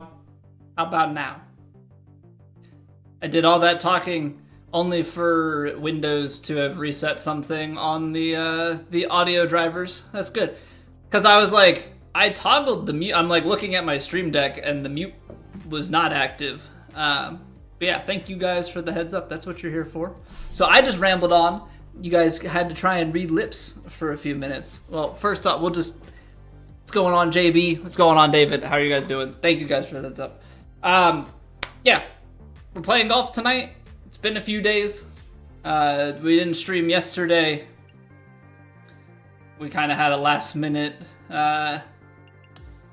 How about now? I did all that talking only for Windows to have reset something on the audio drivers. That's good. Because I was like, I toggled the mute. I'm like looking at my stream deck and the mute was not active. But yeah, thank you guys for the heads up. That's what you're here for. So I just rambled on. You guys had to try and read lips for a few minutes. Well, first off, what's going on, JB? What's going on, David? How are you guys doing? Thank you guys for the heads up. Yeah, we're playing golf tonight. It's been a few days. We didn't stream yesterday. We kind of had a last minute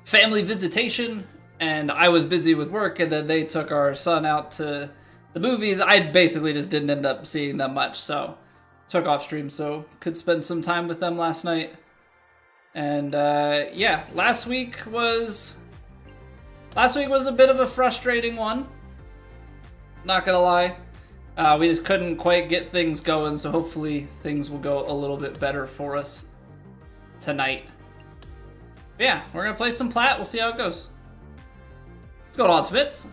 family visitation, and I was busy with work, and then they took our son out to the movies. I basically just didn't end up seeing them much, so took off stream so could spend some time with them last night. And yeah, last week was a bit of a frustrating one. Not gonna lie. We just couldn't quite get things going, so hopefully things will go a little bit better for us tonight. But yeah, we're gonna play some Plat. We'll see how it goes. What's going on, Spitz?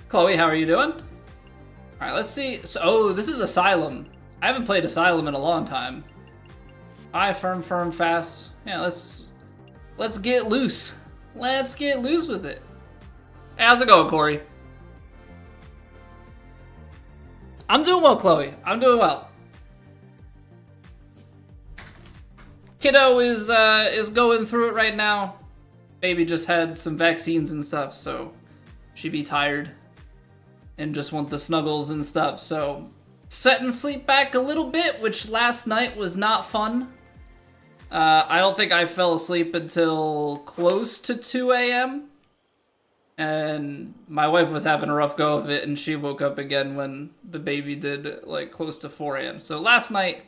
Chloe, how are you doing? All right, let's see. So, oh, this is Asylum. I haven't played Asylum in a long time. Aye, firm, fast. Yeah, let's get loose. Let's get loose with it. Hey, how's it going, Corey? I'm doing well, Chloe. I'm doing well. Kiddo is going through it right now. Baby just had some vaccines and stuff, so she'd be tired and just want the snuggles and stuff. So setting sleep back a little bit, which last night was not fun. I don't think I fell asleep until close to 2 a.m. And my wife was having a rough go of it, and she woke up again when the baby did, like, close to 4 a.m. So last night,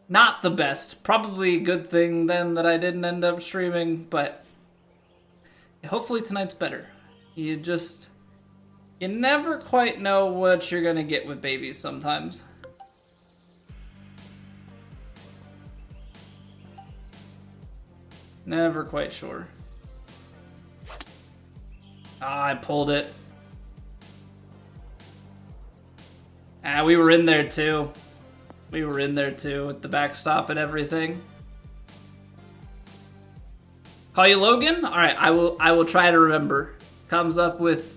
not the best. Probably a good thing then that I didn't end up streaming, but hopefully tonight's better. You never quite know what you're gonna get with babies sometimes. Never quite sure. Ah, I pulled it. Ah, we were in there too. We were in there too with the backstop and everything. Call you Logan? All right, I will try to remember. Comes up with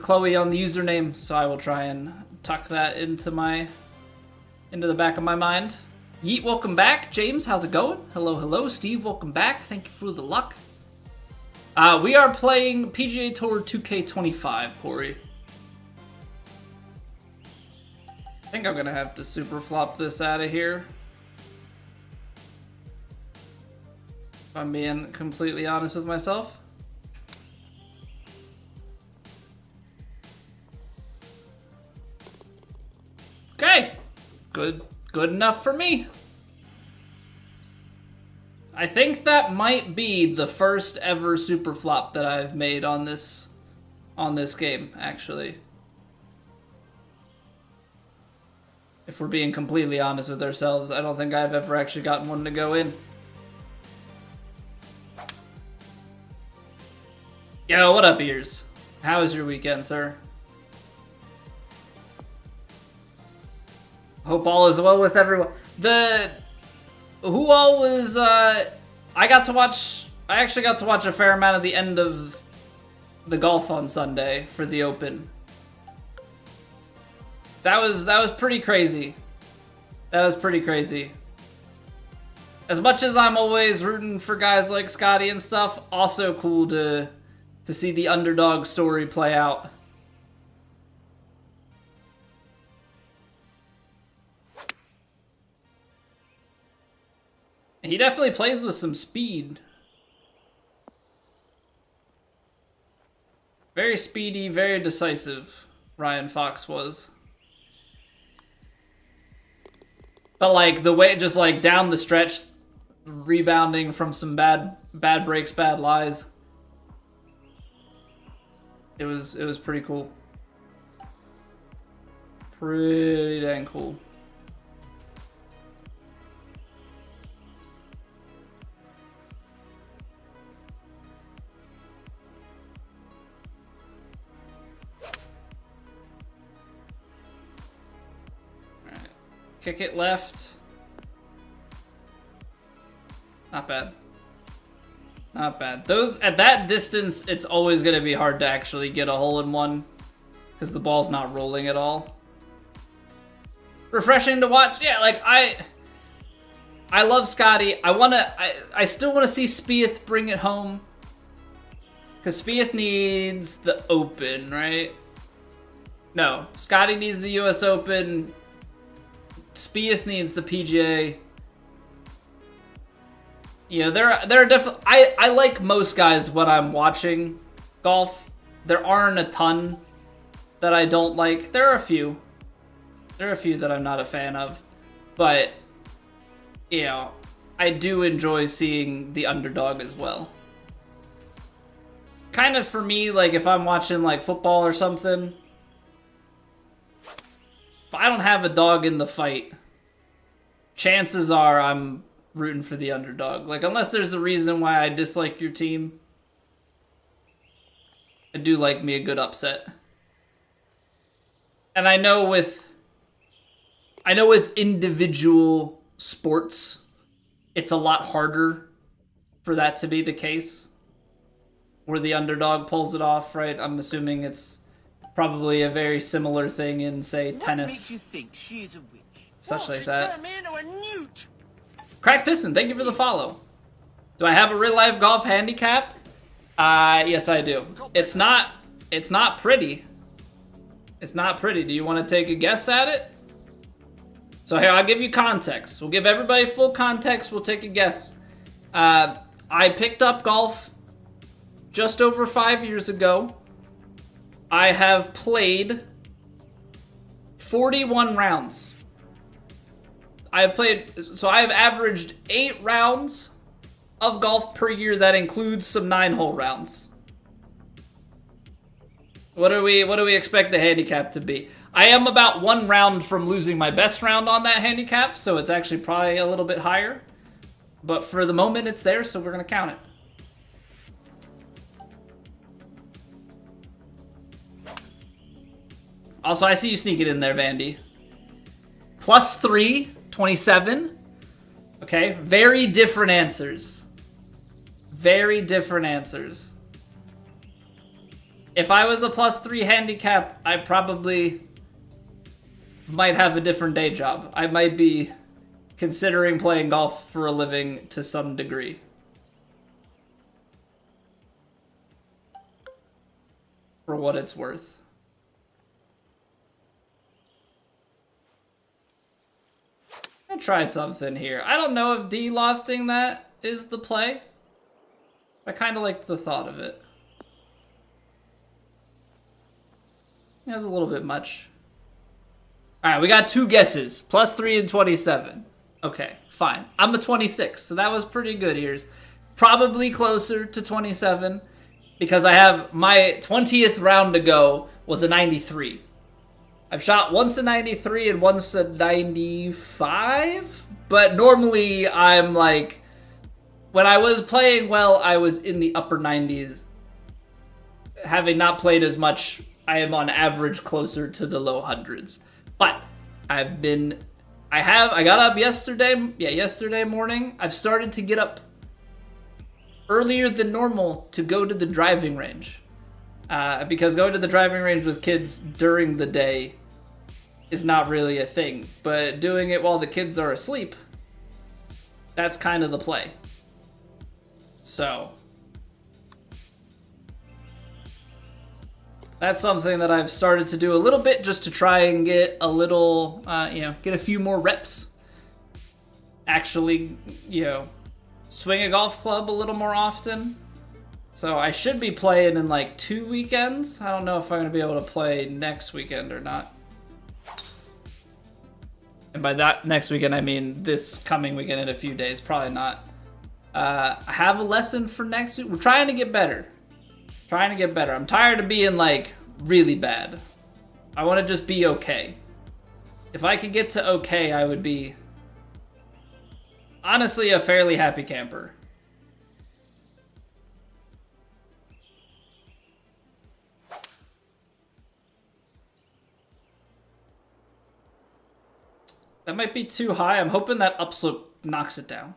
Chloe on the username, so I will try and tuck that into the back of my mind. Yeet, welcome back. James, how's it going? Hello. Steve, welcome back. Thank you for the luck. We are playing PGA Tour 2K25, Corey. I think I'm gonna have to super flop this out of here. If I'm being completely honest with myself. Okay, good enough for me. I think that might be the first ever super flop that I've made on this game, actually. If we're being completely honest with ourselves, I don't think I've ever actually gotten one to go in. Yo, what up, ears? How was your weekend, sir? Hope all is well with everyone. Who all was, I actually got to watch a fair amount of the end of the golf on Sunday for the Open. That was pretty crazy. That was pretty crazy. As much as I'm always rooting for guys like Scotty and stuff, also cool to see the underdog story play out. He definitely plays with some speed. Very speedy, very decisive, Ryan Fox was. But like the way, just like down the stretch, rebounding from some bad breaks, bad lies. It was pretty cool. Pretty dang cool. Kick it left. Not bad. Not bad. Those, at that distance, it's always going to be hard to actually get a hole-in-one because the ball's not rolling at all. Refreshing to watch. Yeah, like, I love Scotty. I still want to see Spieth bring it home because Spieth needs the Open, right? No, Scotty needs the US Open. Spieth needs the PGA. You know, there are definitely... I like most guys when I'm watching golf. There aren't a ton that I don't like. There are a few. There are a few that I'm not a fan of. But, you know, I do enjoy seeing the underdog as well. Kind of for me, like, if I'm watching, like, football or something... If I don't have a dog in the fight, chances are I'm rooting for the underdog. Like, unless there's a reason why I dislike your team, I do like me a good upset. And I know with individual sports, it's a lot harder for that to be the case, where the underdog pulls it off, right? I'm assuming it's probably a very similar thing in, say, tennis. What makes you think she's a witch? Such like that. Turn me into a newt. Cracked Piston, thank you for the follow. Do I have a real life golf handicap? Yes, I do. It's not pretty. It's not pretty. Do you want to take a guess at it? So here, I'll give you context. We'll give everybody full context. We'll take a guess. I picked up golf just over 5 years ago. I have played 41 rounds. I've averaged 8 rounds of golf per year. That includes some 9-hole rounds. What do we expect the handicap to be? I am about 1 round from losing my best round on that handicap, so it's actually probably a little bit higher. But for the moment, it's there, so we're gonna count it. Also, I see you sneaking in there, Vandy. +3, 27. Okay, very different answers. Very different answers. If I was a +3 handicap, I probably might have a different day job. I might be considering playing golf for a living to some degree. For what it's worth. I'll try something here. I don't know if de-lofting that is the play. I kind of liked the thought of it. It was a little bit much. Alright, we got 2 guesses. +3 and 27. Okay, fine. I'm a 26, so that was pretty good here. Probably closer to 27, because I have my 20th round to go was a 93. I've shot once a 93 and once a 95, but normally I'm like, when I was playing well, I was in the upper 90s. Having not played as much, I am on average closer to the low hundreds. But I got up yesterday morning. I've started to get up earlier than normal to go to the driving range. Because going to the driving range with kids during the day is not really a thing. But doing it while the kids are asleep, that's kind of the play. So that's something that I've started to do a little bit just to try and get a little, get a few more reps. Actually, swing a golf club a little more often. So I should be playing in like 2 weekends. I don't know if I'm going to be able to play next weekend or not. And by that next weekend, I mean this coming weekend in a few days. Probably not. I have a lesson for next week. We're trying to get better. I'm tired of being like really bad. I want to just be okay. If I could get to okay, I would be honestly a fairly happy camper. That might be too high. I'm hoping that upslope knocks it down.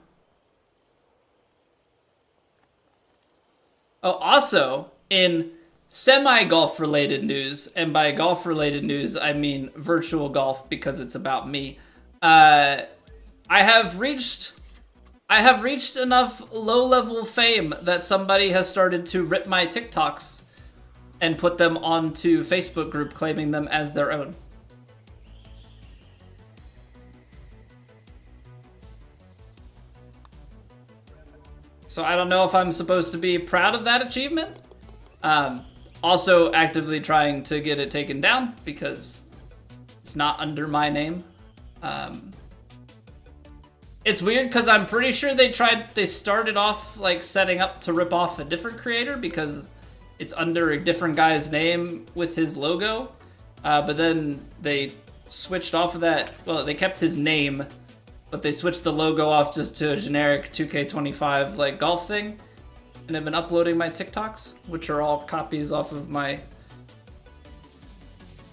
Oh, also, in semi-golf related news, and by golf related news, I mean virtual golf because it's about me. I have reached enough low-level fame that somebody has started to rip my TikToks and put them onto Facebook group, claiming them as their own. So I don't know if I'm supposed to be proud of that achievement. Also actively trying to get it taken down because it's not under my name. It's weird because I'm pretty sure they started off like setting up to rip off a different creator because it's under a different guy's name with his logo. But then they switched off of that. Well, they kept his name, but they switched the logo off just to a generic 2K25 like golf thing. And I've been uploading my TikToks, which are all copies off of my...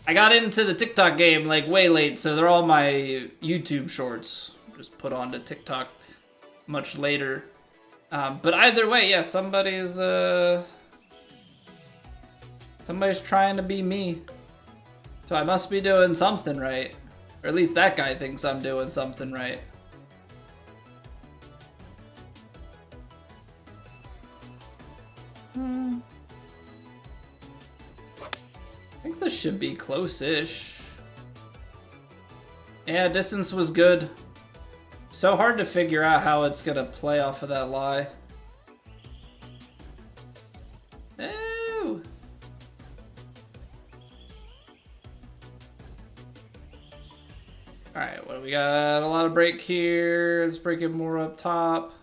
I got into the TikTok game like way late, so they're all my YouTube shorts. Just put onto TikTok much later. But either way, yeah, somebody's trying to be me. So I must be doing something right. Or at least that guy thinks I'm doing something right. I think this should be close-ish. Yeah, distance was good. So hard to figure out how it's gonna play off of that lie. Oh! Alright, what do we got? A lot of break here. Let's break it more up top.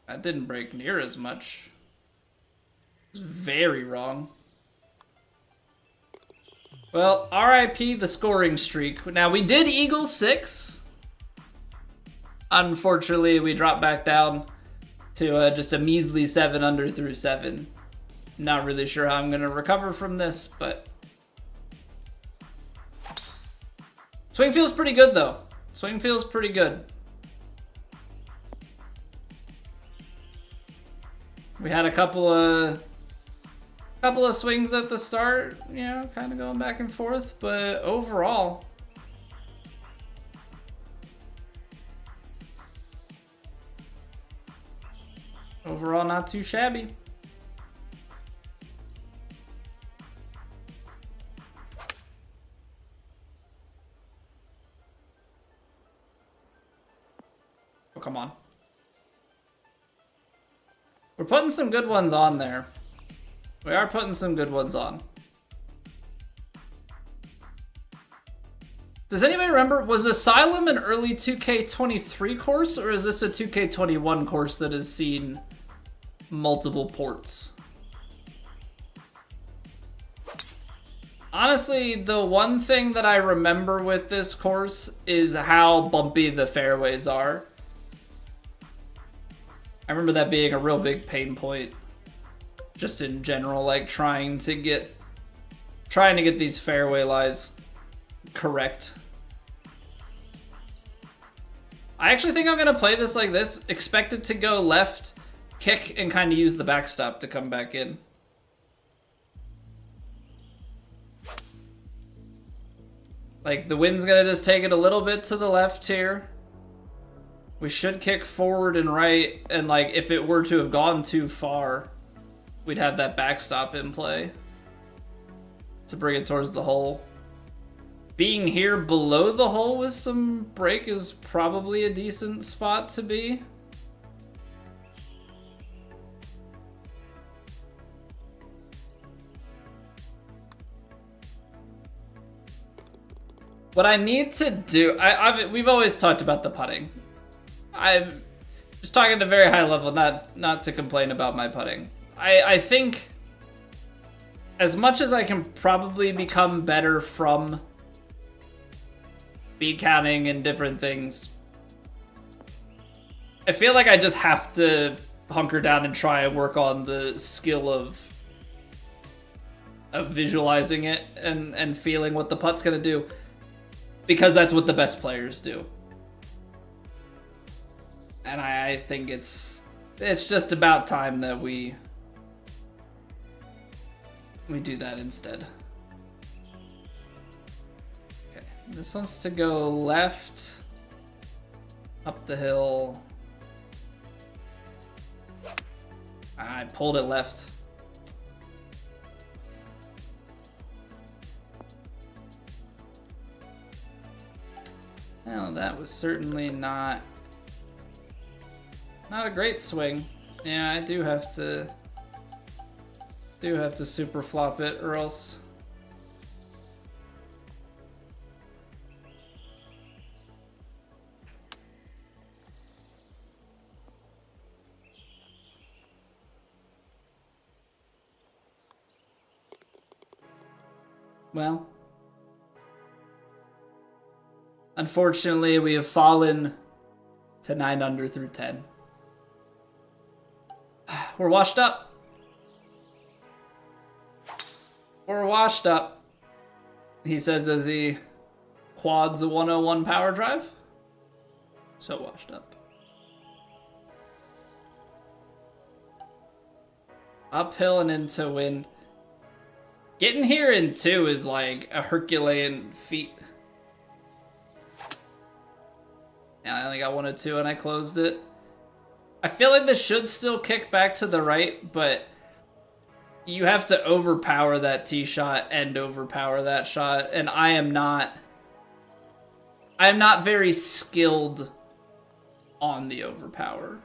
That didn't break near as much. It was very wrong. Well, RIP the scoring streak. Now, we did eagle 6. Unfortunately, we dropped back down to just a measly 7 under through 7. Not really sure how I'm going to recover from this, but... Swing feels pretty good, though. Swing feels pretty good. We had a couple of swings at the start, you know, kind of going back and forth, but overall, not too shabby. Oh, come on. We're putting some good ones on there. We are putting some good ones on. Does anybody remember, was Asylum an early 2K23 course, or is this a 2K21 course that has seen multiple ports? Honestly, the one thing that I remember with this course is how bumpy the fairways are. I remember that being a real big pain point. Just in general, like trying to get these fairway lies correct. I actually think I'm gonna play this like this. Expect it to go left, kick, and kind of use the backstop to come back in. Like the wind's gonna just take it a little bit to the left here. We should kick forward and right, and like if it were to have gone too far, we'd have that backstop in play to bring it towards the hole. Being here below the hole with some break is probably a decent spot to be. What I need to do, we've always talked about the putting. I'm just talking at a very high level, not to complain about my putting. I think as much as I can probably become better from beat counting and different things, I feel like I just have to hunker down and try and work on the skill of of visualizing it and feeling what the putt's gonna do, because that's what the best players do. And I think it's just about time that we do that instead. Okay, this wants to go left, up the hill. I pulled it left. Well, that was certainly not a great swing. Yeah, I do have to super flop it, or else well, unfortunately, we have fallen to 9 under through 10. We're washed up. We're washed up, he says as he quads a 101 power drive. So washed up. Uphill and into wind. Getting here in 2 is like a Herculean feat. Yeah, I only got 1 or 2 and I closed it. I feel like this should still kick back to the right, but you have to overpower that tee shot and overpower that shot, and I am not very skilled on the overpower.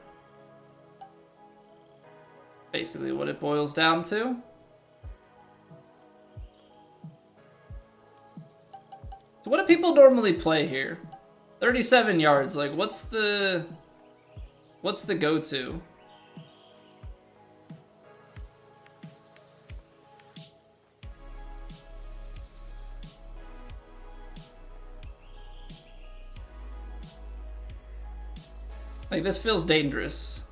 Basically what it boils down to. So what do people normally play here? 37 yards, like what's the go-to? Like, this feels dangerous.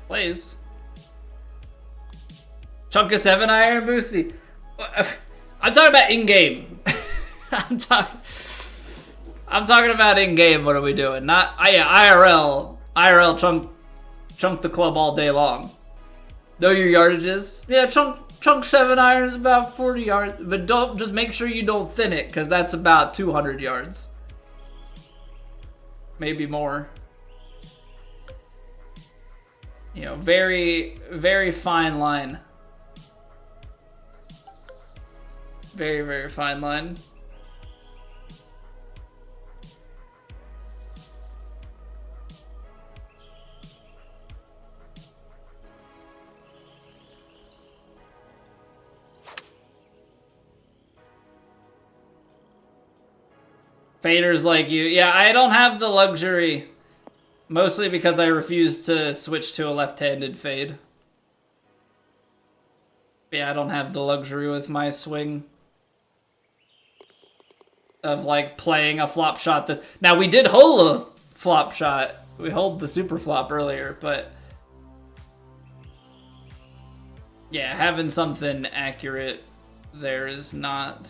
Plays. Chunk of 7-iron boosty. I'm talking about in-game. I'm talking about in-game. What are we doing? Not IRL. IRL chunk the club all day long. Know your yardages. Yeah, chunk 7-iron is about 40 yards, but don't just make sure you don't thin it, because that's about 200 yards. Maybe more. You know, very, very fine line. Very, very fine line. Faders like you. Yeah, I don't have the luxury. Mostly because I refuse to switch to a left-handed fade. Yeah, I don't have the luxury with my swing of like playing a flop shot that's... Now we did hole a flop shot. We holed the super flop earlier, but yeah, having something accurate there is not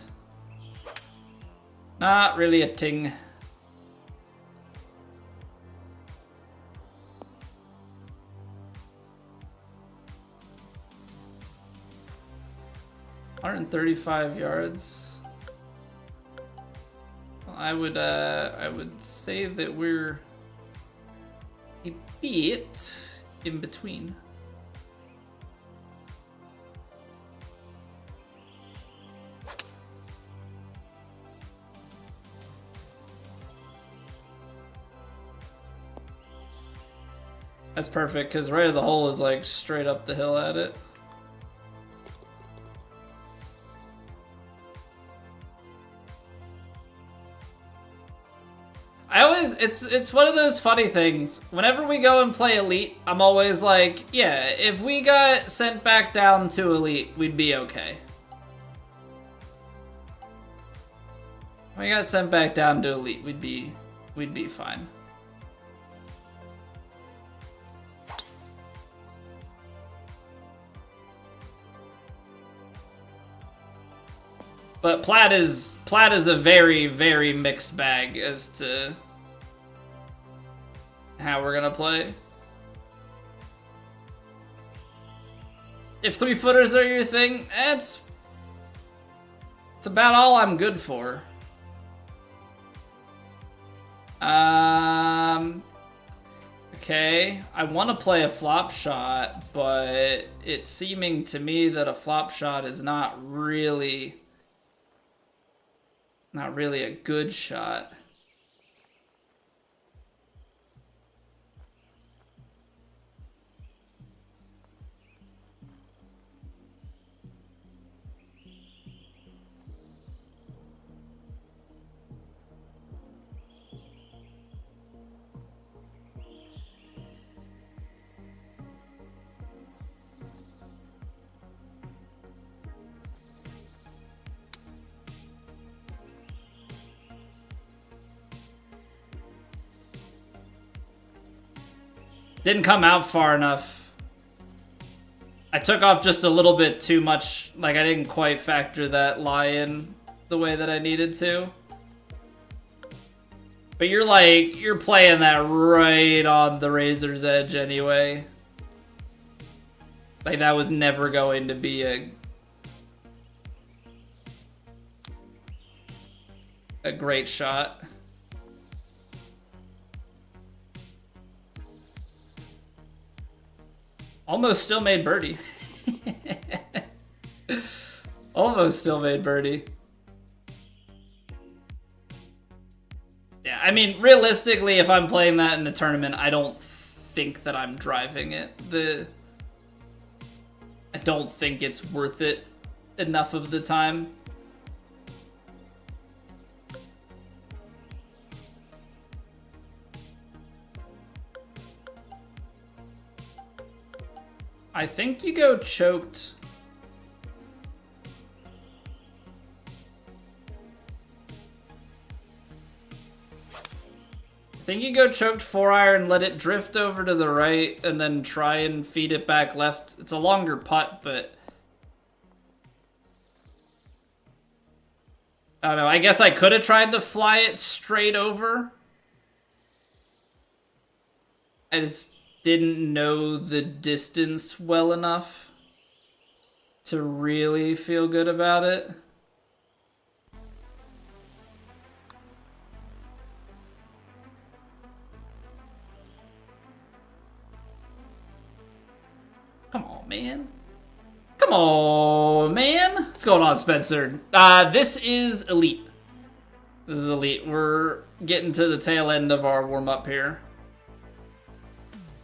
really a ting. $135 yards. Well, I would say that we're a bit in between. That's perfect, because right of the hole is like straight up the hill at it. It's one of those funny things. Whenever we go and play Elite, I'm always like, yeah, if we got sent back down to Elite, we'd be okay. If we got sent back down to Elite, we'd be fine. But Plat is a very, very mixed bag as to how we're gonna play. If 3-footers are your thing, it's about all I'm good for. Okay, I want to play a flop shot, but it's seeming to me that a flop shot is not really a good shot. Didn't come out far enough. I took off just a little bit too much. Like, I didn't quite factor that lie in the way that I needed to. But you're playing that right on the razor's edge anyway. Like, that was never going to be a great shot. Almost still made birdie. Almost still made birdie. Yeah, I mean, realistically, if I'm playing that in a tournament, I don't think that I'm driving it. I don't think it's worth it enough of the time. I think you go choked. I think you go choked 4-iron, let it drift over to the right, and then try and feed it back left. It's a longer putt, but I don't know. I guess I could have tried to fly it straight over. I just didn't know the distance well enough to really feel good about it. Come on, man. Come on, man. What's going on, Spencer? This is Elite. This is Elite. We're getting to the tail end of our warm-up here.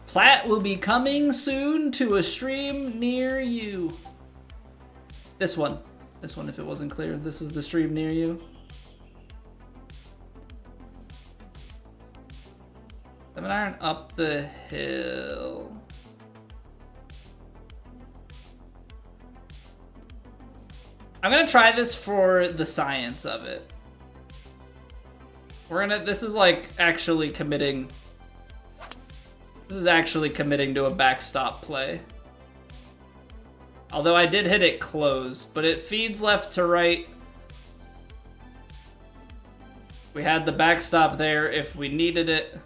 Plat will be coming soon to a stream near you. This one, if it wasn't clear, this is the stream near you. 7-iron up the hill. I'm gonna try this for the science of it. This is like actually committing. This is actually committing to a backstop play. Although I did hit it close, but it feeds left to right. We had the backstop there if we needed it.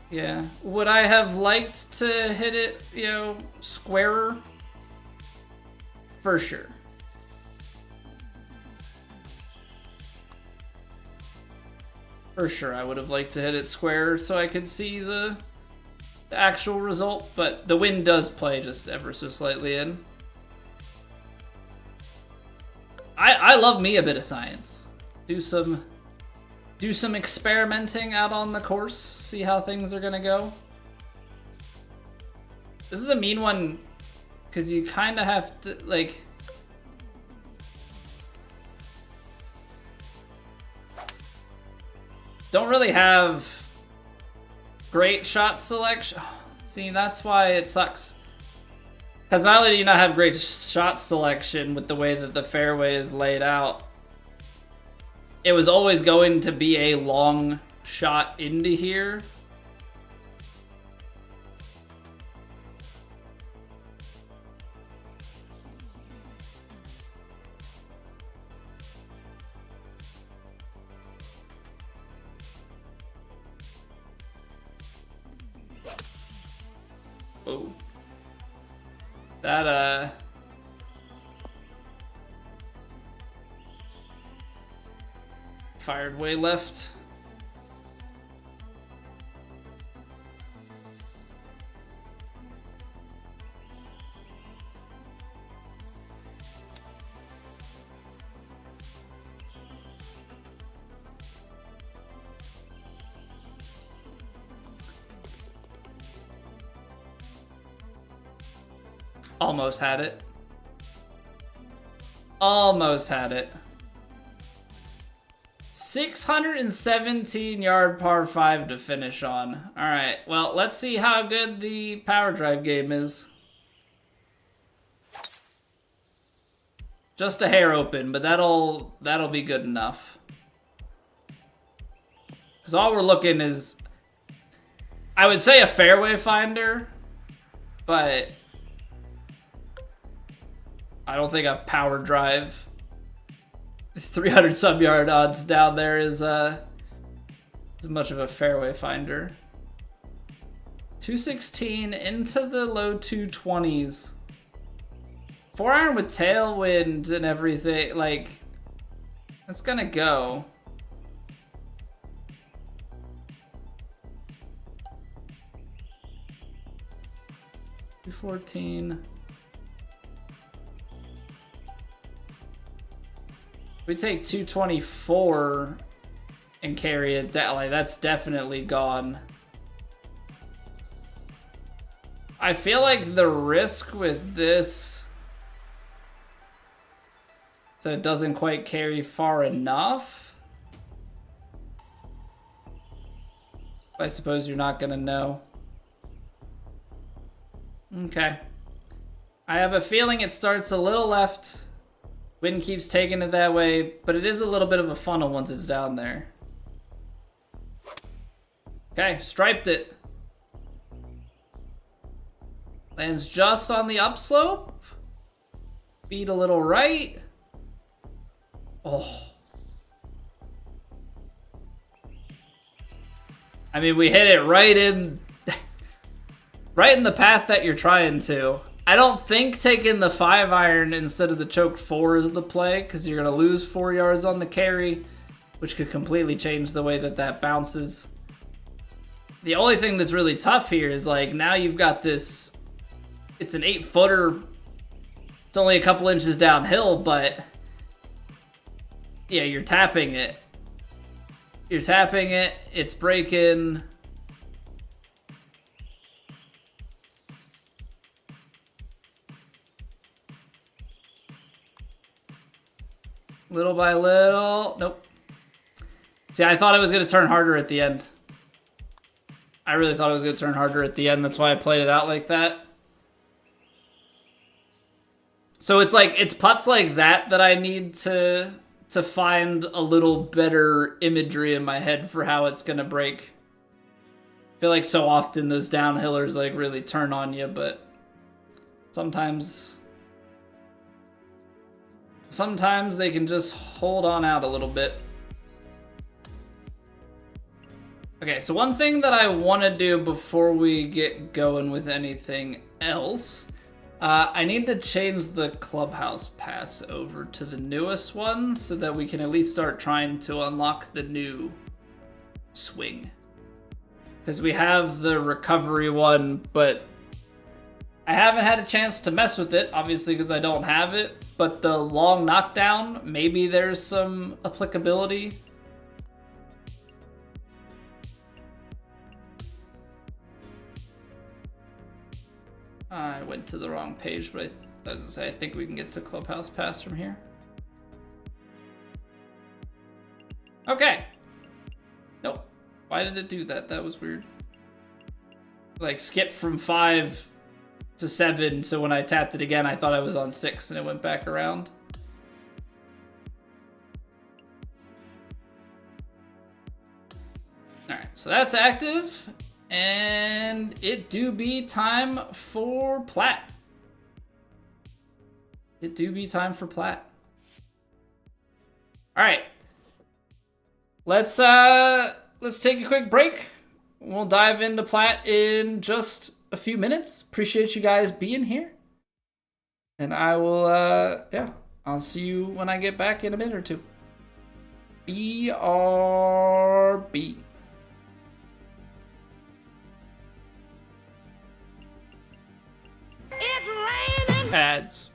Yeah. Would I have liked to hit it, you know, squarer? For sure. For sure, I would have liked to hit it square so I could see the actual result, but the wind does play just ever so slightly in. I love me a bit of science. Do some experimenting out on the course, see how things are gonna go. This is a mean one because you kind of have to, like, don't really have great shot selection. See, that's why it sucks. Because not only do you not have great shot selection with the way that the fairway is laid out, it was always going to be a long shot into here. Oh. That, fired way left. Almost had it. Almost had it. 617-yard par 5 to finish on. All right, well, let's see how good the power drive game is. Just a hair open, but that'll be good enough. Because all we're looking is, I would say a fairway finder, but I don't think a power drive 300 some yard odds down there is much of a fairway finder. 216 into the low 220s. 4-iron with tailwind and everything, like, it's gonna go. $214. We take 224 and carry it down. Like, that's definitely gone. I feel like the risk with this is that it doesn't quite carry far enough. I suppose you're not gonna know. Okay. I have a feeling it starts a little left. Wind keeps taking it that way, but it is a little bit of a funnel once it's down there. Okay, striped it. Lands just on the upslope. Beat a little right. Oh. I mean, we hit it right in the path that you're trying to. I don't think taking the 5-iron instead of the choked 4 is the play, because you're going to lose 4 yards on the carry, which could completely change the way that that bounces. The only thing that's really tough here is, like, now you've got this, it's an 8-footer, it's only a couple inches downhill, but yeah, you're tapping it. You're tapping it, it's breaking. Little by little. Nope. See, I thought it was going to turn harder at the end. I really thought it was going to turn harder at the end. That's why I played it out like that. So it's like, it's putts like that that I need to find a little better imagery in my head for how it's going to break. I feel like so often those downhillers like really turn on you, but sometimes they can just hold on out a little bit. Okay, so one thing that I want to do before we get going with anything else, I need to change the clubhouse pass over to the newest one so that we can at least start trying to unlock the new swing. Because we have the recovery one, but I haven't had a chance to mess with it, obviously because I don't have it. But the long knockdown, maybe there's some applicability. I went to the wrong page, but I was gonna say, I think we can get to Clubhouse Pass from here. Okay. Nope. Why did it do that? That was weird. Like, skip from 5 to 7, so when I tapped it again, I thought I was on 6, and it went back around. Alright, so that's active. And it do be time for plat. It do be time for plat. All right. Let's take a quick break. We'll dive into plat in just a few minutes. Appreciate you guys being here. And I will, yeah, I'll see you when I get back in a minute or two. BRB. It's raining! Ads.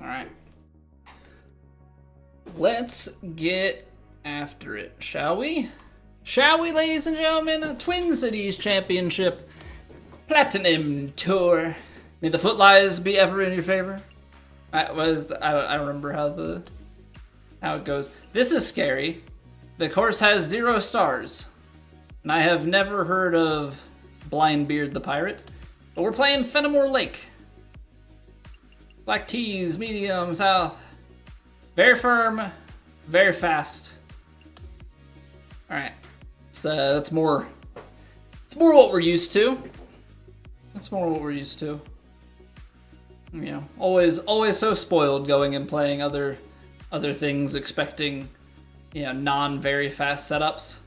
All right. Let's get after it, shall we? Shall we, ladies and gentlemen? Twin Cities Championship Platinum Tour. May the footlies be ever in your favor. I don't remember how it goes. This is scary. The course has 0 stars, and I have never heard of Blindbeard the Pirate. But we're playing Fenimore Lake. Black tees, medium, south. Very firm, very fast. All right, so that's more. It's more what we're used to. That's more what we're used to. You know, always so spoiled going and playing other things, expecting, you know, non-very fast setups.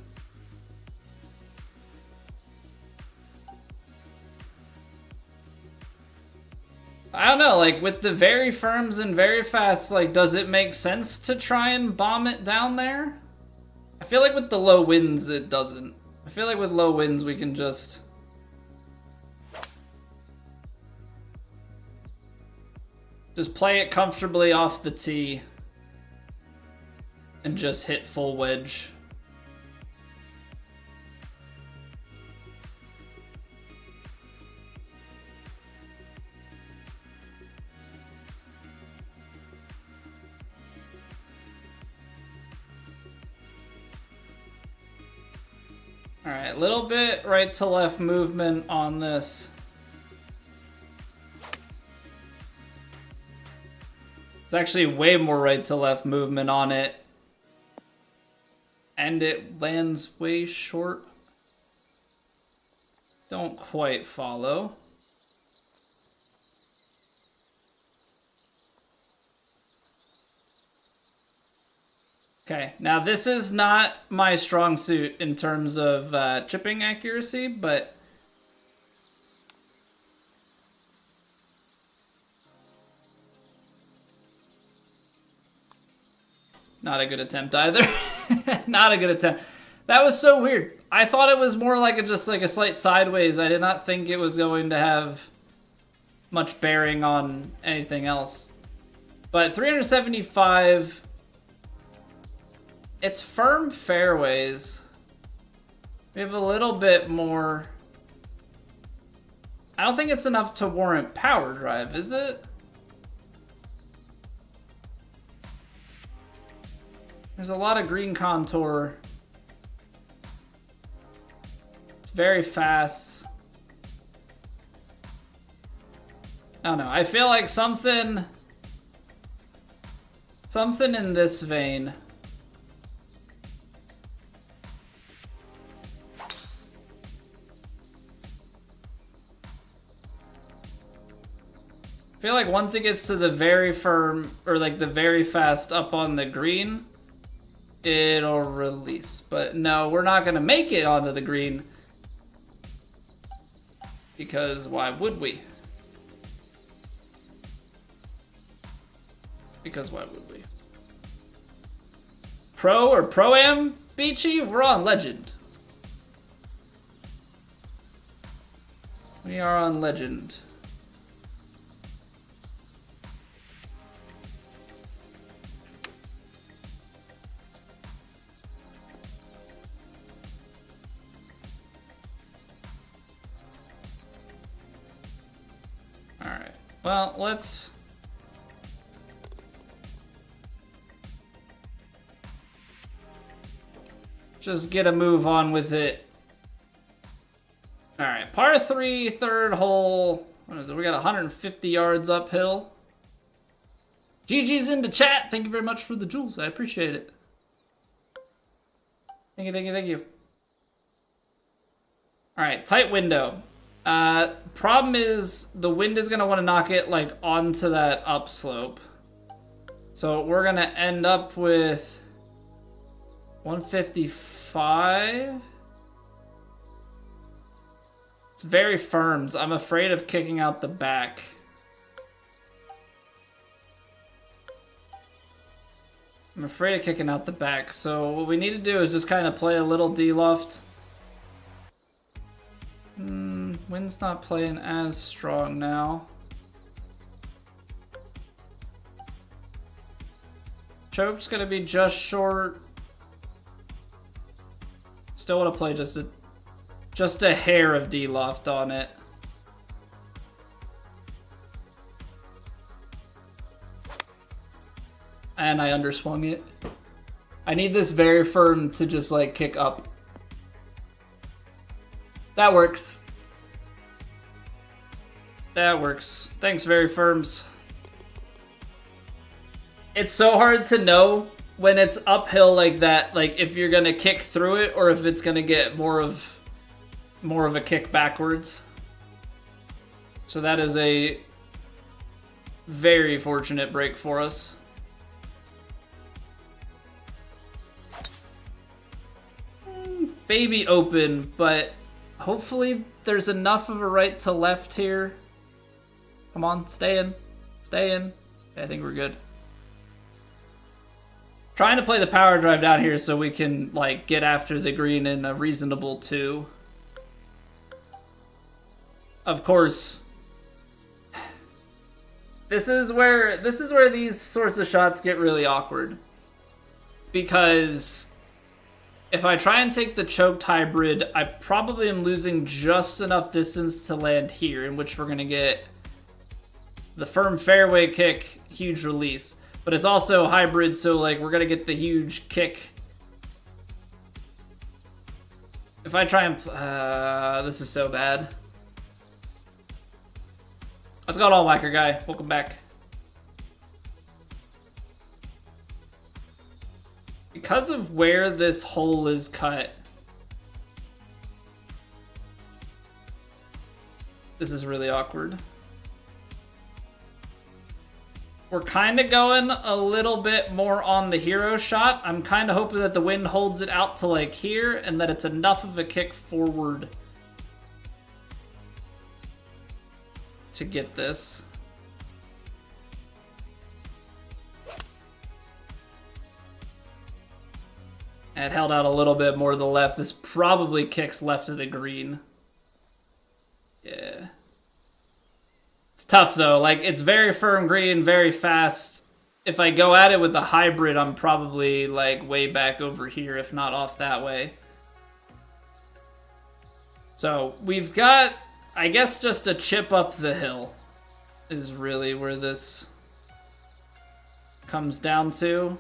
I don't know, like, with the very firms and very fast, like, does it make sense to try and bomb it down there? I feel like with the low winds, it doesn't. I feel like with low winds, we can just play it comfortably off the tee and just hit full wedge. All right, a little bit right to left movement on this. It's actually way more right to left movement on it. And it lands way short. Don't quite follow. Okay, now this is not my strong suit in terms of chipping accuracy, but not a good attempt either. Not a good attempt. That was so weird. I thought it was more like just like a slight sideways. I did not think it was going to have much bearing on anything else. But 375, it's firm fairways. We have a little bit more. I don't think it's enough to warrant power drive, is it? There's a lot of green contour. It's very fast. I don't know. I feel like something in this vein. I feel like once it gets to the very firm, or like the very fast up on the green, it'll release. But no, we're not gonna make it onto the green. Because why would we? Because why would we? Pro or Pro-Am, Beachy? We're on Legend. We are on Legend. Alright. Well, let's... just get a move on with it. Alright, par 3, third hole. What is it? We got 150 yards uphill. GG's into chat. Thank you very much for the jewels. I appreciate it. Thank you, thank you, thank you. Alright, tight window. Problem is, the wind is going to want to knock it, like, onto that upslope. So we're going to end up with 155. It's very firm. I'm afraid of kicking out the back. I'm afraid of kicking out the back. So what we need to do is just kind of play a little D-loft. Wind's not playing as strong now. Choke's gonna be just short. Still want to play just a hair of D-loft on it. And I underswung it. I need this very firm to just like kick up. That works. That works. Thanks, very firms. It's so hard to know when it's uphill like that, like if you're gonna kick through it or if it's gonna get more of a kick backwards. So that is a very fortunate break for us. Baby open, but hopefully there's enough of a right to left here. Come on, stay in. Stay in. I think we're good. Trying to play the power drive down here so we can like get after the green in a reasonable 2. Of course, this is where these sorts of shots get really awkward. Because if I try and take the choked hybrid, I probably am losing just enough distance to land here, in which we're gonna get the firm fairway kick, huge release. But it's also hybrid, so like we're gonna get the huge kick. If I try and this is so bad. What's going on, Whacker Guy? Welcome back. Because of where this hole is cut, this is really awkward. We're kind of going a little bit more on the hero shot. I'm kind of hoping that the wind holds it out to like here and that it's enough of a kick forward to get this. And it held out a little bit more to the left. This probably kicks left of the green. Yeah. It's tough though, like it's very firm green, very fast. if I go at it with a hybrid, I'm probably like way back over here, if not off that way. So we've got, I guess, just a chip up the hill is really where this comes down to.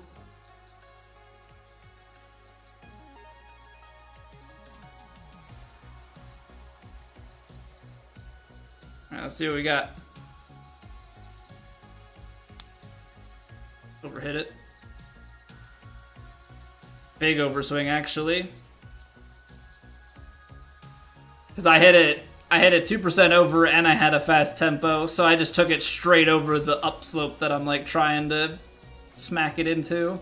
All right, let's see what we got. Overhit it. Big overswing, actually. Because I hit it 2% over and I had a fast tempo, so I just took it straight over the upslope that I'm like trying to smack it into.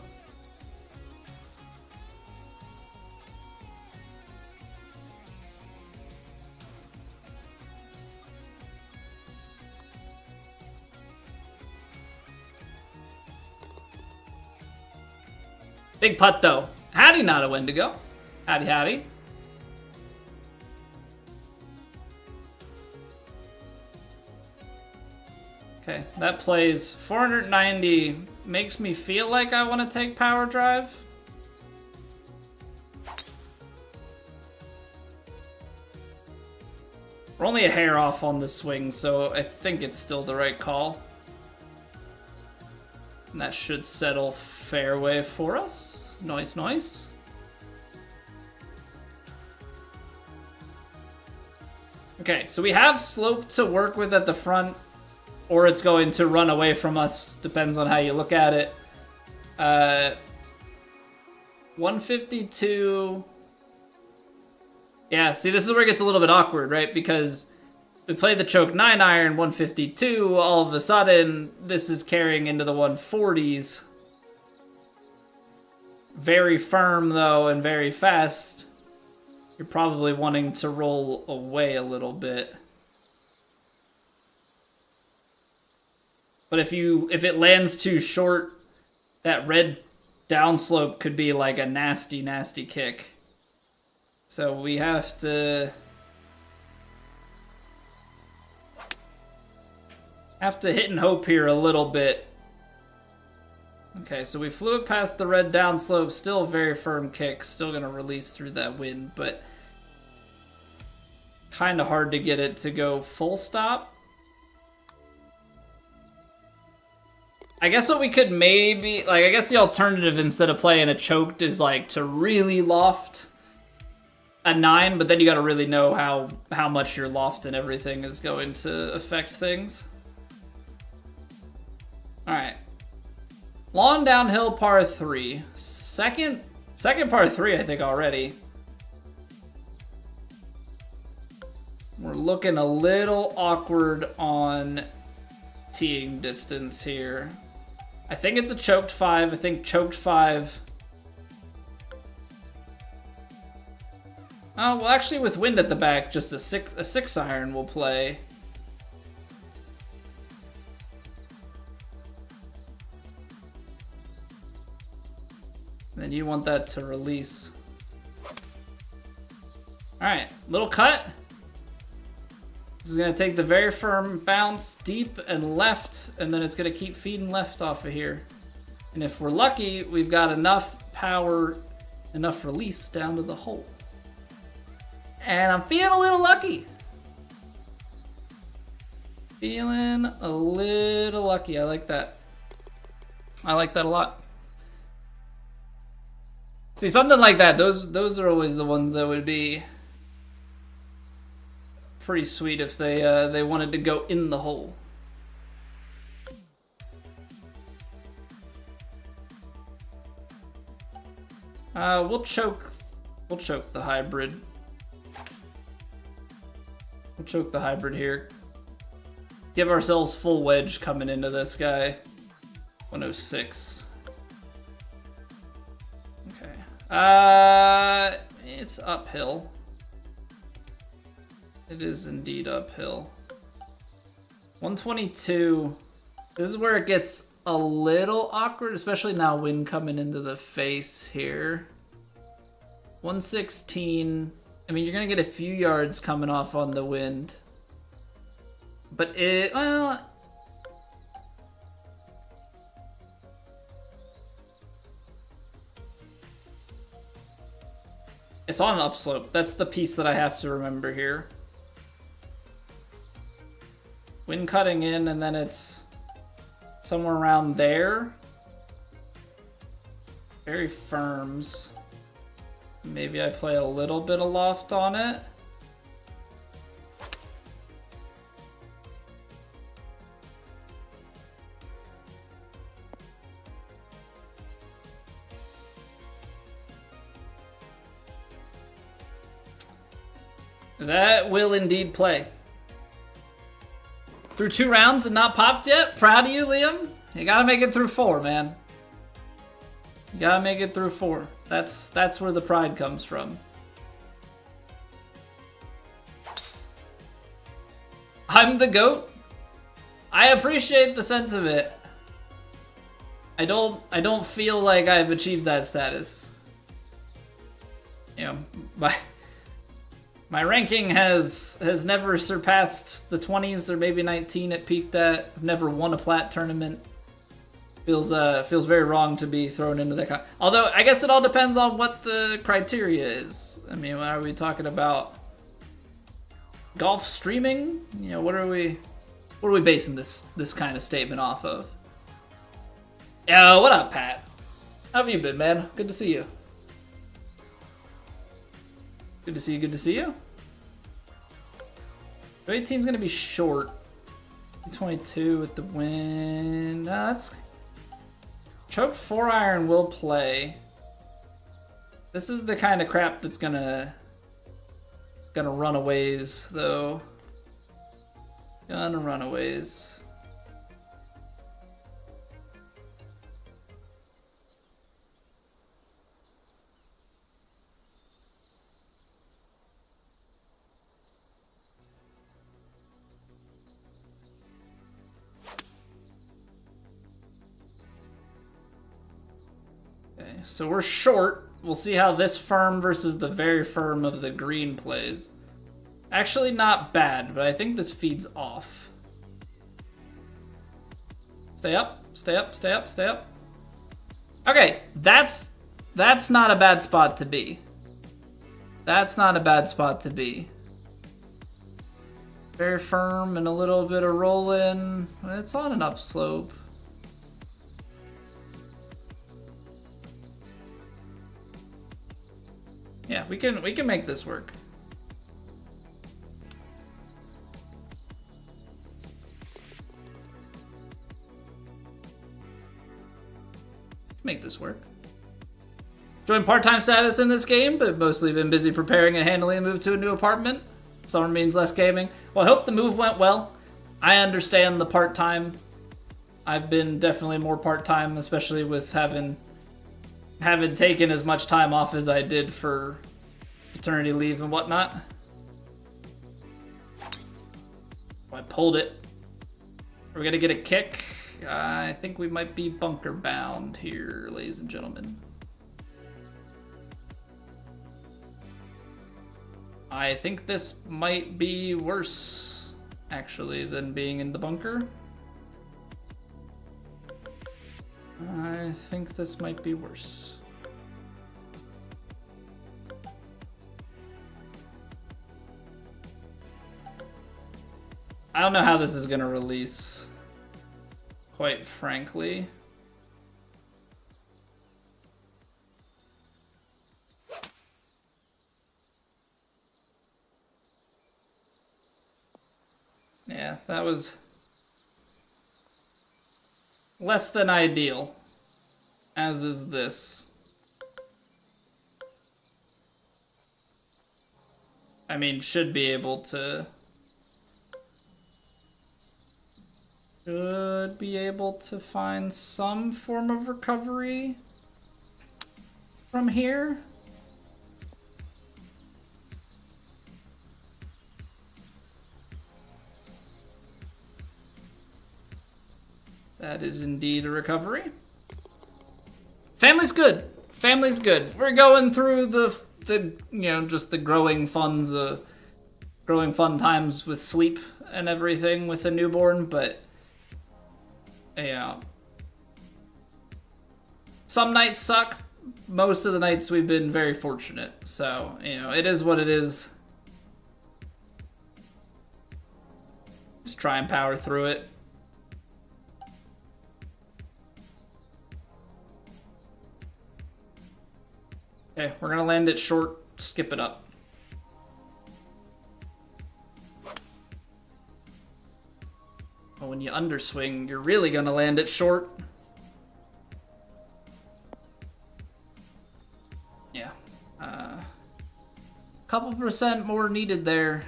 Big putt though. Howdy, not a Wendigo. Howdy, howdy. Okay, that plays 490. Makes me feel like I want to take power drive. We're only a hair off on the swing, so I think it's still the right call. And that should settle fairway for us. Nice, nice. Okay, so we have slope to work with at the front, or it's going to run away from us, depends on how you look at it. 152. Yeah, see, this is where it gets a little bit awkward, right? Because we played the choke 9-iron, 152, all of a sudden, this is carrying into the 140s. Very firm, though, and very fast. You're probably wanting to roll away a little bit. But if it lands too short, that red downslope could be like a nasty, nasty kick. So we have to hit and hope here a little bit. Okay, so we flew it past the red downslope, still a very firm kick, still gonna release through that wind, but kind of hard to get it to go full stop. I guess what we could maybe, like, I guess the alternative instead of playing a choked is like to really loft a 9, but then you gotta really know how much your loft and everything is going to affect things. Alright. Long downhill par 3. Second par 3, I think, already. We're looking a little awkward on teeing distance here. I think it's a choked 5. I think choked 5. Oh, well, actually, with wind at the back, just a 6-iron will play. Then you want that to release. Alright, little cut. This is going to take the very firm bounce deep and left, and then it's going to keep feeding left off of here. And if we're lucky, we've got enough power, enough release down to the hole. And I'm feeling a little lucky. Feeling a little lucky. I like that. I like that a lot. See, something like that, those are always the ones that would be pretty sweet if they wanted to go in the hole. We'll choke the hybrid. We'll choke the hybrid here. Give ourselves full wedge coming into this guy. 106. Okay. It's uphill. It is indeed uphill. 122. This is where it gets a little awkward, especially now wind coming into the face here. 116. I mean, you're going to get a few yards coming off on the wind. But well, It's on an upslope. That's the piece that I have to remember here. Wind cutting in, and then it's somewhere around there. Very firms. Maybe I play a little bit of loft on it. That will indeed play. Through 2 rounds and not popped yet? Proud of you, Liam. You gotta make it through 4, man. You gotta make it through 4. That's where the pride comes from. I'm the GOAT? I appreciate the sentiment. I don't feel like I've achieved that status. You know, my ranking has never surpassed the 20s, or maybe 19 it peaked at. I've never won a plat tournament. Feels very wrong to be thrown into that. Although I guess it all depends on what the criteria is. I mean, are we talking about golf streaming? You know, what are we basing this kind of statement off of? Yo, what up, Pat? How have you been, man? Good to see you. Good to see you, good to see you. 18's gonna be short. 22 with the wind. No, that's... Choked 4-iron will play. This is the kind of crap that's gonna run a ways, though. Gonna run a ways. So we're short. We'll see how this firm versus the very firm of the green plays. Actually not bad, but I think this feeds off. Stay up, stay up, stay up, stay up. Okay, that's not a bad spot to be. That's not a bad spot to be. Very firm and a little bit of roll in. It's on an upslope. Yeah, we can make this work. Make this work. Joined part-time status in this game, but mostly been busy preparing and handling a move to a new apartment. Summer means less gaming. Well, I hope the move went well. I understand the part-time. I've been definitely more part-time, especially with having taken as much time off as I did for paternity leave and whatnot. Oh, I pulled it. Are we gonna get a kick? I think we might be bunker bound here, ladies and gentlemen. I think this might be worse, actually, than being in the bunker. I think this might be worse. I don't know how this is gonna release, quite frankly. Yeah, that was less than ideal, as is this. I mean, should be able to find some form of recovery from here. That is indeed a recovery. Family's good. Family's good. We're going through the you know, just the growing fun times with sleep and everything with a newborn, but yeah. Some nights suck, most of the nights we've been very fortunate. So, you know, it is what it is. Just try and power through it. Okay, we're gonna land it short, skip it up. But when you underswing, you're really gonna land it short. Yeah. Couple percent more needed there.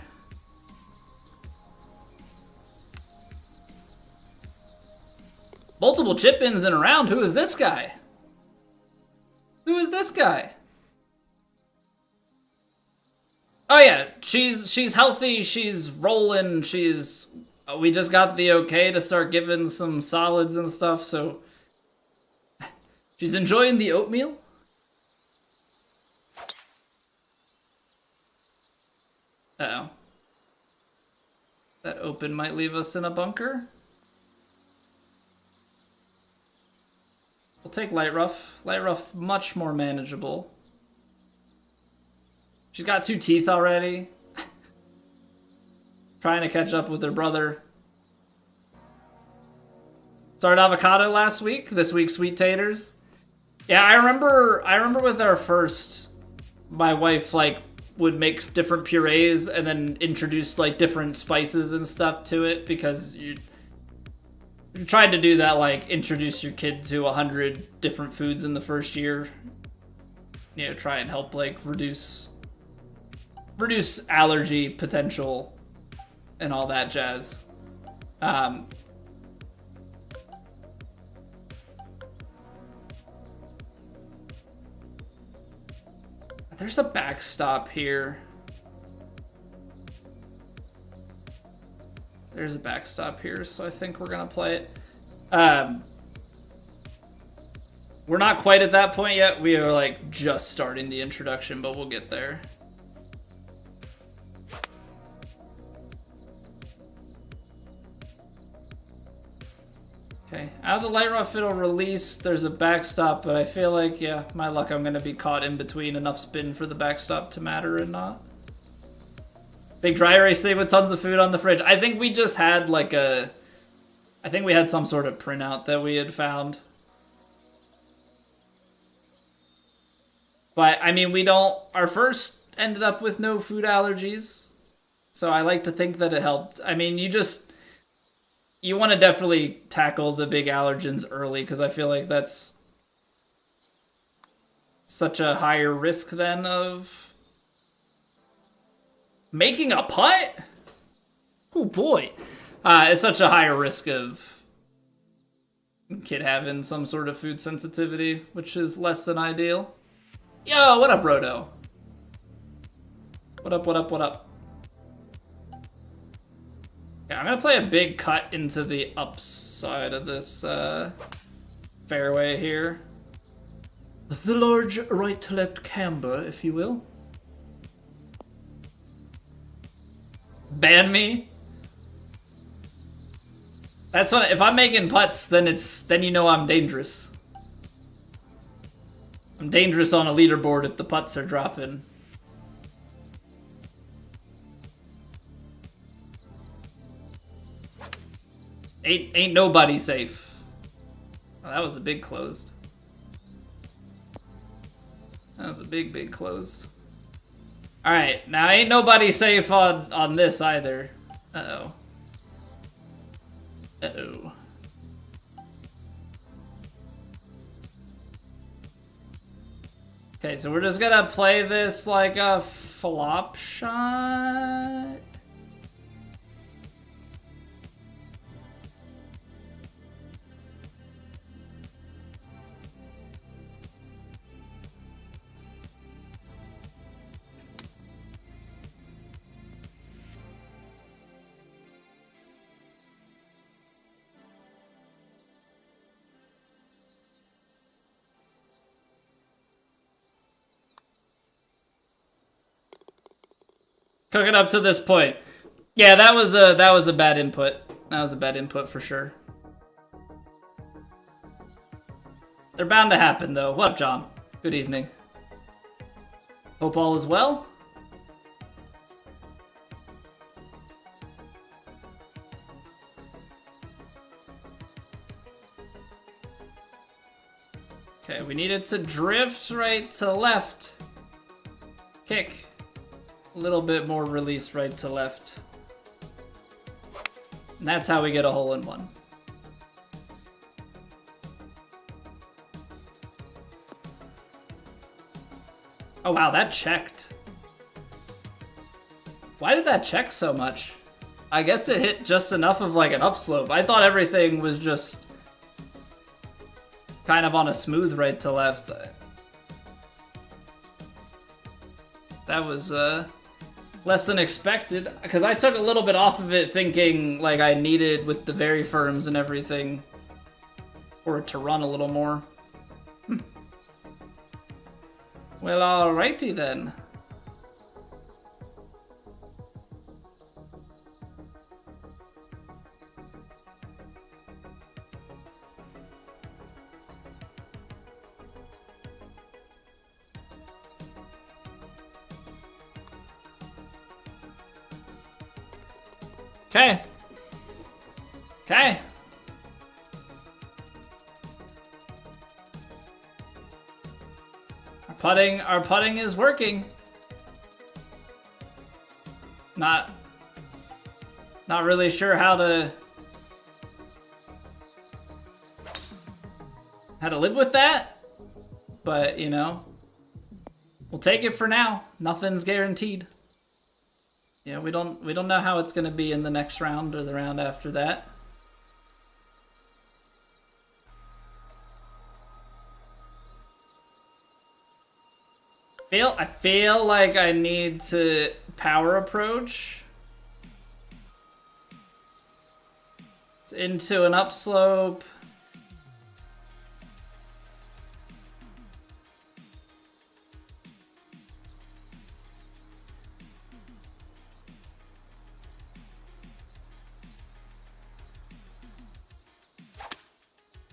Multiple chip-ins in a round. Who is this guy? Who is this guy? Oh yeah, she's healthy, she's rolling, she's... We just got the okay to start giving some solids and stuff, so... She's enjoying the oatmeal? Uh-oh. That open might leave us in a bunker. We'll take light rough. Light rough, much more manageable. She's got 2 teeth already. Trying to catch up with her brother. Started avocado last week. This week, sweet taters. Yeah, I remember with our first, my wife like would make different purees and then introduce like different spices and stuff to it because you tried to do that, like introduce your kid to 100 different foods in the first year. You know, try and help like reduce allergy potential and all that jazz. There's a backstop here. There's a backstop here, so I think we're gonna play it. We're not quite at that point yet. We are like just starting the introduction, but we'll get there. Okay, out of the light rough it'll release. There's a backstop, but I feel like, yeah, my luck, I'm gonna be caught in between enough spin for the backstop to matter and not. Big dry erase thing with tons of food on the fridge. I think we just had like I think we had some sort of printout that we had found. But, I mean, our first ended up with no food allergies. So I like to think that it helped. I mean, you want to definitely tackle the big allergens early, because I feel like that's such a higher risk then of making a putt? Oh boy. It's such a higher risk of kid having some sort of food sensitivity, which is less than ideal. Yo, what up, Roto? What up, what up, what up? Yeah, I'm gonna play a big cut into the upside of this fairway here. The large right to left camber, if you will. Ban me? That's what, if I'm making putts, then you know I'm dangerous. I'm dangerous on a leaderboard if the putts are dropping. Ain't nobody safe. Oh, that was a big closed. That was a big close. Alright, now ain't nobody safe on this either. Uh-oh. Uh-oh. Okay, so we're just gonna play this like a flop shot. Cooking up to this point. Yeah, that was a bad input. That was a bad input for sure. They're bound to happen though. What up, John? Good evening. Hope all is well. Okay, we need it to drift right to left. Kick. A little bit more release right to left. And that's how we get a hole in one. Oh wow, that checked. Why did that check so much? I guess it hit just enough of like an upslope. I thought everything was just kind of on a smooth right to left. That was less than expected, because I took a little bit off of it thinking like I needed, with the very firms and everything, for it to run a little more. Well, alrighty then. Okay. Okay. Our putting is working. Not really sure how to live with that, but you know, we'll take it for now. Nothing's guaranteed. Yeah, we don't know how it's gonna be in the next round or the round after that. I feel like I need to power approach. It's into an upslope.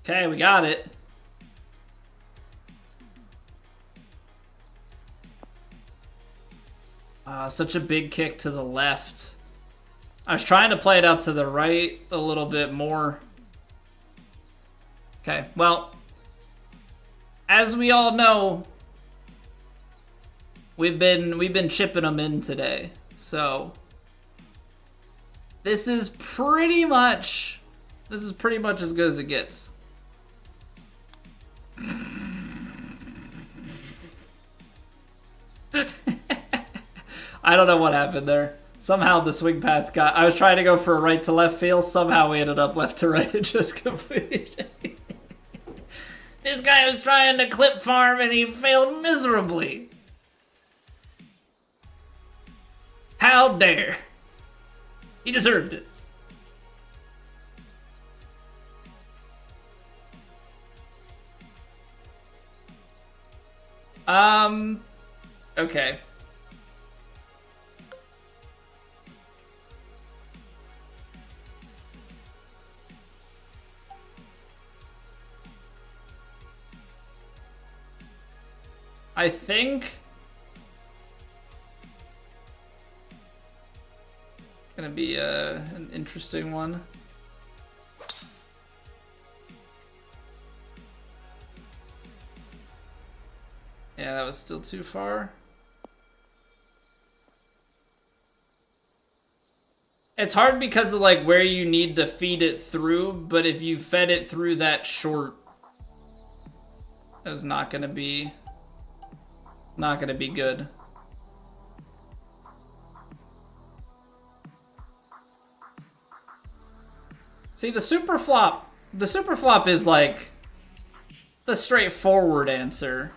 Okay, we got it. Such a big kick to the left. I was trying to play it out to the right a little bit more. Okay, well, as we all know, we've been chipping them in today. So this is pretty much as good as it gets. I don't know what happened there. Somehow the swing path got... I was trying to go for a right to left feel. Somehow we ended up left to right. It just completely... This guy was trying to clip farm and he failed miserably. How dare. He deserved it. Okay. I think it's gonna be an interesting one. Yeah, that was still too far. It's hard because of like where you need to feed it through, but if you fed it through that short, that was not gonna be good. See, the super flop is like the straightforward answer.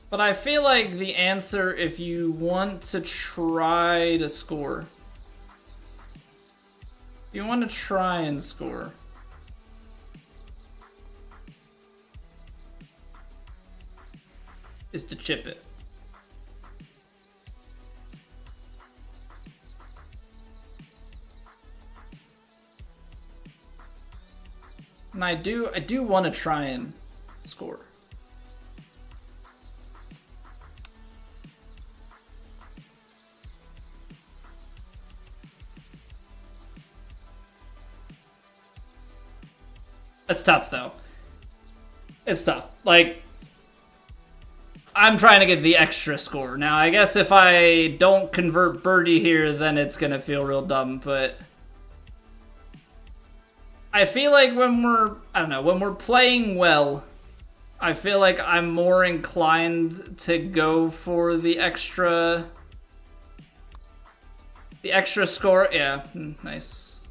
But I feel like the answer, if you want to try to score, you want to try and score, is to chip it. And I do want to try and score. It's tough, though. It's tough. Like, I'm trying to get the extra score. Now, I guess if I don't convert birdie here, then it's going to feel real dumb, but I feel like when we're playing well, I feel like I'm more inclined to go for the extra score. Yeah, nice.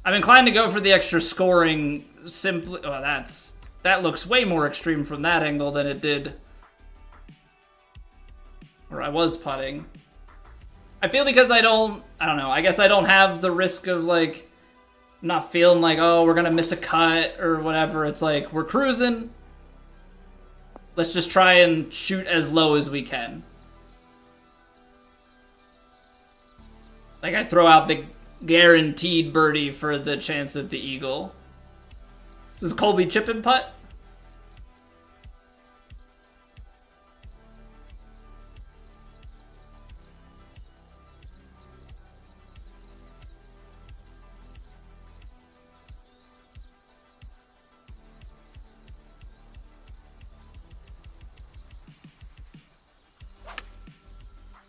I'm inclined to go for the extra scoring simply. Oh, that looks way more extreme from that angle than it did where I was putting. I feel because I don't know, I guess I don't have the risk of like not feeling like, oh, we're gonna miss a cut or whatever. It's like, we're cruising. Let's just try and shoot as low as we can. Like, I throw out the guaranteed birdie for the chance at the eagle. This is Colby chip and putt.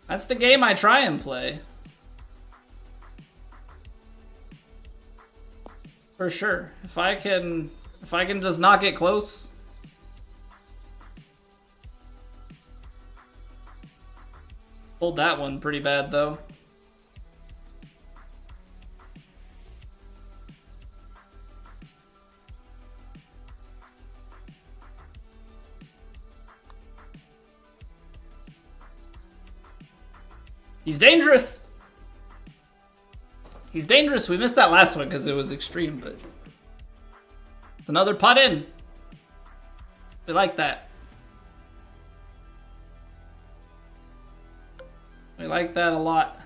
That's the game I try and play. For sure. If I can just not get close. Pulled that one pretty bad though. He's dangerous. He's dangerous. We missed that last one because it was extreme, but it's another putt in. We like that. We like that a lot.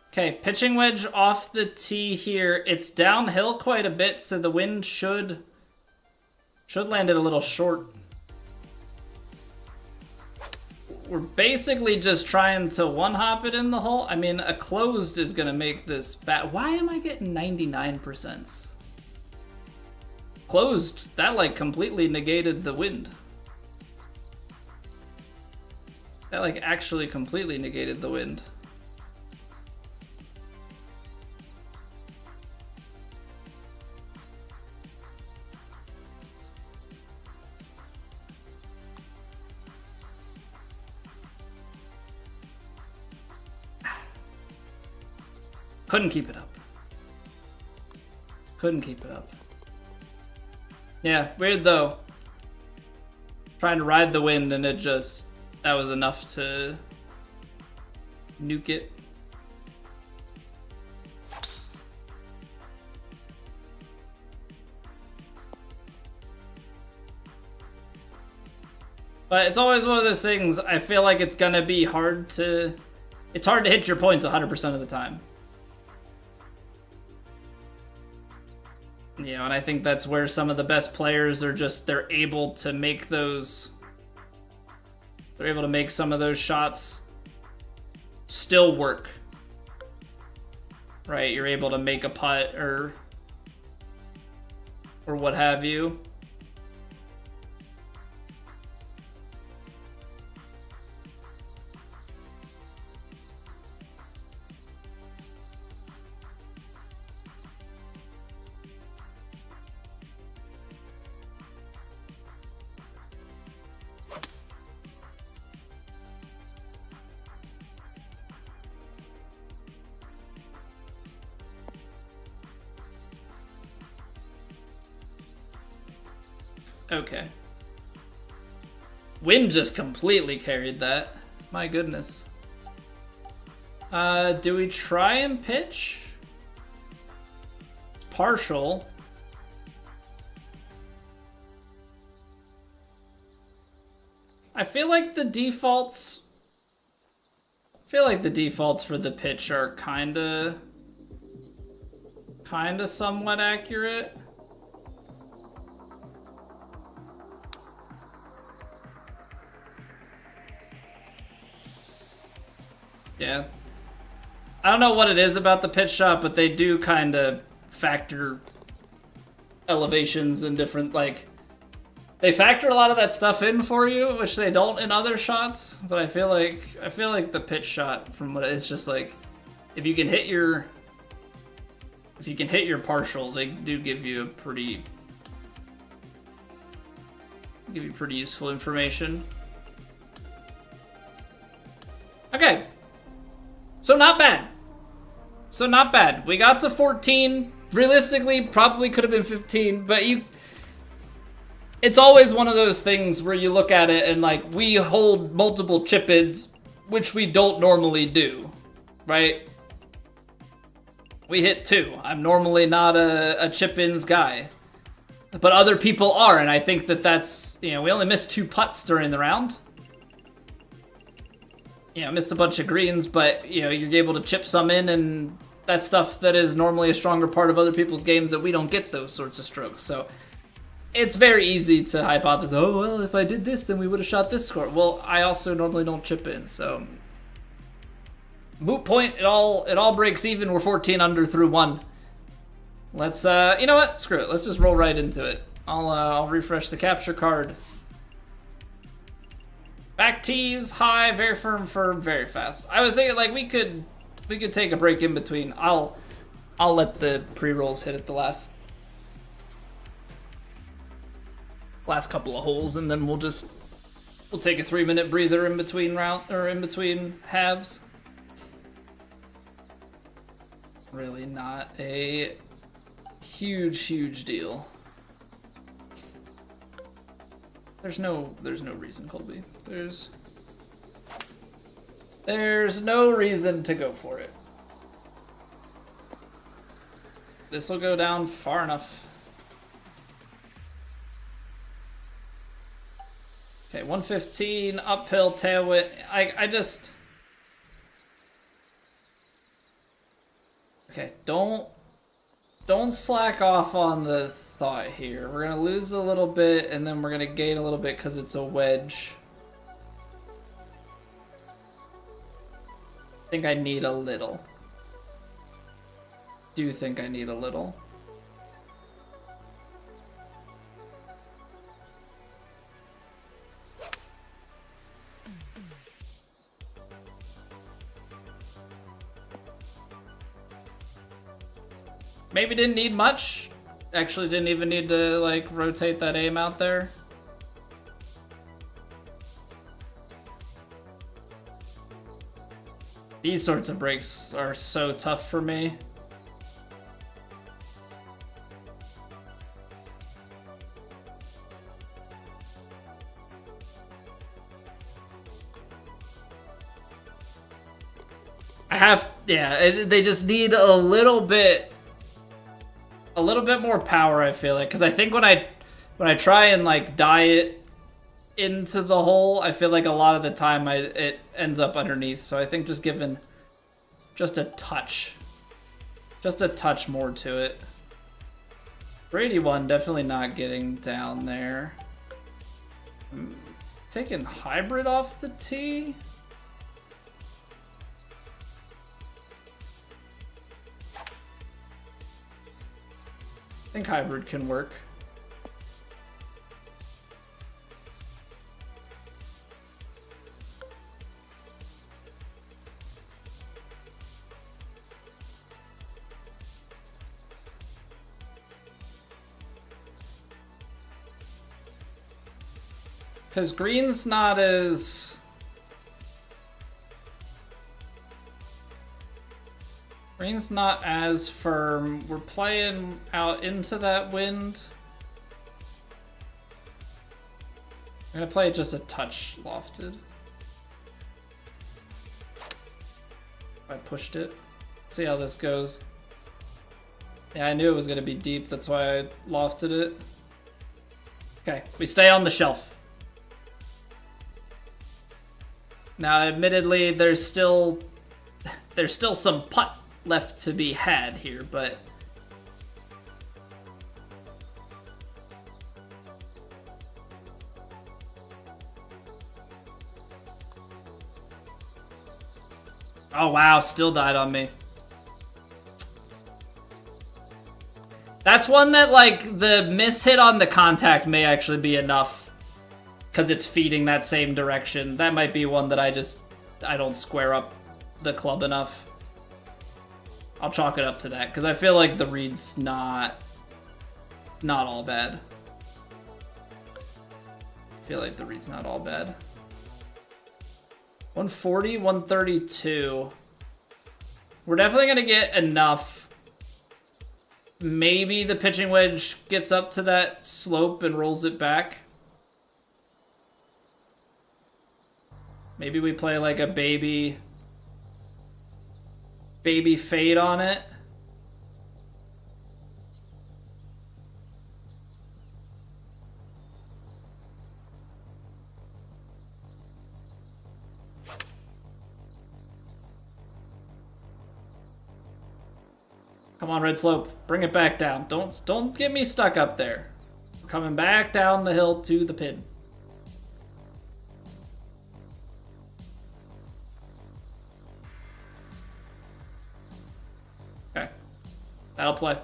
Okay, pitching wedge off the tee here. It's downhill quite a bit, so the wind should land it a little short. We're basically just trying to one-hop it in the hole. I mean, a closed is going to make this bad. Why am I getting 99%? Closed, that like completely negated the wind. That like actually completely negated the wind. Couldn't keep it up. Couldn't keep it up. Yeah, weird though. Trying to ride the wind and it just, that was enough to nuke it. But it's always one of those things, I feel like it's gonna be hard to hit your points 100% of the time. You know, and I think that's where some of the best players are just, they're able to make some of those shots still work. Right? You're able to make a putt or what have you. Okay. Wind just completely carried that. My goodness. Do we try and pitch? Partial. I feel like the defaults for the pitch are kinda kind of somewhat accurate. Yeah. I don't know what it is about the pitch shot, but they do kind of factor elevations and different, like, they factor a lot of that stuff in for you, which they don't in other shots. But I feel like the pitch shot, from what it's just like, if you can hit your partial, they do give you pretty useful information. Okay. So not bad. We got to 14. Realistically, probably could have been 15, but it's always one of those things where you look at it and, like, we hold multiple chip-ins, which we don't normally do, right? We hit 2. I'm normally not a chip-ins guy, but other people are, and I think that's, we only missed 2 putts during the round. Missed a bunch of greens, but, you're able to chip some in, and that's stuff that is normally a stronger part of other people's games that we don't get those sorts of strokes. So it's very easy to hypothesize, oh, well, if I did this, then we would have shot this score. Well, I also normally don't chip in, so moot point, it all breaks even. We're 14 under through 1. Let's, you know what? Screw it. Let's just roll right into it. I'll refresh the capture card. Back tees, high, very firm, very fast. I was thinking, like, we could take a break in between. I'll let the pre-rolls hit at the last couple of holes, and then we'll take a 3-minute breather in between in between halves. Really not a huge deal. There's no reason, Colby. There's no reason to go for it. This will go down far enough. Okay, 115, uphill, tailwind. I just... Okay, don't slack off on the thought here. We're gonna lose a little bit, and then we're gonna gain a little bit because it's a wedge. I think I need a little. Do think I need a little. Maybe didn't need much. Actually didn't even need to, like, rotate that aim out there. These sorts of breaks are so tough for me. They just need a little bit more power, I feel like, because I think when I try and, like, die it into the hole, I feel like a lot of the time it ends up underneath. So I think just giving just a touch more to it. Brady one definitely not getting down there. Taking hybrid off the tee. I think hybrid can work. Because green's not as... Green's not as firm. We're playing out into that wind. I'm gonna play it just a touch lofted. I pushed it. See how this goes. Yeah, I knew it was gonna be deep, that's why I lofted it. Okay, we stay on the shelf. Now, admittedly, there's still some putt left to be had here, but Oh wow, still died on me. That's one that, like, the miss hit on the contact may actually be enough. Because it's feeding that same direction. That might be one that I don't square up the club enough. I'll chalk it up to that, because I feel like the read's not all bad. I feel like the read's not all bad. 140, 132. We're definitely going to get enough. Maybe the pitching wedge gets up to that slope and rolls it back. Maybe we play like a baby fade on it. Come on, Red Slope. Bring it back down. Don't get me stuck up there. We're coming back down the hill to the pin. Okay. That'll play.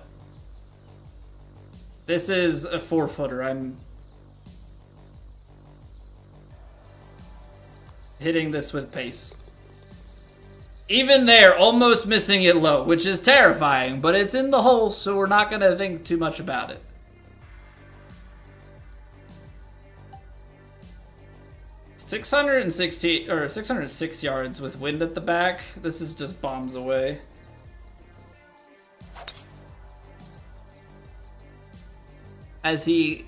This is a 4-footer. I'm hitting this with pace. Even there, almost missing it low, which is terrifying, but it's in the hole, so we're not going to think too much about it. $606 yards with wind at the back. This is just bombs away. As he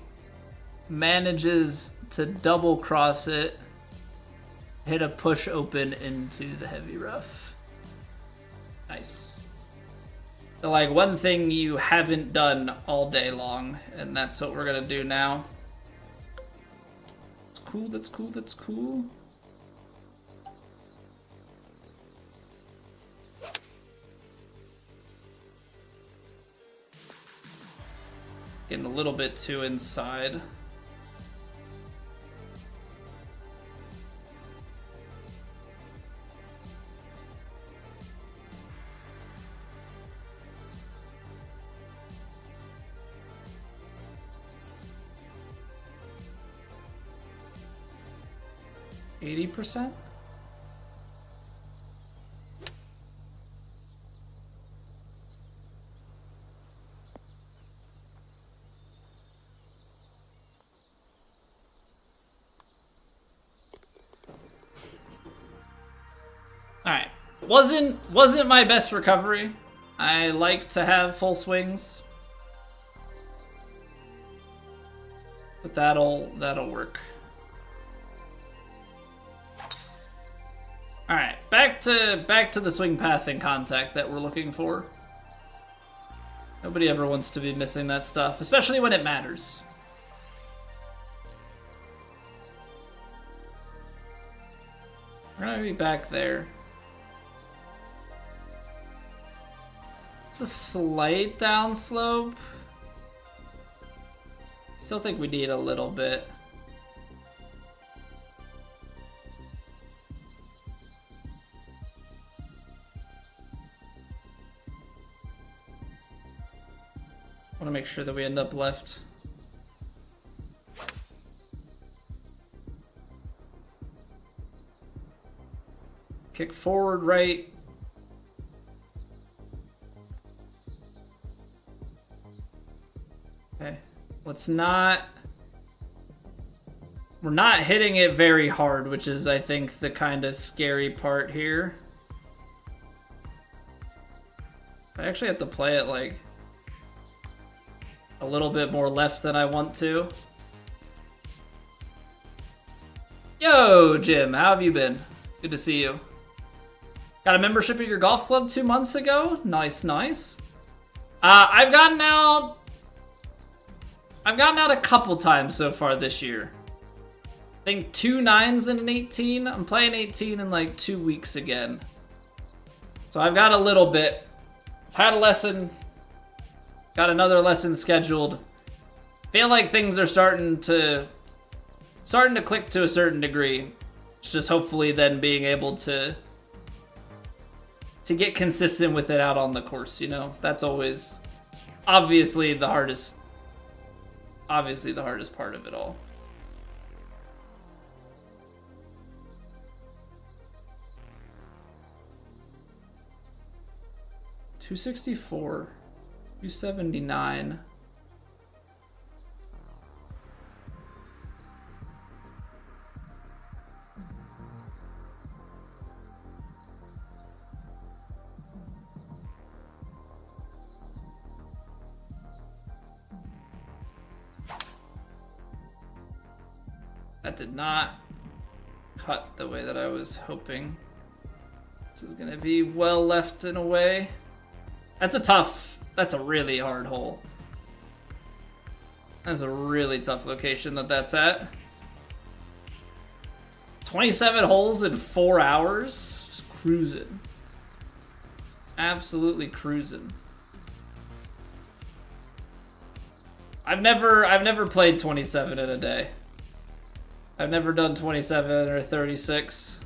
manages to double cross it, hit a push open into the heavy rough. Nice. So, like, one thing you haven't done all day long, and that's what we're gonna do now. That's cool, that's cool, that's cool. Getting a little bit too inside. %? Alright. Wasn't my best recovery. I like to have full swings. But that'll work. Alright, back to the swing path and contact that we're looking for. Nobody ever wants to be missing that stuff, especially when it matters. We're gonna be back there. It's a slight downslope. Still think we need a little bit. I want to make sure that we end up left. Kick forward right. Okay. Let's not... We're not hitting it very hard, which is, I think, the kind of scary part here. I actually have to play it, like, a little bit more left than I want to. Yo, Jim, how have you been? Good to see you. Got a membership at your golf club 2 months ago? Nice, nice. I've gotten out a couple times so far this year. I think 2 9s and an 18. I'm playing 18 in like 2 weeks again. So I've got a little bit. I've had a lesson. Got another lesson scheduled. Feel like things are starting to click to a certain degree. It's just hopefully then being able to to get consistent with it out on the course, you know? That's always obviously the hardest part of it all. $264, $279. That did not cut the way that I was hoping. This is gonna be well left and away. That's a really hard hole. That's a really tough location that's at. 27 holes in 4 hours? Just cruising. Absolutely cruising. I've never played 27 in a day. I've never done 27 or 36.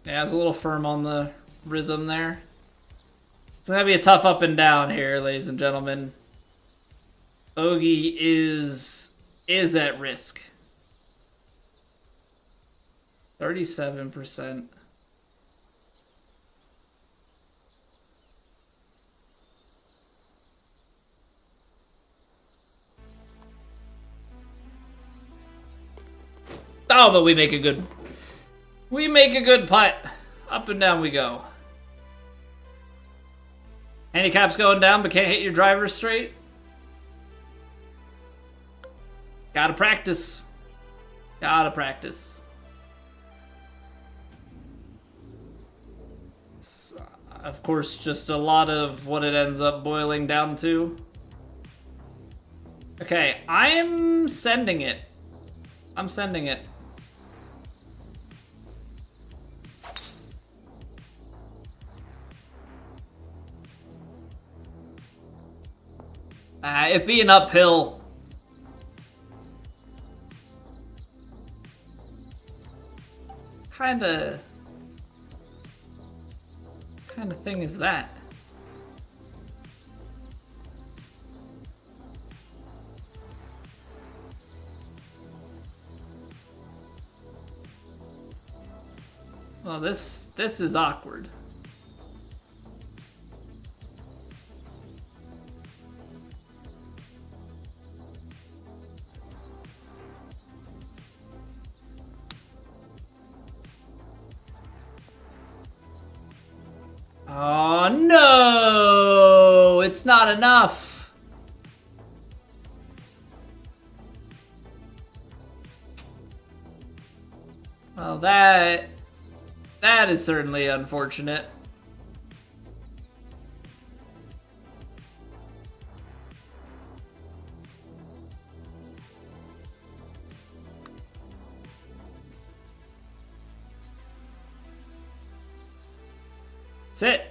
Yeah, it's a little firm on the rhythm there. It's gonna be a tough up and down here, ladies and gentlemen. Bogey is at risk. 37%. Oh, but we make a good putt. Up and down we go. Handicap's going down, but can't hit your driver straight. Gotta practice. Gotta practice. It's, of course, just a lot of what it ends up boiling down to. Okay, I'm sending it. I'm sending it. It being uphill. Kind of thing is that? Well, this is awkward. Oh no! It's not enough. Well, that is certainly unfortunate. Sit.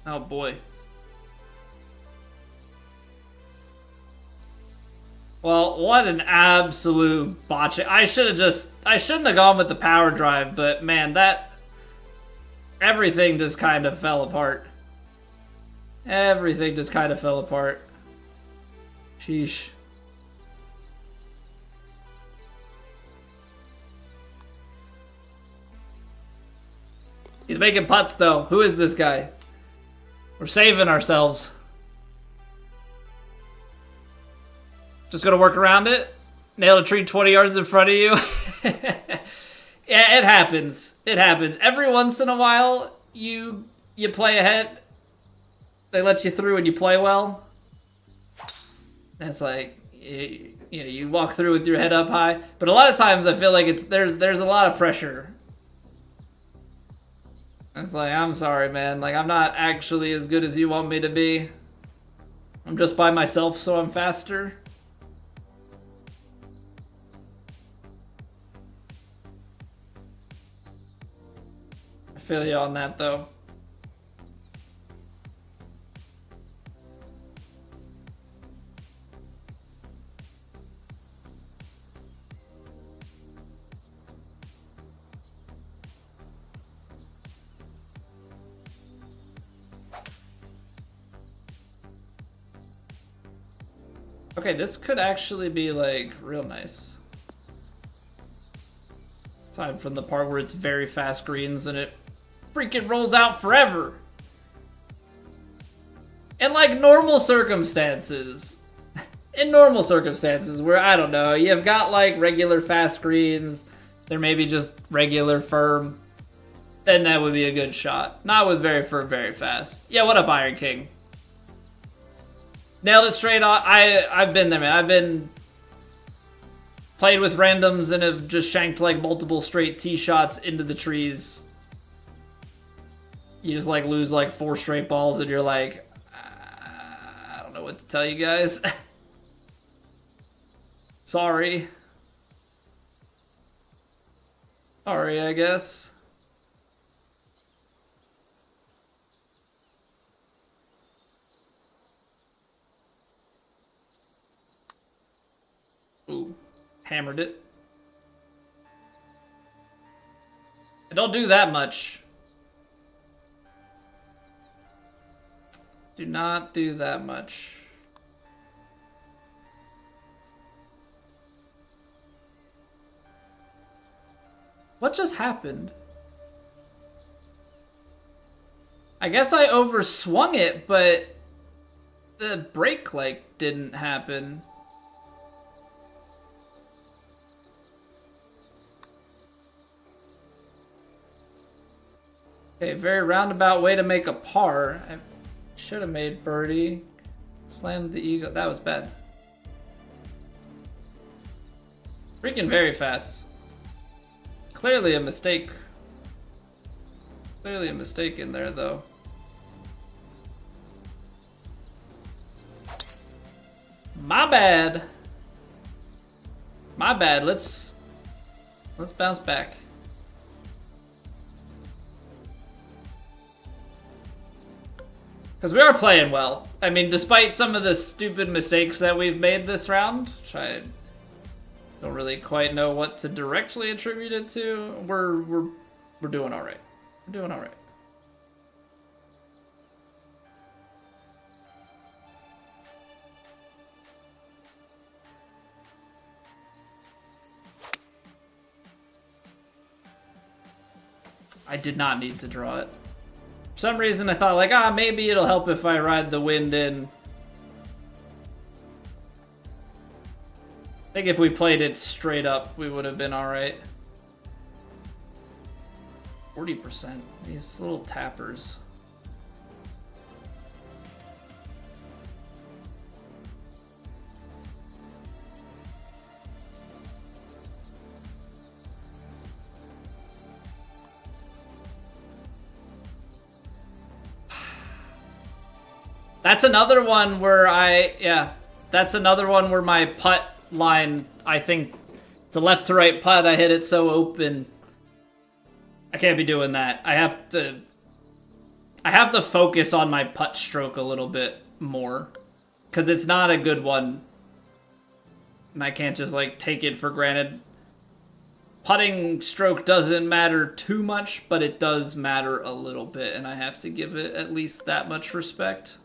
Oh boy. Well, what an absolute botch. I shouldn't have gone with the power drive, but man, everything just kind of fell apart. Everything just kind of fell apart. Sheesh. He's making putts, though. Who is this guy? We're saving ourselves. Just gonna work around it? Nail a tree 20 yards in front of you? Yeah, it happens. It happens. Every once in a while, you play ahead. They let you through and you play well. That's like, you walk through with your head up high. But a lot of times I feel like there's a lot of pressure. It's like, I'm sorry, man. Like, I'm not actually as good as you want me to be. I'm just by myself, so I'm faster. feel you on that, though. Okay, this could actually be, like, real nice. Aside from the part where it's very fast greens and it freaking rolls out forever. In, like, normal circumstances. In normal circumstances where, I don't know, you've got, like, regular fast greens, they're maybe just regular firm, then that would be a good shot. Not with very firm, very fast. Yeah, what up, Iron King? Nailed it straight on. I've been there, man. I've been played with randoms and have just shanked like multiple straight tee shots into the trees. You just like lose like 4 straight balls and you're like, I don't know what to tell you guys. Sorry. Sorry, I guess. Ooh, hammered it. I don't do that much. Do not do that much. What just happened? I guess I overswung it, but the break, like, didn't happen. Okay, very roundabout way to make a par. I should have made birdie. Slammed the eagle. That was bad. Freaking very fast. Clearly a mistake. Clearly a mistake in there, though. My bad. My bad. Let's bounce back. Because we are playing well. I mean, despite some of the stupid mistakes that we've made this round, which I don't really quite know what to directly attribute it to, we're doing all right. We're doing all right. I did not need to draw it. For some reason, I thought, like, maybe it'll help if I ride the wind in. I think if we played it straight up, we would have been alright. 40%. These little tappers. That's another one where that's another one where my putt line, I think it's a left to right putt. I hit it so open. I can't be doing that. I have to focus on my putt stroke a little bit more because it's not a good one. And I can't just like take it for granted. Putting stroke doesn't matter too much, but it does matter a little bit, and I have to give it at least that much respect.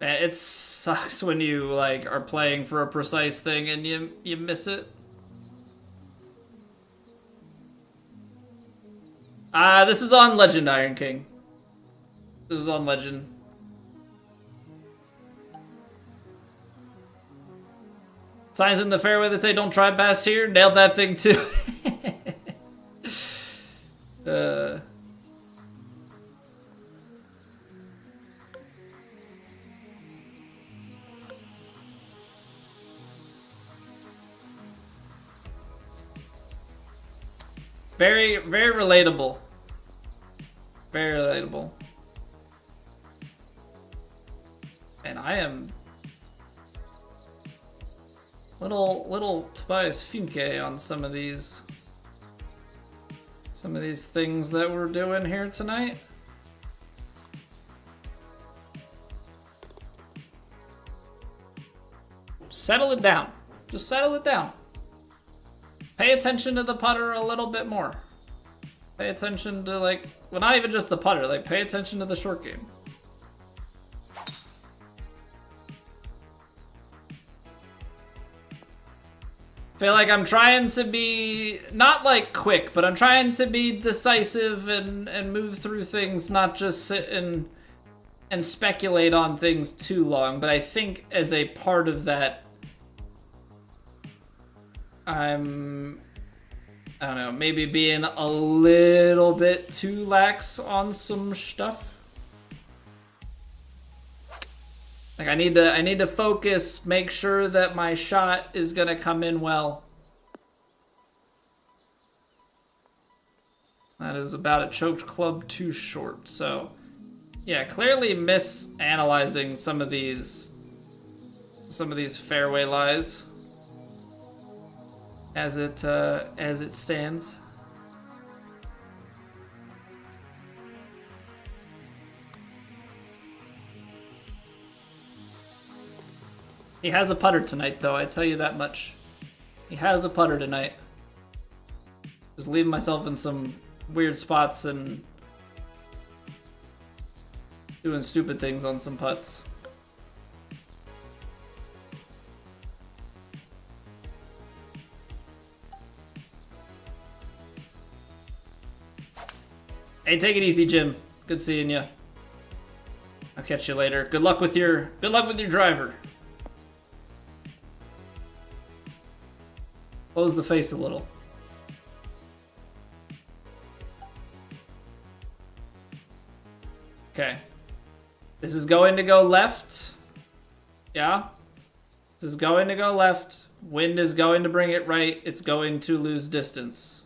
Man, it sucks when you like are playing for a precise thing and you miss it. This is on Legend, Iron King. This is on Legend. Signs in the fairway that say don't try past here. Nailed that thing too. Very, very relatable. Very relatable. And I am little Tobias Funke on some of these things that we're doing here tonight. Settle it down. Just settle it down. Pay attention to the putter a little bit more. Pay attention to, like, well, not even just the putter, like, pay attention to the short game. Feel like I'm trying to be, not like quick, but I'm trying to be decisive and move through things, not just sit and speculate on things too long. But I think as a part of that, I don't know, maybe being a little bit too lax on some stuff. Like I need to focus, make sure that my shot is gonna come in well. That is about a choked club too short. So yeah, clearly misanalyzing some of these fairway lies as it stands. He has a putter tonight, though, I tell you that much. He has a putter tonight. Just leaving myself in some weird spots and doing stupid things on some putts. Hey, take it easy, Jim. Good seeing you. I'll catch you later. Good luck with your driver. Close the face a little. Okay. This is going to go left. Yeah. This is going to go left. Wind is going to bring it right. It's going to lose distance.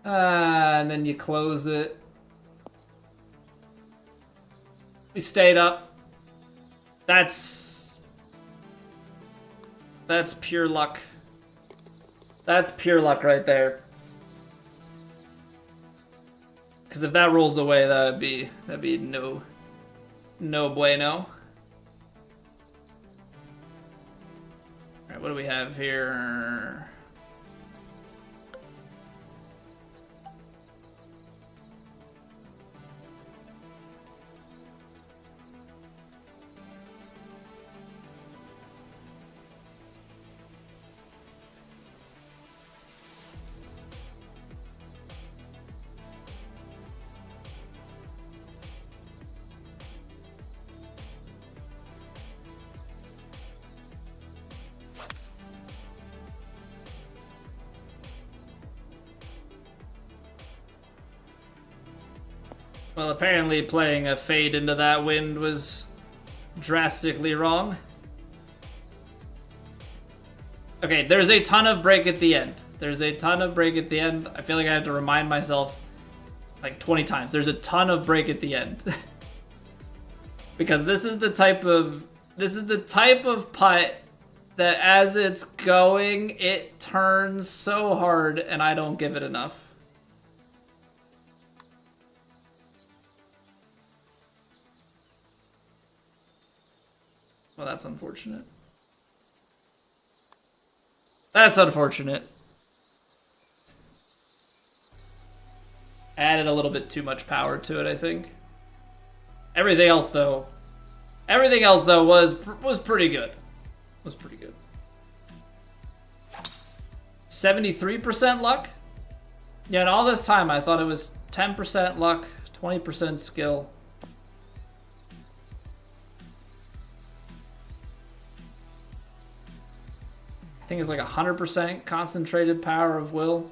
And then you close it. We stayed up. That's pure luck. That's pure luck right there. Because if that rolls away, that'd be no bueno. All right, what do we have here? Well, apparently playing a fade into that wind was drastically wrong. Okay, there's a ton of break at the end. There's a ton of break at the end. I feel like I have to remind myself like 20 times. There's a ton of break at the end. Because this is the type of putt that as it's going, it turns so hard and I don't give it enough. Well, that's unfortunate. That's unfortunate. Added a little bit too much power to it, I think. Everything else though was pretty good. Was pretty good. 73% luck? Yeah, and all this time I thought it was 10% luck, 20% skill. I think it's like 100% concentrated power of will.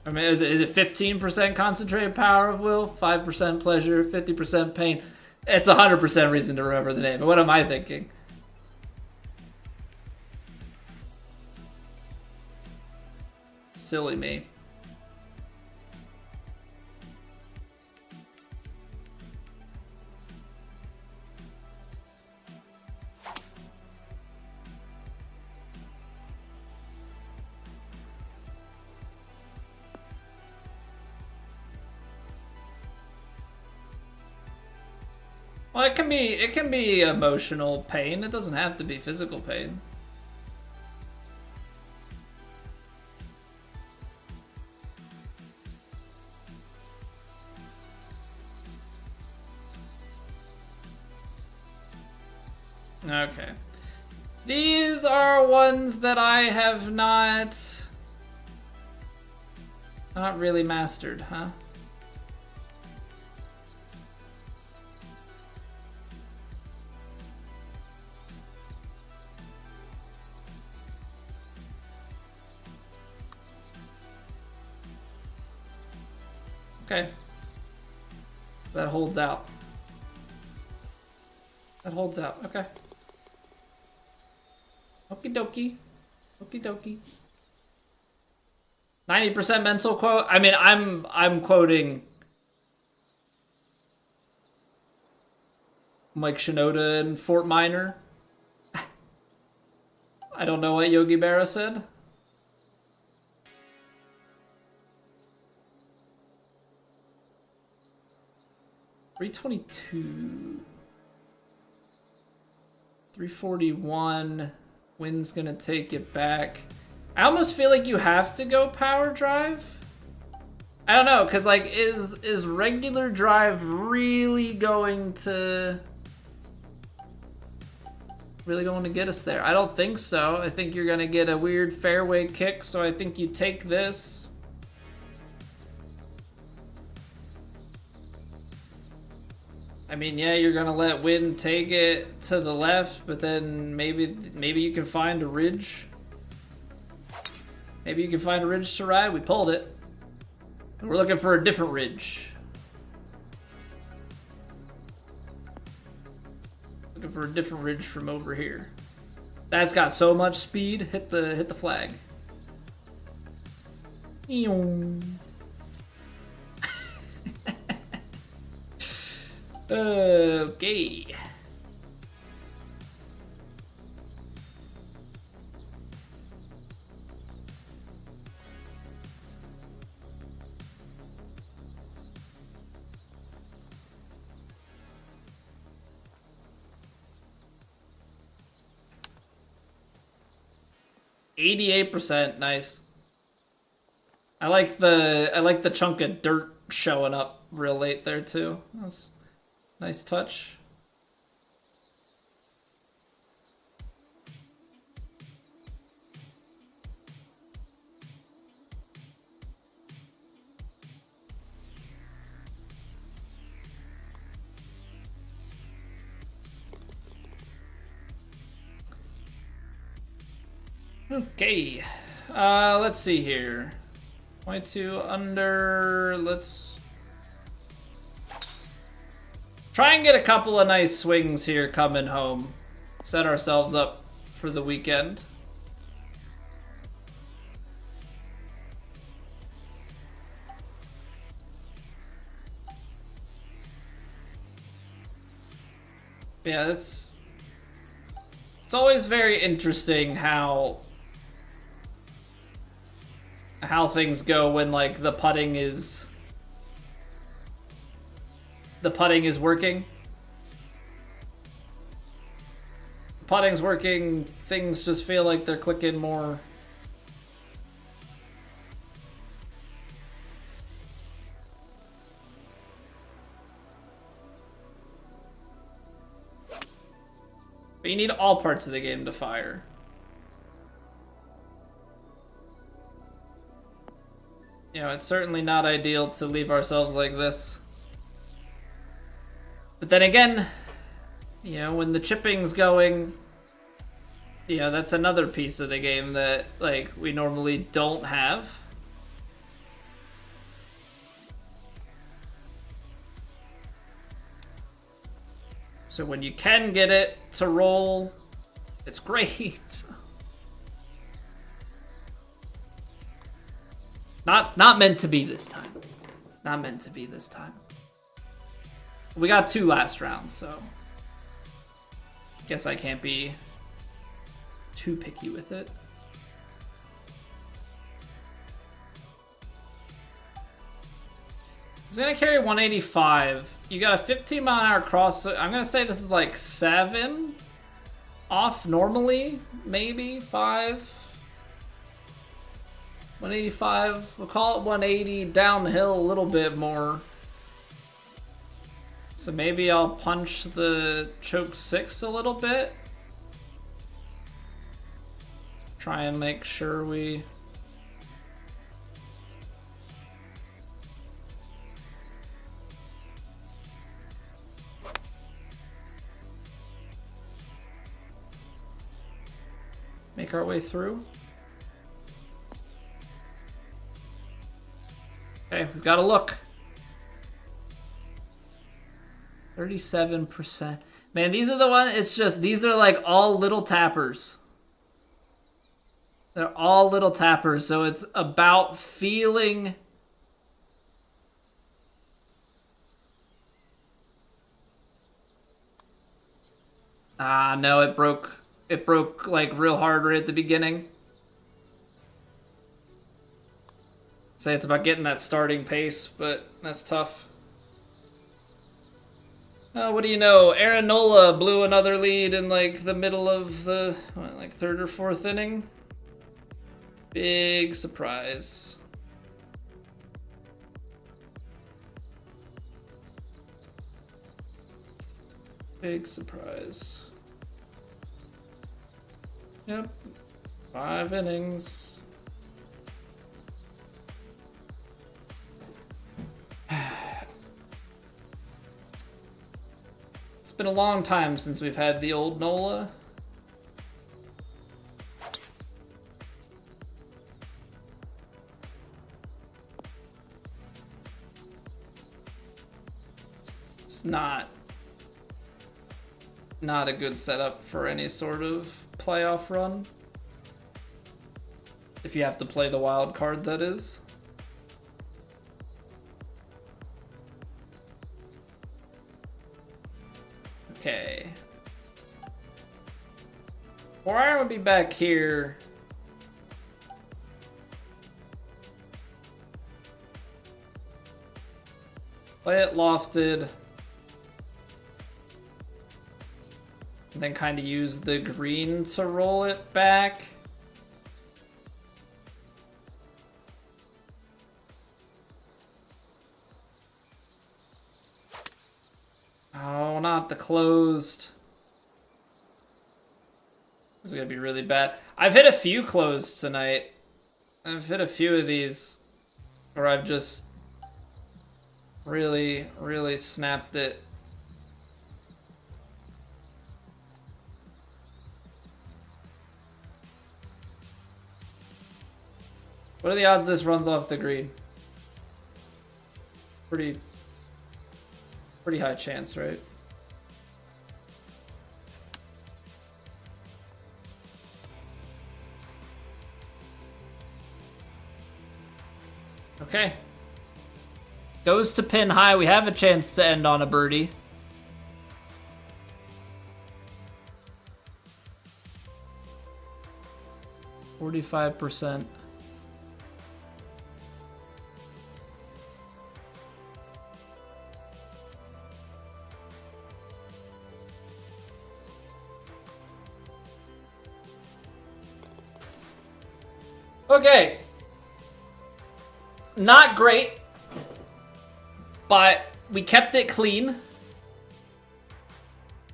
I mean, is it 15% concentrated power of will, 5% pleasure, 50% pain? It's 100% reason to remember the name. But what am I thinking? Silly me. Well, it can be emotional pain. It doesn't have to be physical pain. Okay. These are ones that I have not really mastered, huh? Okay. That holds out. That holds out. Okay. Okie dokie. Okie dokie. 90% mental quote. I mean, I'm quoting Mike Shinoda in Fort Minor. I don't know what Yogi Berra said. $322. 341. Wind's gonna take it back. I almost feel like you have to go power drive. I don't know, cause like is regular drive really going to get us there? I don't think so. I think you're gonna get a weird fairway kick, so I think you take this. I mean, yeah, you're gonna let wind take it to the left, but then maybe you can find a ridge. Maybe you can find a ridge to ride. We pulled it. We're looking for a different ridge. Looking for a different ridge from over here. That's got so much speed. Hit the flag. Okay. %, nice. I like the chunk of dirt showing up real late there too. That's nice touch. Okay, let's see here. 22 under, let's try and get a couple of nice swings here coming home. Set ourselves up for the weekend. Yeah, it's always very interesting how things go when like the putting is working. Putting's working, things just feel like they're clicking more. But you need all parts of the game to fire. You know, it's certainly not ideal to leave ourselves like this. But then again, you know, when the chipping's going, you know, that's another piece of the game that, like, we normally don't have. So when you can get it to roll, it's great. Not meant to be this time. Not meant to be this time. We got 2 last rounds, so guess I can't be too picky with it. It's gonna carry 185. You got a 15-mile-an-hour cross. So I'm gonna say this is like 7 off normally, maybe 5. 185. We'll call it 180 downhill a little bit more. So maybe I'll punch the choke 6 a little bit. Try and make sure we... make our way through. Okay, we've got to look. 37%. Man, these are the ones, it's just, these are like all little tappers. They're all little tappers, so it's about feeling... Ah, no, it broke like real hard right at the beginning. Say it's about getting that starting pace, but that's tough. What do you know? Aaron Nola blew another lead in like the middle of the like 3rd or 4th inning. Big surprise. Big surprise. Yep. 5 innings. It's been a long time since we've had the old Nola. It's not a good setup for any sort of playoff run. If you have to play the wild card, that is. Okay. 4 iron would be back here. Play it lofted. And then kind of use the green to roll it back. Oh, not the closed. This is gonna be really bad. I've hit a few closed tonight. I've hit a few of these where I've just really, really snapped it. What are the odds this runs off the green? Pretty high chance, right? Okay. Goes to pin high. We have a chance to end on a birdie. %. Okay. Not great, but we kept it clean.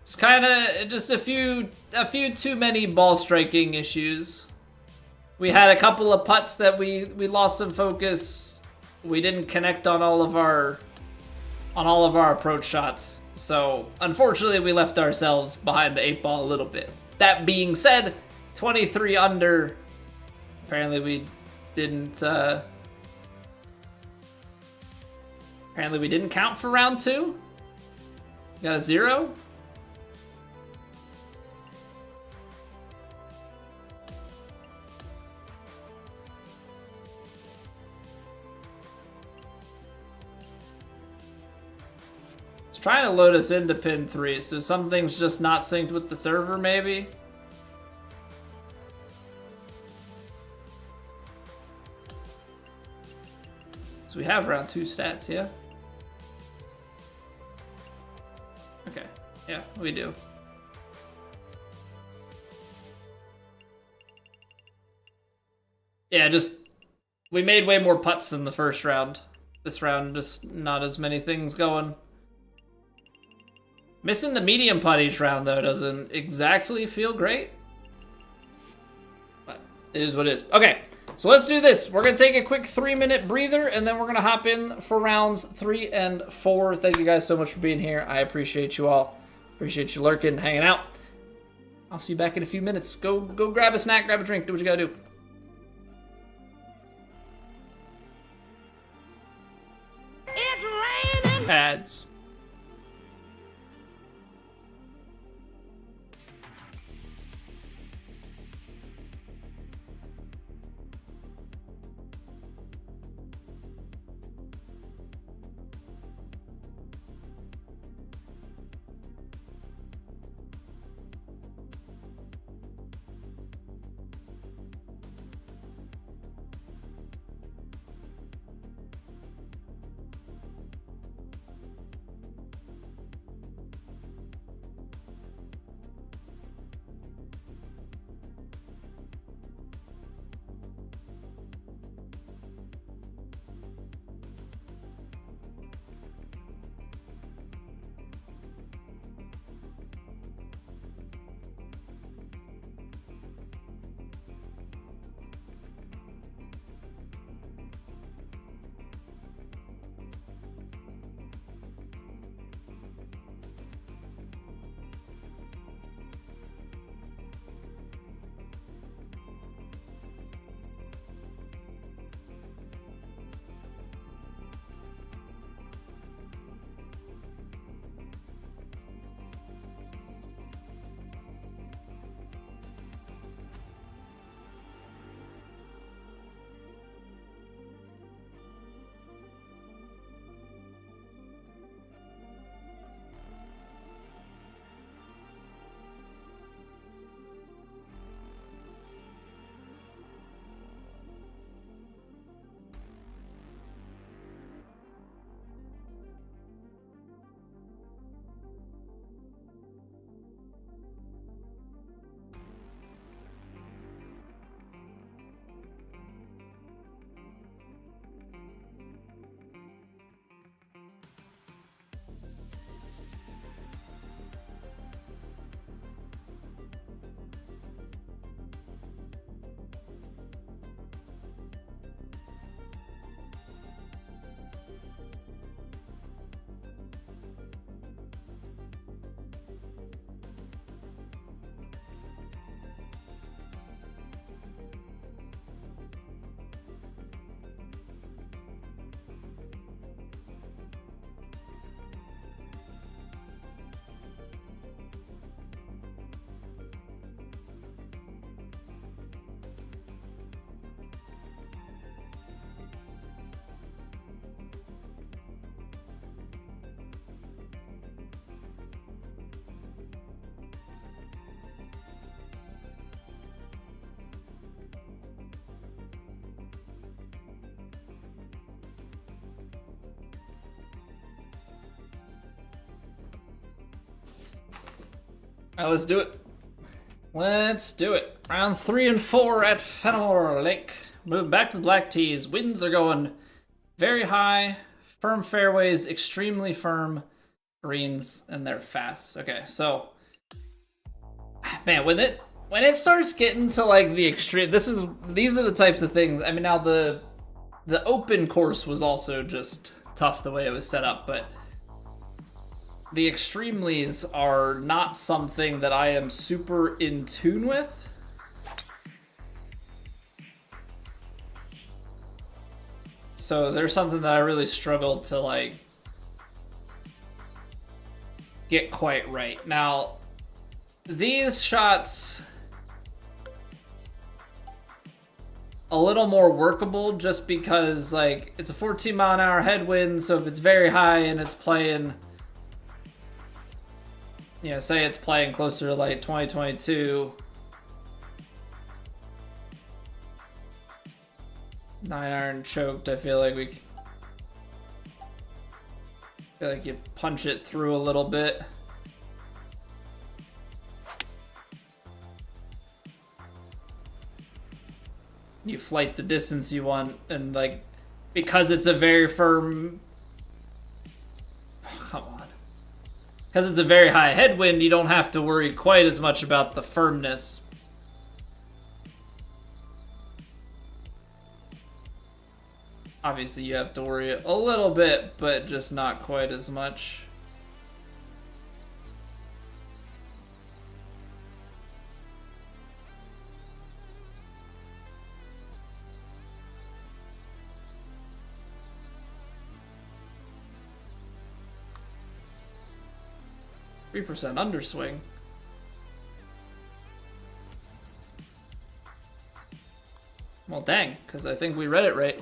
It's kind of just a few too many ball striking issues. We had a couple of putts that we lost some focus. We didn't connect on all of our approach shots. So unfortunately, we left ourselves behind the 8 ball a little bit. That being said, 23 under. Apparently we didn't count for round 2. Got a 0. trying to load us into pin 3, so something's just not synced with the server, maybe? So we have round 2 stats, yeah? Okay, yeah, we do. Yeah, just, we made way more putts in the first round. This round, just not as many things going. Missing the medium putt each round, though, doesn't exactly feel great. But it is what it is. Okay, so let's do this. We're going to take a quick 3-minute breather, and then we're going to hop in for rounds 3 and 4. Thank you guys so much for being here. I appreciate you all. Appreciate you lurking, hanging out. I'll see you back in a few minutes. Go grab a snack, grab a drink, do what you got to do. It's raining! Ads. All right, let's do it. Let's do it. Rounds 3 and 4 at Fenimore Lake. Moving back to the black tees. Winds are going very high. Firm fairways, extremely firm greens, and they're fast. Okay, so man, when it starts getting to like the extreme, these are the types of things. I mean, now the open course was also just tough the way it was set up, but the extremelies are not something that I am super in tune with. So there's something that I really struggled to like get quite right. Now, these shots a little more workable just because like it's a 14 mile an hour headwind, so if it's very high and it's playing you know, say it's playing closer to like 2022. 9-iron choked, I feel like you punch it through a little bit. You flight the distance you want, and like, because it's a very firm... Oh, come on. Because it's a very high headwind, you don't have to worry quite as much about the firmness. Obviously, you have to worry a little bit, but just not quite as much. %3 underswing. Well, dang, because I think we read it right.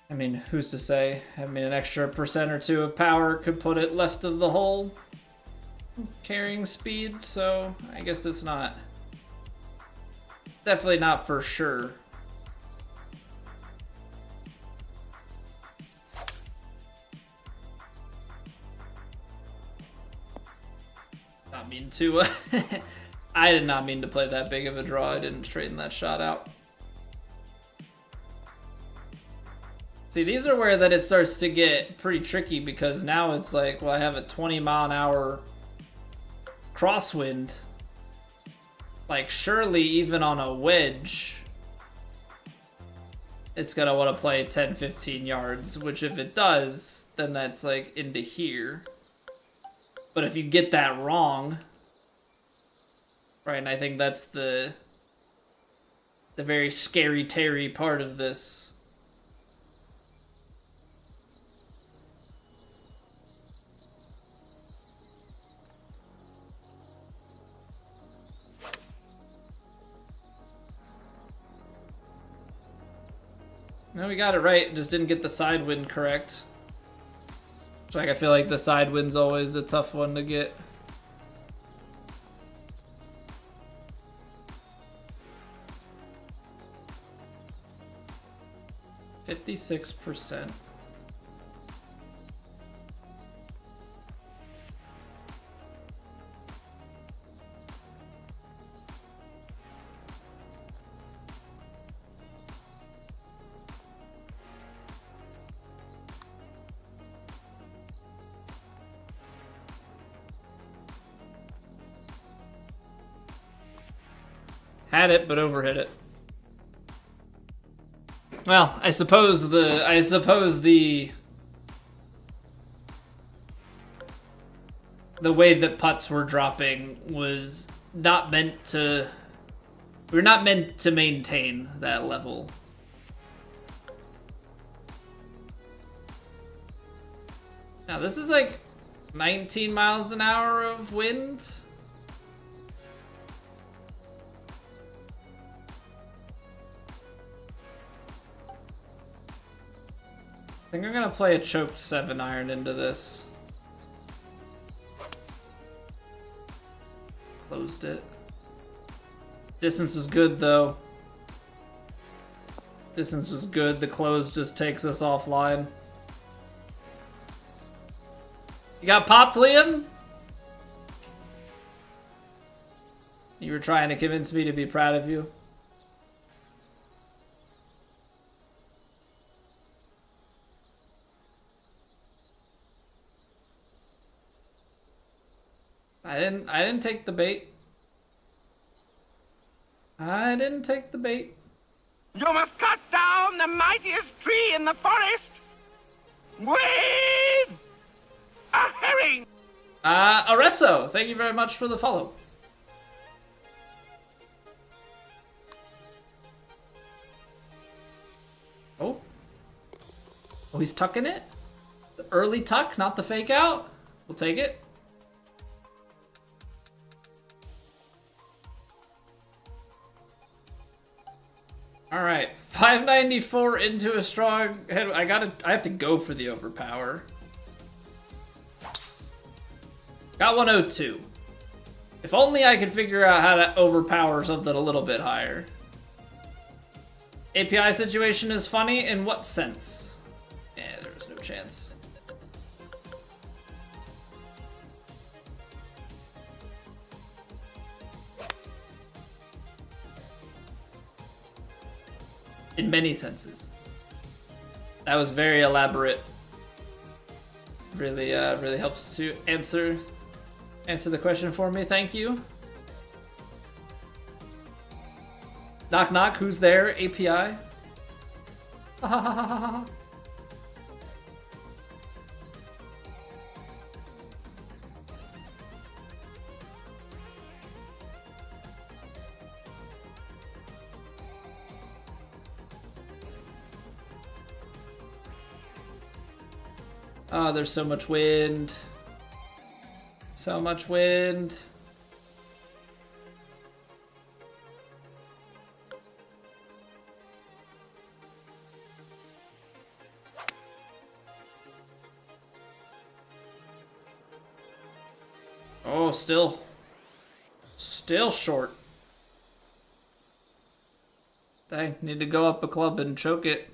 I mean, who's to say? I mean, an extra % or 2 of power could put it left of the hole carrying speed, so I guess it's not. Definitely not for sure. Not mean to. I did not mean to play that big of a draw. I didn't straighten that shot out. See, these are where that it starts to get pretty tricky, because now it's like, well, I have a 20-mile-an-hour crosswind. Like, surely even on a wedge, it's gonna want to play 10-15 yards, which if it does, then that's like into here. But if you get that wrong, right, and I think that's the very scary Terry part of this. No, we got it right, just didn't get the side wind correct. Like, I feel like the side wind's always a tough one to get. %56. Had it, but overhit it. Well, I suppose the way that putts were dropping was not meant to. We're not meant to maintain that level. Now this is like 19 miles an hour of wind. I think I'm gonna play a choked 7-iron into this. Closed it. Distance was good though. Distance was good. The close just takes us offline. You got popped, Liam? You were trying to convince me to be proud of you. I didn't take the bait. I didn't take the bait. You must cut down the mightiest tree in the forest with a herring. Aresso, thank you very much for the follow. Oh, he's tucking it. The early tuck, not the fake out. We'll take it. All right, 594 into a strong head. I have to go for the overpower. Got 102. If only I could figure out how to overpower something a little bit higher. API situation is funny? In what sense? Yeah, there's no chance. In many senses. That was very elaborate. Really, really helps to answer the question for me. Thank you. Knock knock. Who's there? API. Oh, there's so much wind. So much wind. Oh, still short. Dang, need to go up a club and choke it.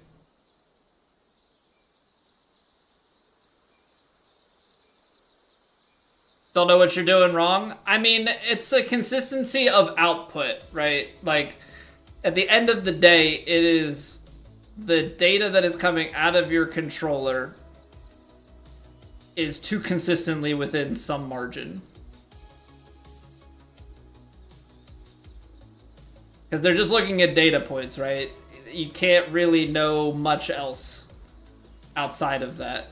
Don't know what you're doing wrong. I mean, it's a consistency of output, right? Like, at the end of the day, it is the data that is coming out of your controller is too consistently within some margin. Because they're just looking at data points, right? You can't really know much else outside of that.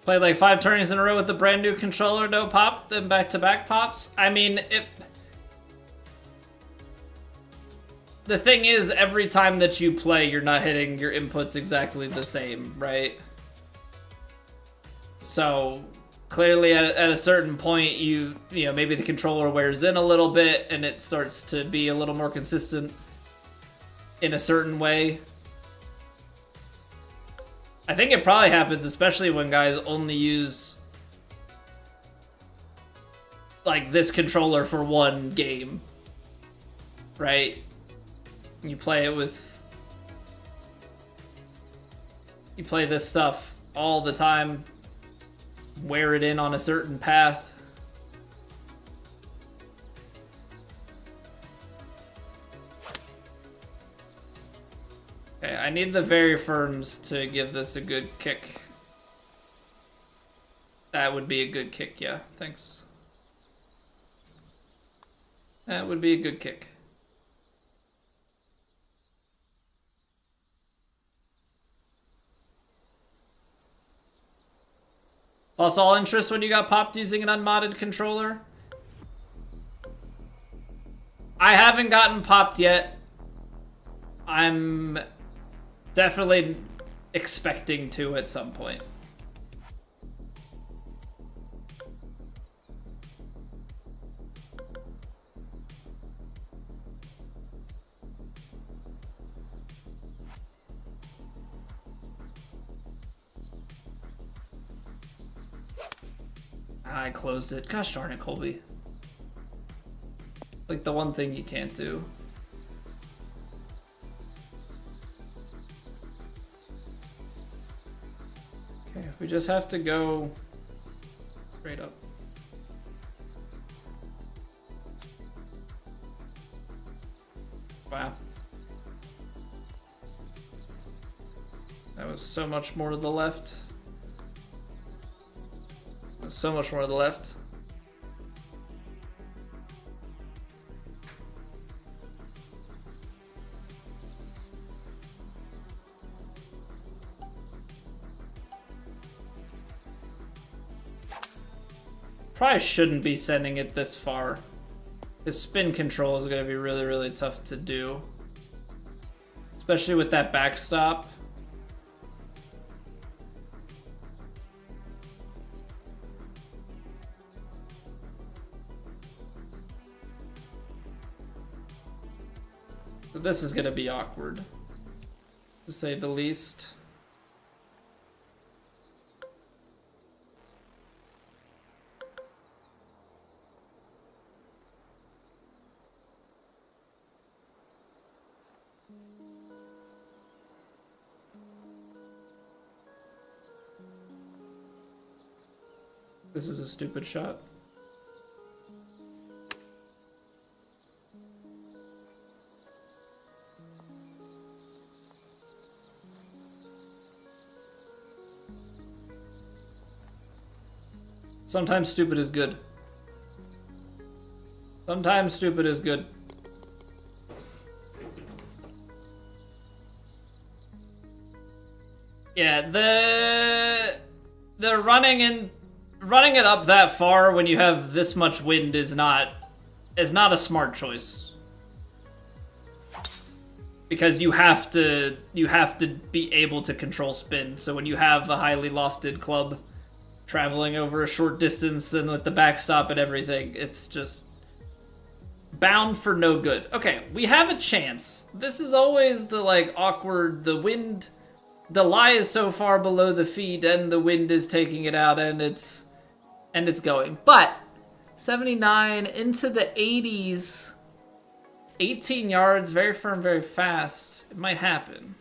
Played like 5 tourneys in a row with the brand new controller, no pop, then back-to-back pops. I mean, the thing is, every time that you play, you're not hitting your inputs exactly the same, right? So, clearly at a certain point, you know, maybe the controller wears in a little bit, and it starts to be a little more consistent in a certain way. I think it probably happens, especially when guys only use like this controller for one game, right? You play this stuff all the time, wear it in on a certain path. Okay, I need the very firms to give this a good kick. That would be a good kick, yeah. Thanks. That would be a good kick. Lost all interest when you got popped using an unmodded controller? I haven't gotten popped yet. I'm definitely expecting to at some point. I closed it. Gosh darn it, Colby. Like the one thing you can't do. Okay, we just have to go straight up. Wow. That was so much more to the left. That was so much more to the left. Probably shouldn't be sending it this far. Because spin control is going to be really, really tough to do. Especially with that backstop. So this is going to be awkward, to say the least. This is a stupid shot. Sometimes stupid is good. Sometimes stupid is good. Yeah, the running it up that far when you have this much wind is not a smart choice. Because you have to be able to control spin. So when you have a highly lofted club traveling over a short distance and with the backstop and everything, it's just bound for no good. Okay, we have a chance. This is always the like awkward, the wind, the lie is so far below the feet and the wind is taking it out and it's going. But 79 into the 80s, 18 yards, very firm, very fast. It might happen.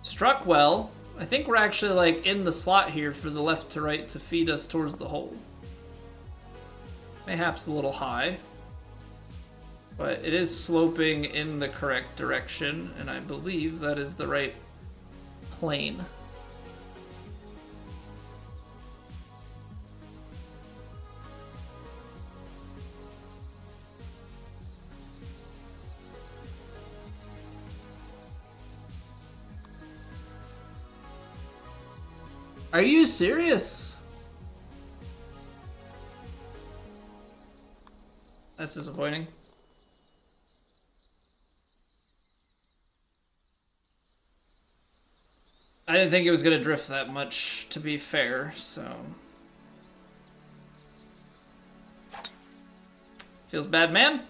Struck well. I think we're actually like in the slot here for the left to right to feed us towards the hole. Mayhaps a little high, but it is sloping in the correct direction, and I believe that is the right plane. Are you serious? That's disappointing. I didn't think it was gonna drift that much, to be fair, so. Feels bad, man.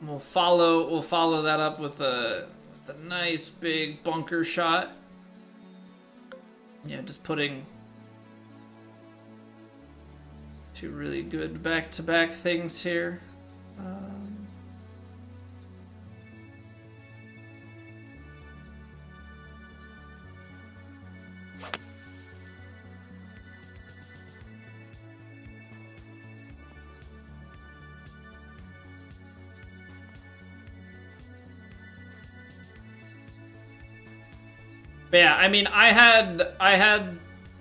We'll follow that up with a nice big bunker shot. Yeah, just putting two really good back-to-back things here. But yeah, I mean, I had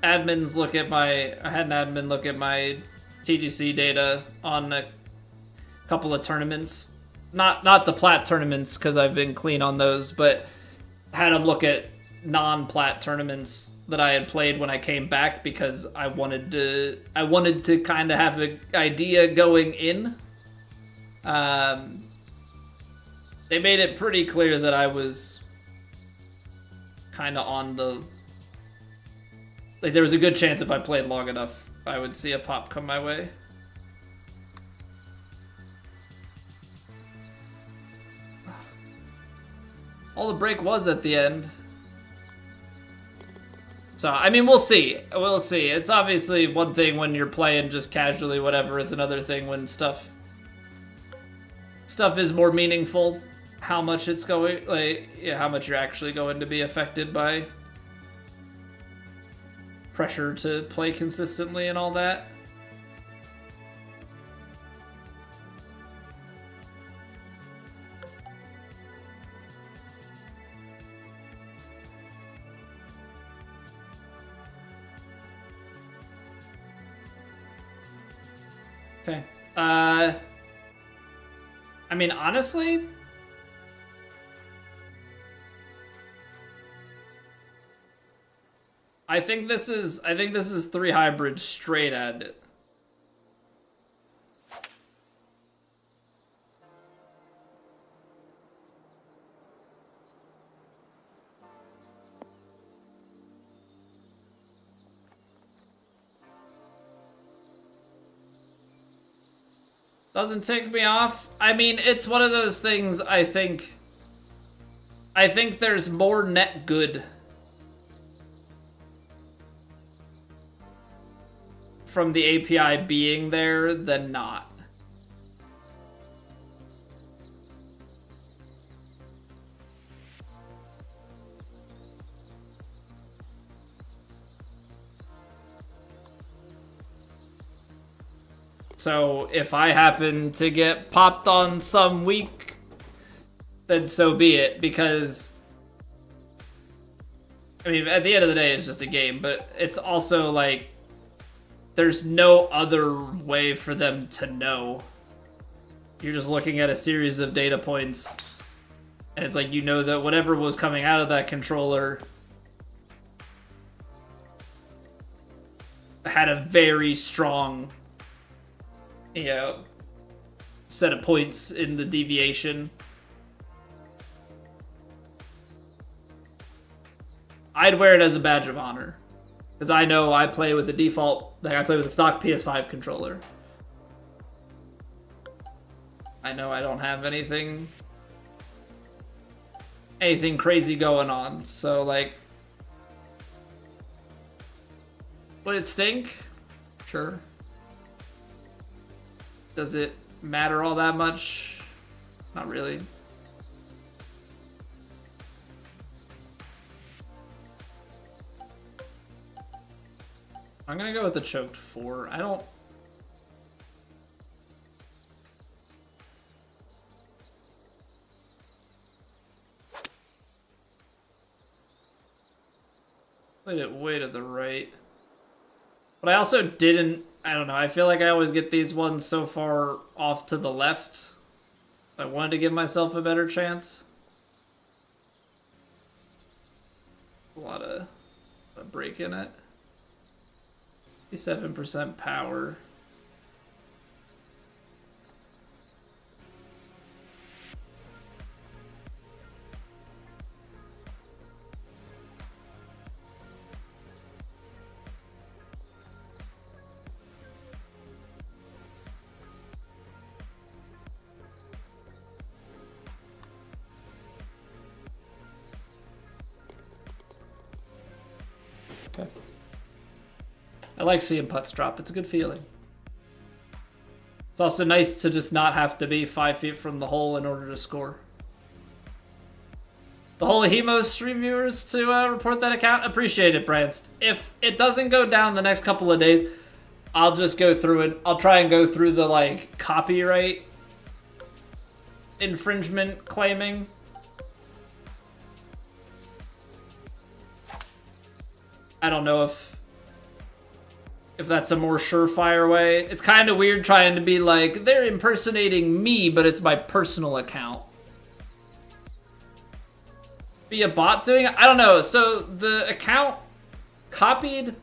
admins look at my, I had an admin look at my TGC data on a couple of tournaments, not the plat tournaments because I've been clean on those, but had him look at non-plat tournaments that I had played when I came back because I wanted to kind of have an idea going in. They made it pretty clear that I was kind of on the, like, there was a good chance if I played long enough I would see a pop come my way. All the break was at the end. So, I mean, we'll see. We'll see. It's obviously one thing when you're playing just casually, whatever. It's another thing when stuff is more meaningful. How much it's going, like, yeah, how much you're actually going to be affected by pressure to play consistently and all that. Okay. I mean, honestly, I think this is 3 hybrids straight at it. Doesn't tick me off. I mean, it's one of those things. I think there's more net good from the API being there than not. So if I happen to get popped on some week, then so be it, because I mean, at the end of the day, it's just a game, but it's also like there's no other way for them to know. You're just looking at a series of data points, and it's like, you know that whatever was coming out of that controller had a very strong, you know, set of points in the deviation. I'd wear it as a badge of honor, because I know I play with the default, like I play with the stock PS5 controller. I know I don't have anything crazy going on, so like, would it stink? Sure. Does it matter all that much? Not really. I'm gonna go with the choked 4. I don't... Played it way to the right. But I also didn't... I don't know, I feel like I always get these ones so far off to the left. I wanted to give myself a better chance. A lot of break in it. 57% power. Okay. I like seeing putts drop. It's a good feeling. It's also nice to just not have to be 5 feet from the hole in order to score. The Holy Hemos stream viewers to report that account. Appreciate it, Branst. If it doesn't go down the next couple of days, I'll just go through it. I'll try and go through the like copyright infringement claiming. I don't know if that's a more surefire way. It's kind of weird trying to be like, they're impersonating me, but it's my personal account. Be a bot doing it? I don't know. So the account copied,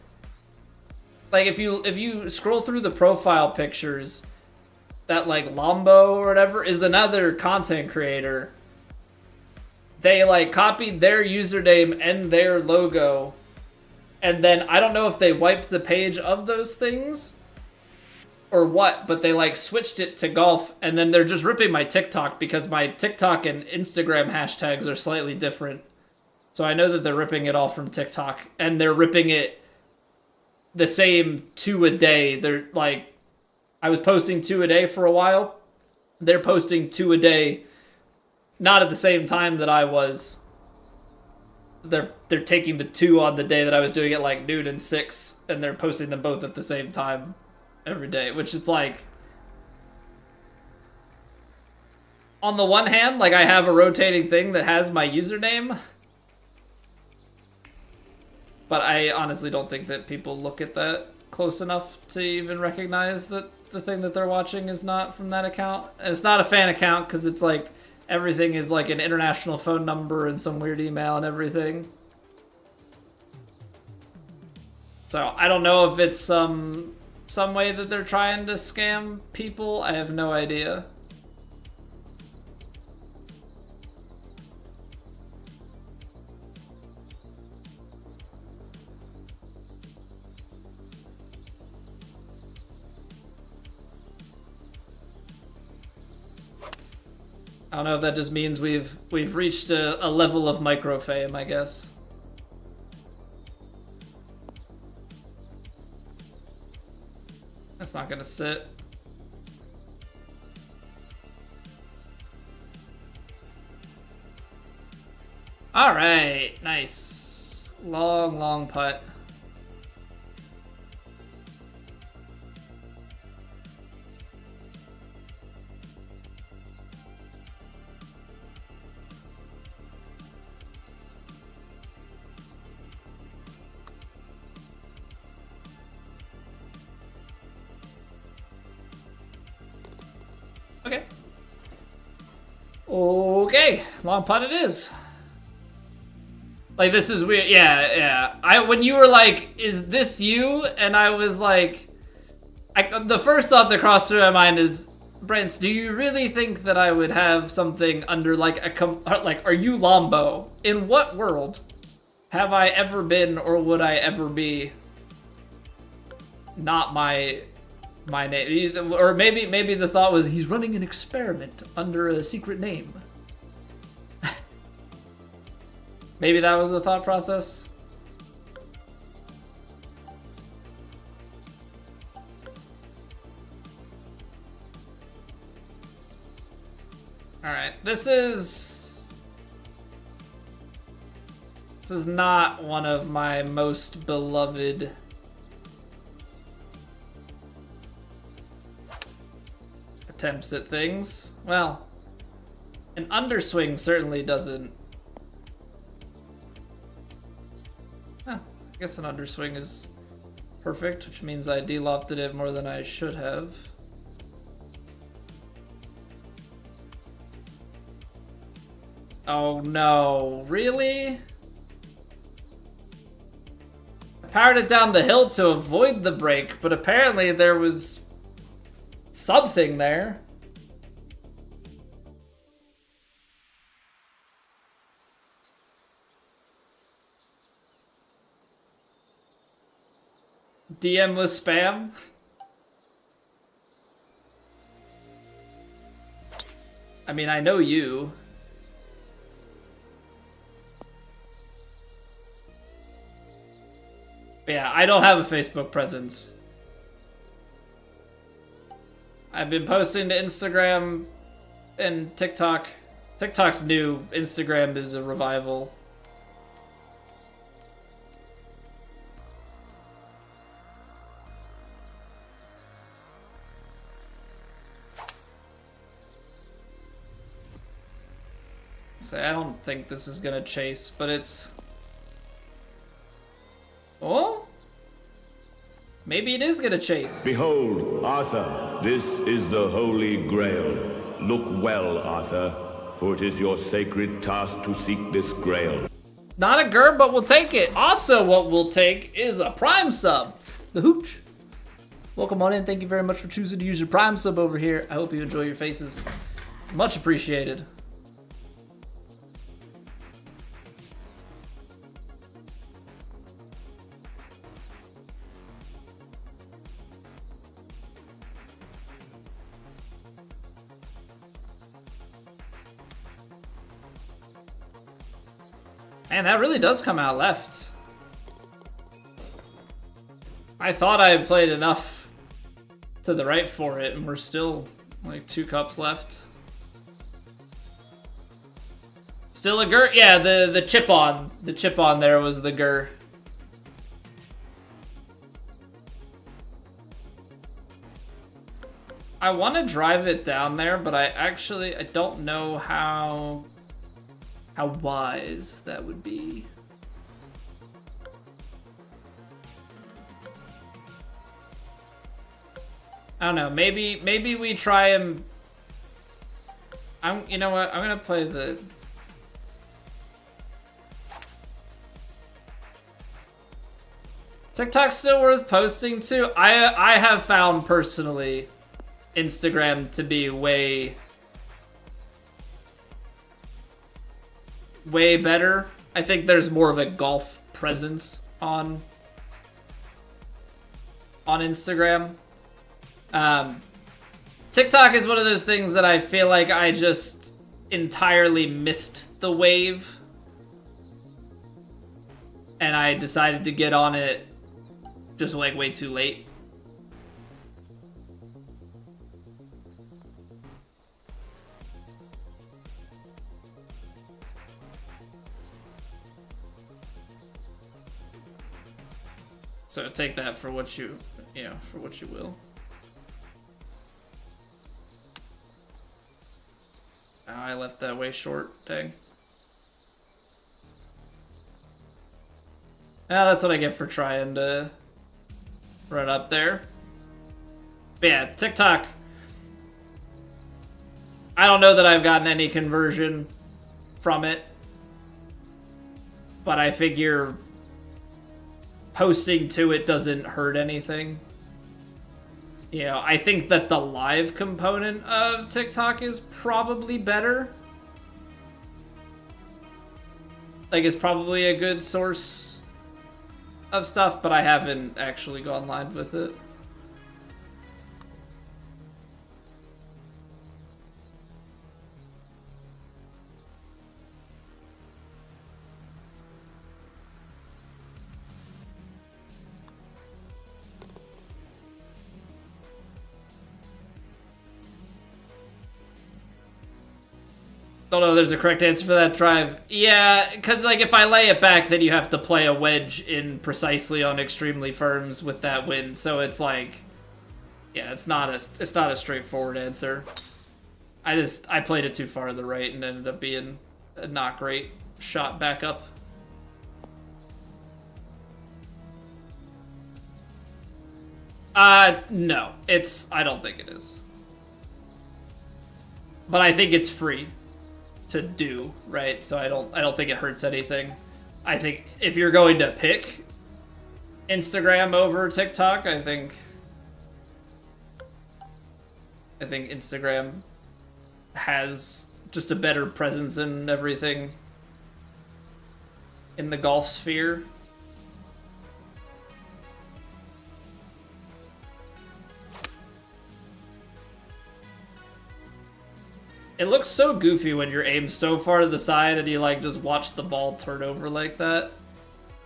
like if you scroll through the profile pictures, that like Lombo or whatever is another content creator. They like copied their username and their logo. And then, I don't know if they wiped the page of those things or what, but they like switched it to golf, and then they're just ripping my TikTok because my TikTok and Instagram hashtags are slightly different. So I know that they're ripping it all from TikTok, and they're ripping it the same 2 a day. They're like, I was posting 2 a day for a while. They're posting 2 a day, not at the same time that I was. They're taking the 2 on the day that I was doing it, like noon and 6, and they're posting them both at the same time every day, which it's like, on the one hand, like I have a rotating thing that has my username, but I honestly don't think that people look at that close enough to even recognize that the thing that they're watching is not from that account. And it's not a fan account because it's like everything is like an international phone number and some weird email and everything. So I don't know if it's some way that they're trying to scam people. I have no idea. I don't know if that just means we've reached a level of microfame, I guess. That's not gonna sit. All right, nice. Long putt. Okay. Okay, long putt it is. Like, this is weird. Yeah. When you were like, is this you? And I was like, the first thought that crossed through my mind is, Brents, do you really think that I would have something under like are you Lombo? In what world have I ever been or would I ever be not my name? Or maybe the thought was he's running an experiment under a secret name. Maybe that was the thought process. All right, this is not one of my most beloved attempts at things. Well, an underswing certainly doesn't. I guess an underswing is perfect, which means I de-lofted it more than I should have. Oh no, really? I powered it down the hill to avoid the break, but apparently there was something there. DM was spam. I mean, I know you. But yeah, I don't have a Facebook presence. I've been posting to Instagram and TikTok. TikTok's new. Instagram is a revival. I don't think this is gonna chase, but it's... Oh? Maybe it is gonna chase. Behold, Arthur, this is the Holy Grail. Look well, Arthur, for it is your sacred task to seek this grail. Not a GURB, but we'll take it. Also, what we'll take is a Prime sub. The Hooch. Welcome on in. Thank you very much for choosing to use your Prime sub over here. I hope you enjoy your faces. Much appreciated. Man, that really does come out left. I thought I had played enough to the right for it, and we're still like 2 cups left. Still a GUR? Yeah, the chip on. The chip on there was the GUR. I want to drive it down there, but I don't know how wise that would be. I don't know. Maybe we try and you know what? I'm gonna play the. TikTok's still worth posting to. I have found personally Instagram to be way better. I think there's more of a golf presence on Instagram. TikTok is one of those things that I feel like I just entirely missed the wave. And I decided to get on it just like way too late. So take that for what you will. Oh, I left that way short, dang. Well, that's what I get for trying to run up there. But yeah, TikTok. I don't know that I've gotten any conversion from it. But I figure posting to it doesn't hurt anything. You know, I think that the live component of TikTok is probably better. Like, it's probably a good source of stuff, but I haven't actually gone live with it. Don't know if there's a correct answer for that drive. Yeah, because like if I lay it back, then you have to play a wedge in precisely on extremely firms with that wind. So it's like, yeah, it's not a straightforward answer. I played it too far to the right and ended up being a not great shot back up. No, I don't think it is. But I think it's free to do, right? So I don't think it hurts anything. I think if you're going to pick Instagram over TikTok, I think Instagram has just a better presence in everything in the golf sphere. It looks so goofy when you're aimed so far to the side and you like just watch the ball turn over like that.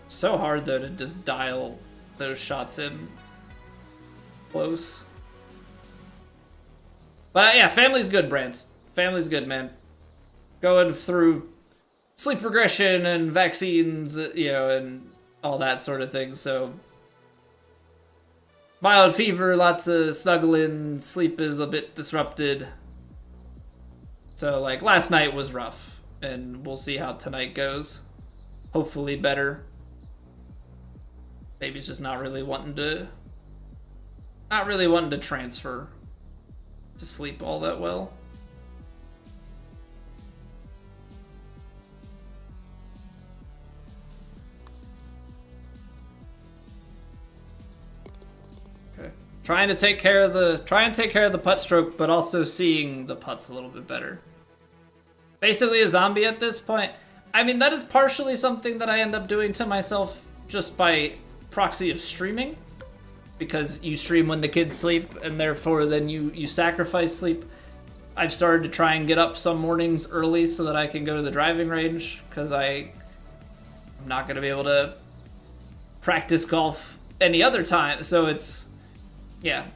So hard though to just dial those shots in close. But yeah, family's good, Brands. Family's good, man. Going through sleep regression and vaccines, you know, and all that sort of thing. So mild fever, lots of snuggling, sleep is a bit disrupted. So, like, last night was rough, and we'll see how tonight goes. Hopefully better. Baby's just not really wanting to transfer to sleep all that well. Okay. Trying to take care of the putt stroke, but also seeing the putts a little bit better. Basically a zombie at this point. I mean, that is partially something that I end up doing to myself just by proxy of streaming. Because you stream when the kids sleep, and therefore then you sacrifice sleep. I've started to try and get up some mornings early so that I can go to the driving range, because I'm not going to be able to practice golf any other time. So it's, yeah.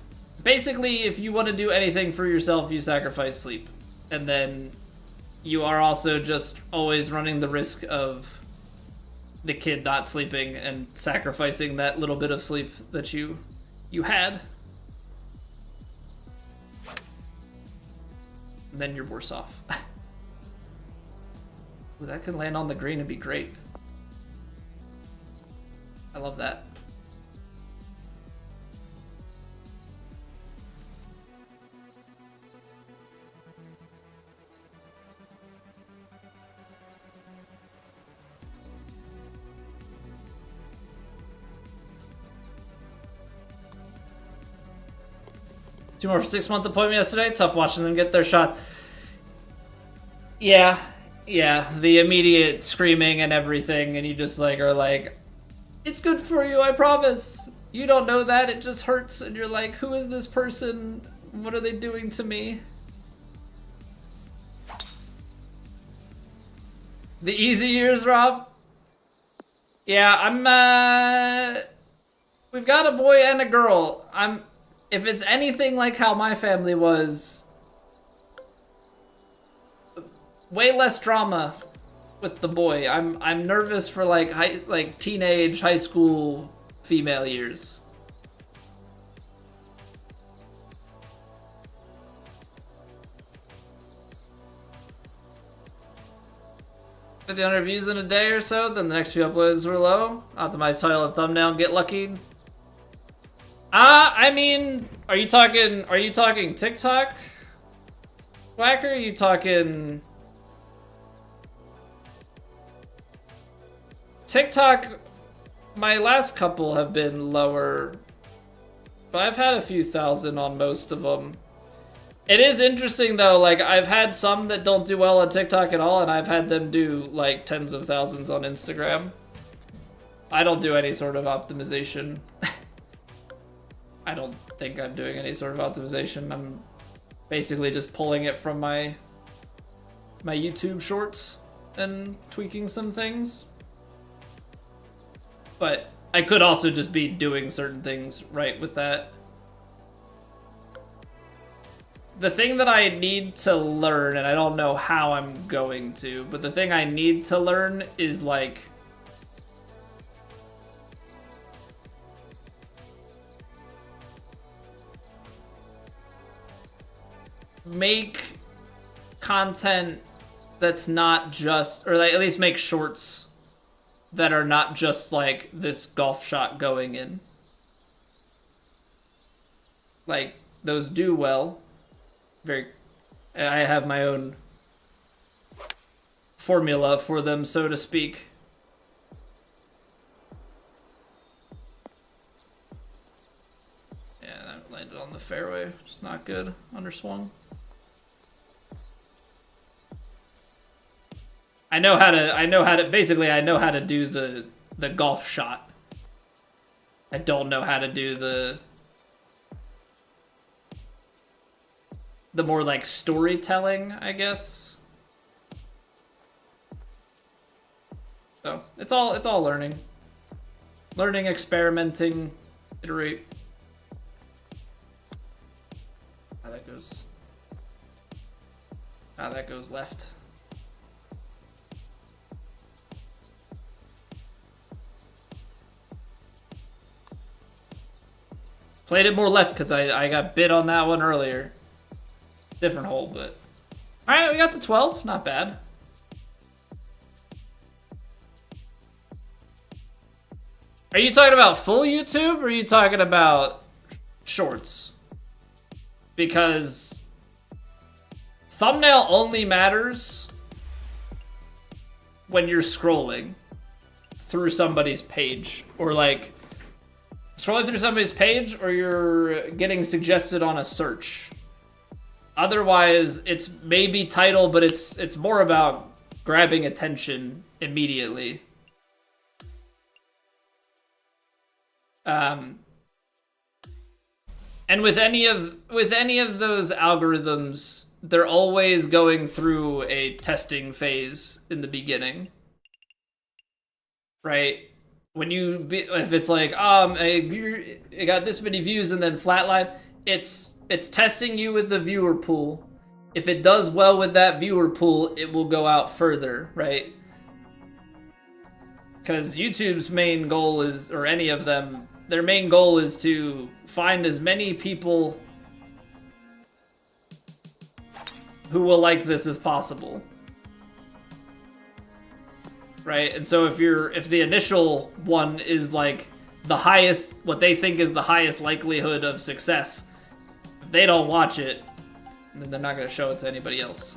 Basically, if you want to do anything for yourself, you sacrifice sleep. And then you are also just always running the risk of the kid not sleeping and sacrificing that little bit of sleep that you had. And then you're worse off. Ooh, that could land on the green and be great. I love that. 2 more for 6-month appointment yesterday. Tough watching them get their shot. Yeah, the immediate screaming and everything, and you just like are like, it's good for you, I promise. You don't know that, it just hurts, and you're like, who is this person? What are they doing to me? The easy years, Rob? Yeah, I'm, we've got a boy and a girl. If it's anything like how my family was, way less drama with the boy. I'm nervous for like teenage, high school female years. If the 100 views in a day or so, then the next few uploads were low. Optimize title and thumbnail and get lucky. I mean, are you talking TikTok? Whacker? Are you talking TikTok? My last couple have been lower, but I've had a few thousand on most of them. It is interesting though, like I've had some that don't do well on TikTok at all, and I've had them do like tens of thousands on Instagram. I don't do any sort of optimization. I don't think I'm doing any sort of optimization. I'm basically just pulling it from my YouTube shorts and tweaking some things. But I could also just be doing certain things right with that. The thing that I need to learn, and I don't know how I'm going to, but the thing I need to learn is like make content that's not just, or like at least make shorts that are not just like this golf shot going in. Like those do well. I have my own formula for them, so to speak. Yeah, that landed on the fairway, which is not good. Underswung. I know how to do the golf shot. I don't know how to do the more like storytelling, I guess. So it's all learning. Learning, experimenting, iterate. How that goes. How that goes left. Played it more left because I got bit on that one earlier. Different hole, but... Alright, we got to 12. Not bad. Are you talking about full YouTube, or are you talking about shorts? Because thumbnail only matters when you're scrolling through somebody's page, or like scrolling through somebody's page, or you're getting suggested on a search. Otherwise, it's maybe title, but it's more about grabbing attention immediately. And with any of those algorithms, they're always going through a testing phase in the beginning, right? When if it's like it got this many views and then flatline, it's testing you with the viewer pool. If it does well with that viewer pool, it will go out further, right? Because YouTube's main goal is, or any of them, their main goal is to find as many people who will like this as possible. Right? And so if the initial one is like the highest, what they think is the highest likelihood of success, if they don't watch it, then they're not going to show it to anybody else.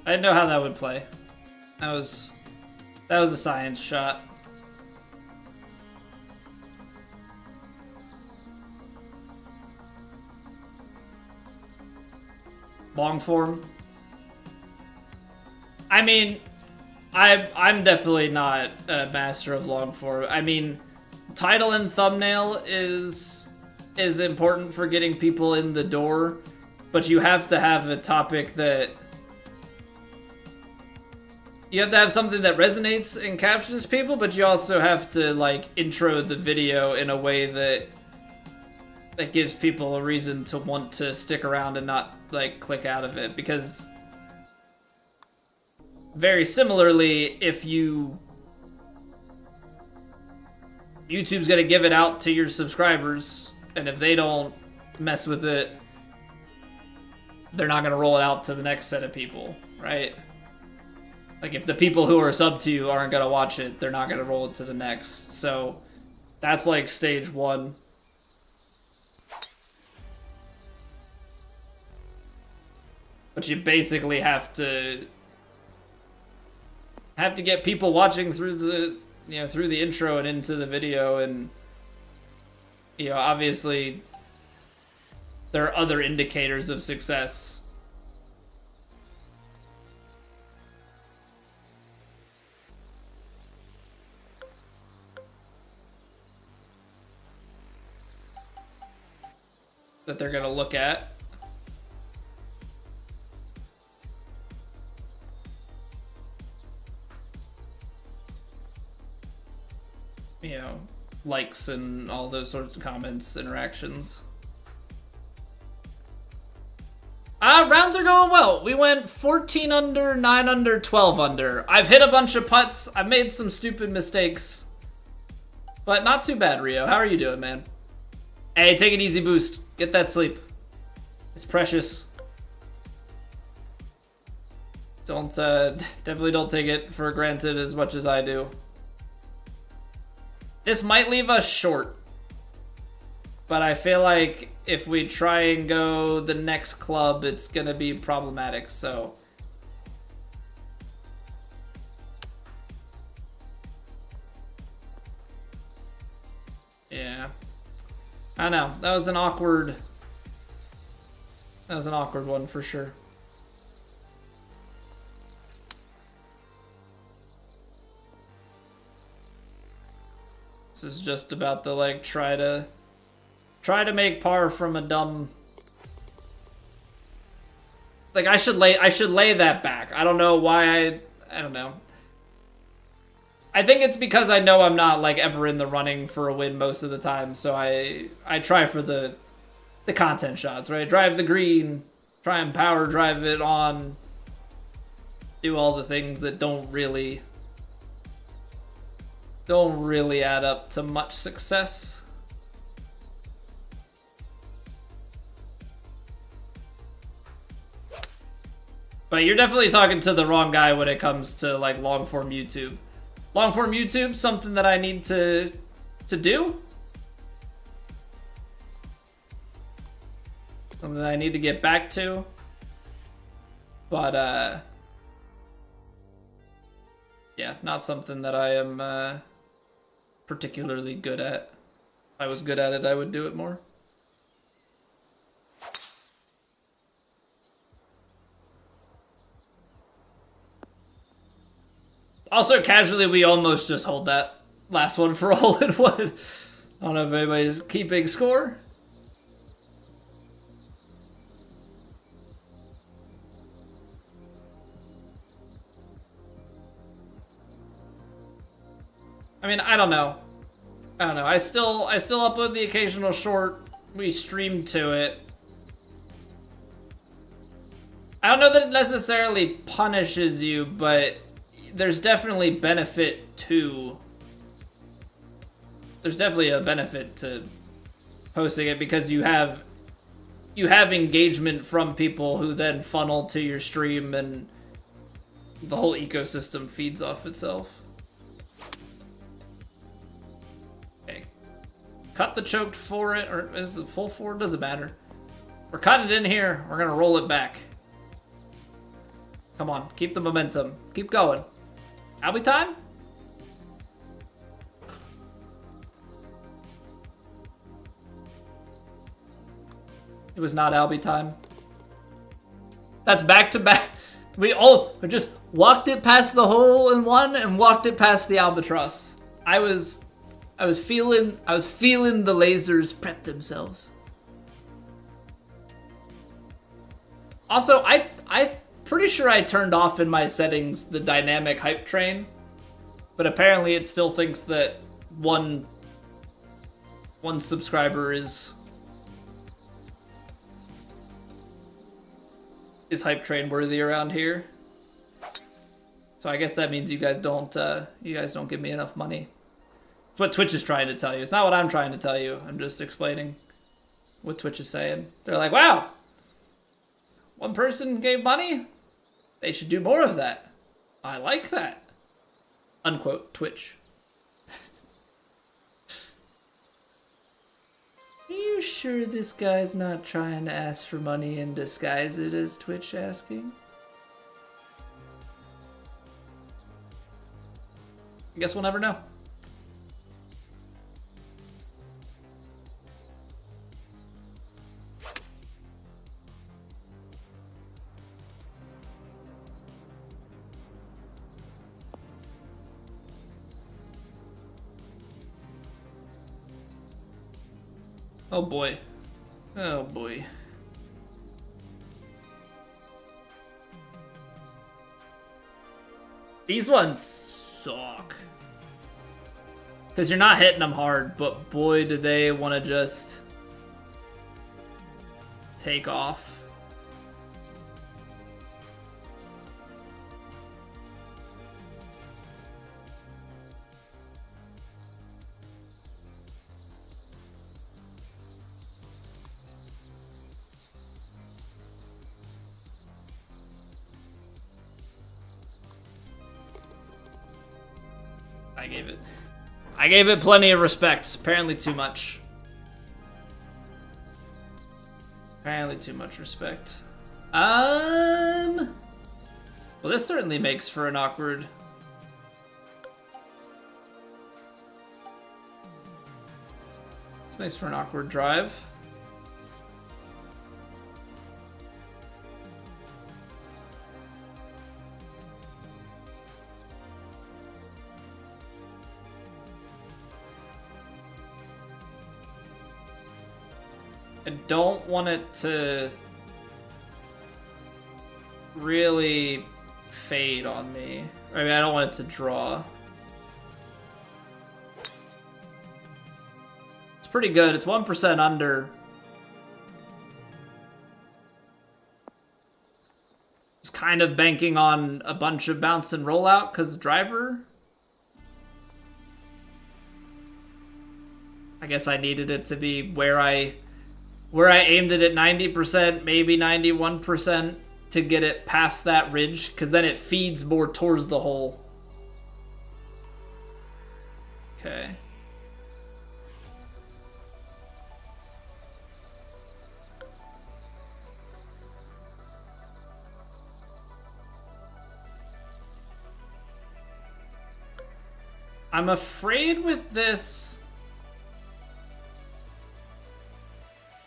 I didn't know how that would play. That was a science shot. Long form. I mean, I'm definitely not a master of long form. I mean, title and thumbnail is important for getting people in the door, but you have to have a topic that you have to have something that resonates and captures people, but you also have to like intro the video in a way that gives people a reason to want to stick around and not like click out of it. Because very similarly, if YouTube's gonna give it out to your subscribers, and if they don't mess with it, they're not gonna roll it out to the next set of people, right? Like if the people who are sub to you aren't gonna watch it, they're not gonna roll it to the next. So that's like stage one. But you basically have to get people watching through the through the intro and into the video, and obviously there are other indicators of success. That they're gonna look at. Likes and all those sorts of comments, interactions. Rounds are going well. We went 14 under, 9 under, 12 under. I've hit a bunch of putts. I've made some stupid mistakes. But not too bad, Rio. How are you doing, man? Hey, take an easy boost. Get that sleep. It's precious. Definitely don't take it for granted as much as I do. This might leave us short, but I feel like if we try and go the next club, it's gonna be problematic, so. Yeah. I don't know, that was an awkward one for sure. This is just about the like try to make par from a dumb. Like I should lay that back. I don't know why I don't know. I think it's because I know I'm not like ever in the running for a win most of the time, so I try for the content shots, right? Drive the green, try and power drive it on, do all the things that don't really add up to much success. But you're definitely talking to the wrong guy when it comes to like long form YouTube. Long form YouTube, something that I need to do. Something that I need to get back to. But yeah, not something that I am particularly good at. If I was good at it, I would do it more. Also, casually, we almost just hold that last one for a hole in one. I don't know if anybody's keeping score. I mean, I don't know. I still upload the occasional short. We stream to it. I don't know that it necessarily punishes you, but there's definitely benefit to. There's definitely a benefit to posting it because you have engagement from people who then funnel to your stream, and the whole ecosystem feeds off itself. Cut the choked for it, or is it full for? Doesn't matter. We're cutting it in here. We're gonna roll it back. Come on, keep the momentum. Keep going. Albie time? It was not Albie time. That's back to back. We just walked it past the hole in one and walked it past the albatross. I was feeling the lasers prep themselves. Also, I pretty sure I turned off in my settings the dynamic hype train, but apparently it still thinks that one subscriber is hype train worthy around here. So I guess that means you guys don't give me enough money. It's what Twitch is trying to tell you. It's not what I'm trying to tell you. I'm just explaining what Twitch is saying. They're like, wow, one person gave money? They should do more of that. I like that. Unquote, Twitch. Are you sure this guy's not trying to ask for money and disguise it as Twitch asking? I guess we'll never know. Oh boy. Oh boy. These ones suck. Because you're not hitting them hard, but boy, do they want to just take off. I gave it plenty of respect. Apparently too much. Apparently too much respect. Well, this certainly makes for an awkward... This makes for an awkward drive. I don't want it to really fade on me. I mean, I don't want it to draw. It's pretty good. It's 1% under. Just kind of banking on a bunch of bounce and rollout because driver. I guess I needed it to be where I aimed it at 90%, maybe 91%, to get it past that ridge, because then it feeds more towards the hole. Okay. I'm afraid with this...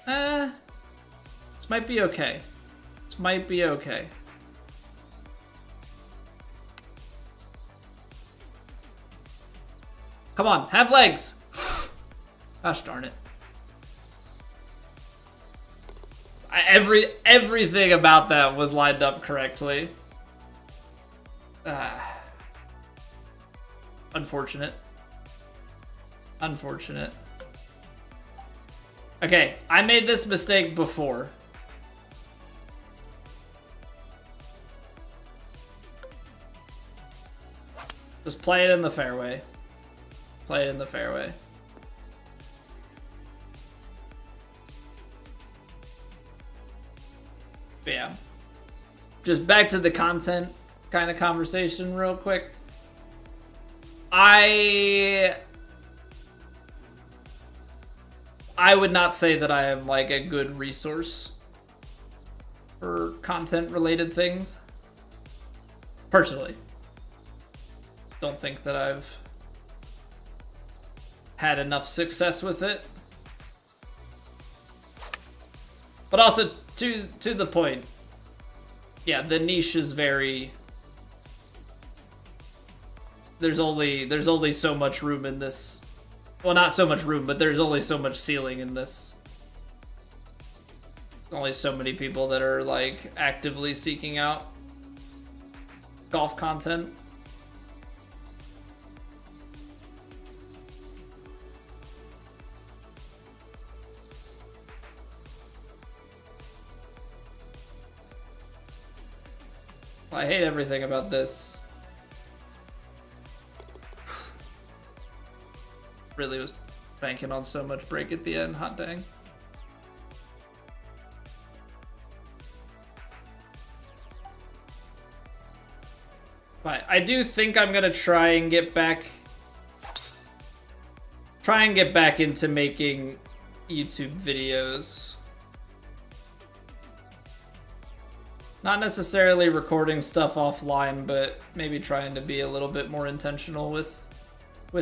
This might be okay. This might be okay. Come on, have legs! Gosh darn it. Everything about that was lined up correctly. Unfortunate. Unfortunate. Okay, I made this mistake before. Just play it in the fairway. Play it in the fairway. But yeah. Just back to the content kind of conversation real quick. I would not say that I am like a good resource for content related things. Personally. Don't think that I've had enough success with it. But also, to the point, yeah, the niche is very... There's only so much room in this. Well, not so much room, but there's only so much ceiling in this. Only so many people that are, like, actively seeking out golf content. I hate everything about this. Really was banking on so much break at the end, hot dang. But I do think I'm gonna try and get back into making YouTube videos. Not necessarily recording stuff offline, but maybe trying to be a little bit more intentional with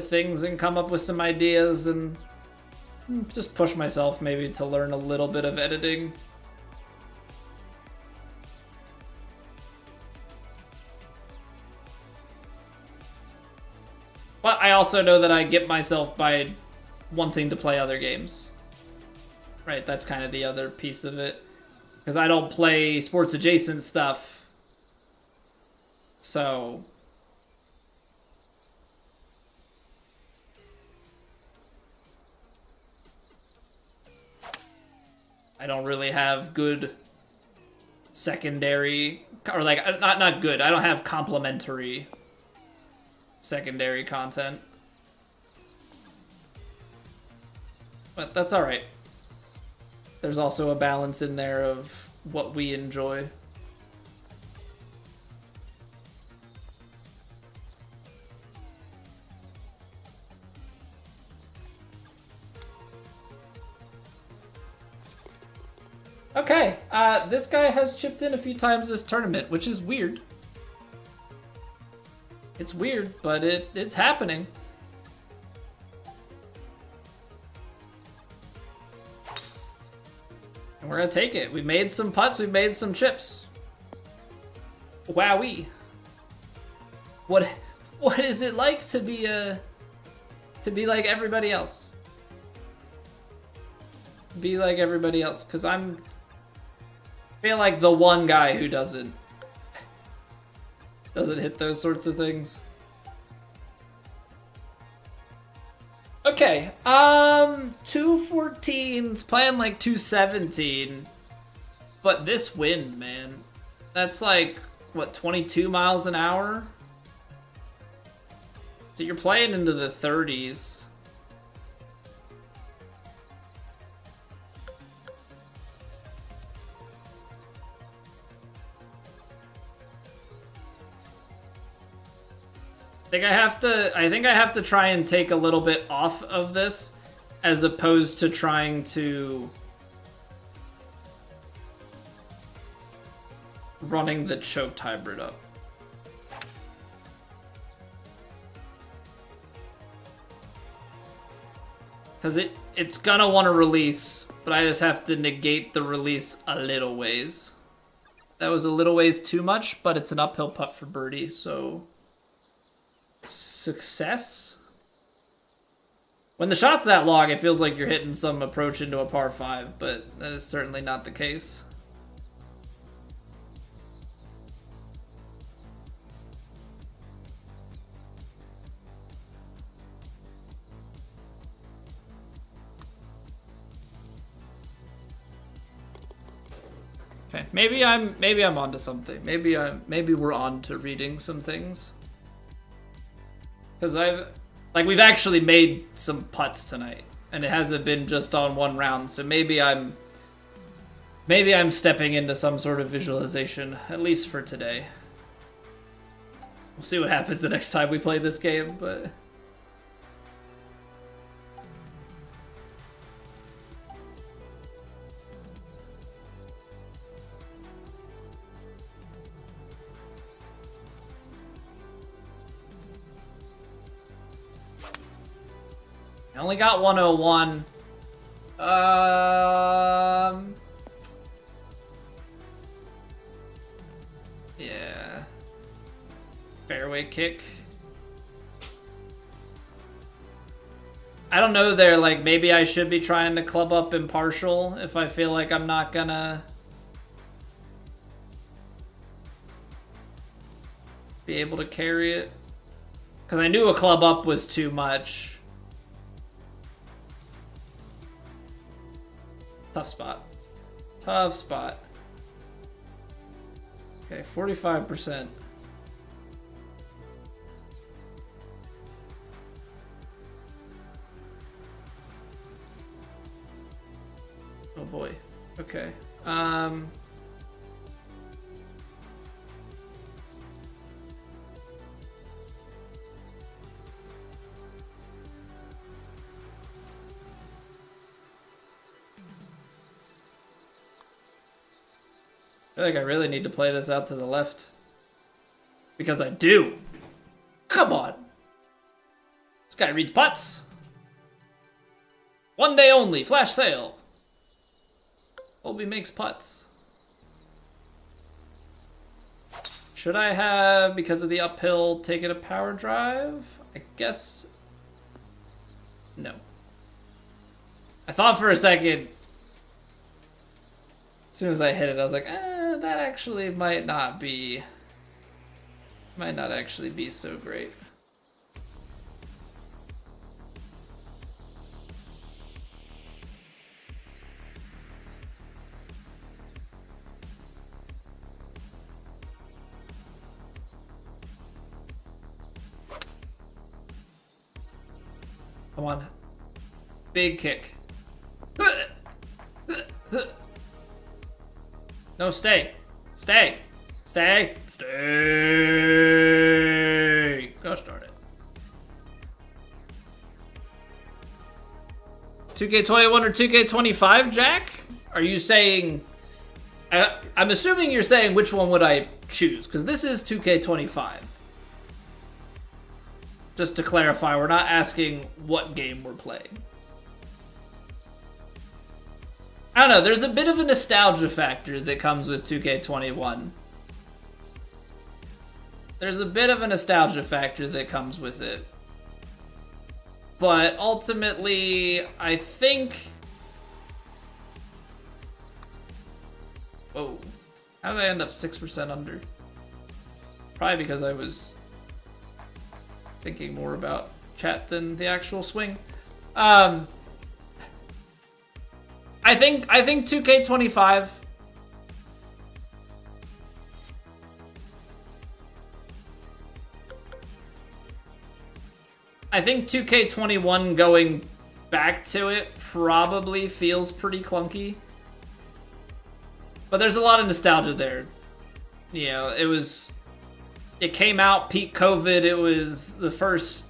things and come up with some ideas and just push myself maybe to learn a little bit of editing. But I also know that I get myself by wanting to play other games. Right, that's kind of the other piece of it. Because I don't play sports adjacent stuff. So... I don't really have good secondary... Or like, not good. I don't have complementary secondary content. But that's alright. There's also a balance in there of what we enjoy. Okay, this guy has chipped in a few times this tournament, which is weird. It's weird, but it's happening. And we're gonna take it. We made some putts, we made some chips. Wowee. What is it like to be like everybody else? Be like everybody else, because I feel like the one guy who doesn't hit those sorts of things. Okay, 214's playing like 217, but this wind, man, that's like, what, 22 miles an hour? So you're playing into the 30s. I think I have to try and take a little bit off of this, as opposed to trying to running the choked hybrid up. Because it's gonna want to release, but I just have to negate the release a little ways. That was a little ways too much, but it's an uphill putt for birdie, so... Success? When the shot's that long, it feels like you're hitting some approach into a par 5, but that is certainly not the case. Okay, maybe I'm onto something. Maybe we're on to reading some things. Because we've actually made some putts tonight, and it hasn't been just on one round, so maybe I'm stepping into some sort of visualization, at least for today. We'll see what happens the next time we play this game, but... I only got 101. Yeah. Fairway kick. I don't know there, like, maybe I should be trying to club up impartial if I feel like I'm not gonna be able to carry it. Because I knew a club up was too much. Tough spot. Tough spot. Okay, 45%. Oh boy. Okay. I feel like I really need to play this out to the left. Because I do. Come on. This guy reads putts. One day only, flash sale. Colby makes putts. Should I have, because of the uphill, taken a power drive? I guess no. I thought for a second, as soon as I hit it, I was like, that actually might not actually be so great. Come on. Big kick. No, stay. Stay. Stay. Stay. Gosh darn it. 2K21 or 2K25, Jack? Are you saying... I'm assuming you're saying which one would I choose, because this is 2K25. Just to clarify, we're not asking what game we're playing. I don't know, there's a bit of a nostalgia factor that comes with 2K21. There's a bit of a nostalgia factor that comes with it. But ultimately, I think... Whoa. How did I end up 6% under? Probably because I was thinking more about chat than the actual swing. I think 2K25. I think 2K21 going back to it probably feels pretty clunky. But there's a lot of nostalgia there. You know, it came out peak COVID. It was the first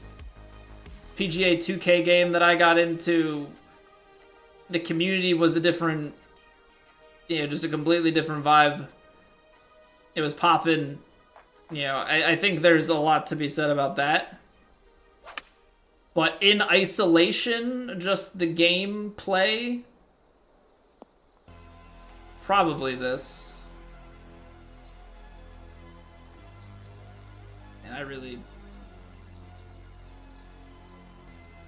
PGA 2K game that I got into. The community was a different, you know, just a completely different vibe. It was popping. You know, I think there's a lot to be said about that. But in isolation, just the gameplay, probably this. And I really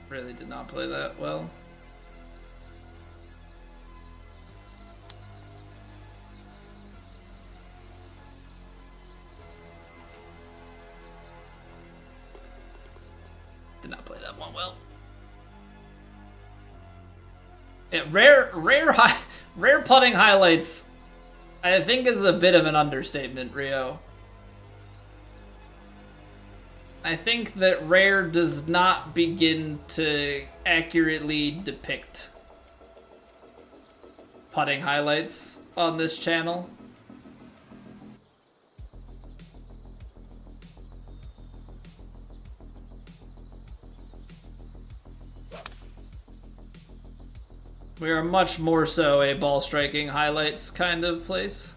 did not play that well. Did not play that one well. Yeah, rare putting highlights, I think, is a bit of an understatement, Rio. I think that rare does not begin to accurately depict putting highlights on this channel. We are much more so a ball striking highlights kind of place.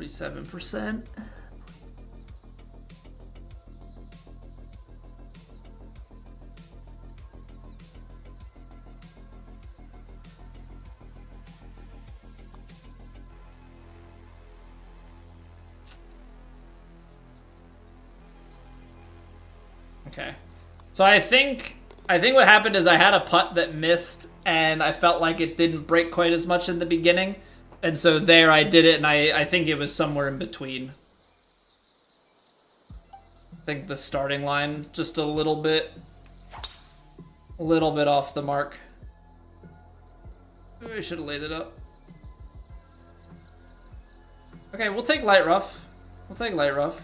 47%. Okay. So I think what happened is I had a putt that missed and I felt like it didn't break quite as much in the beginning. And so there I did it, and I think it was somewhere in between. I think the starting line just a little bit off the mark. Maybe I should have laid it up. Okay, we'll take light rough. We'll take light rough.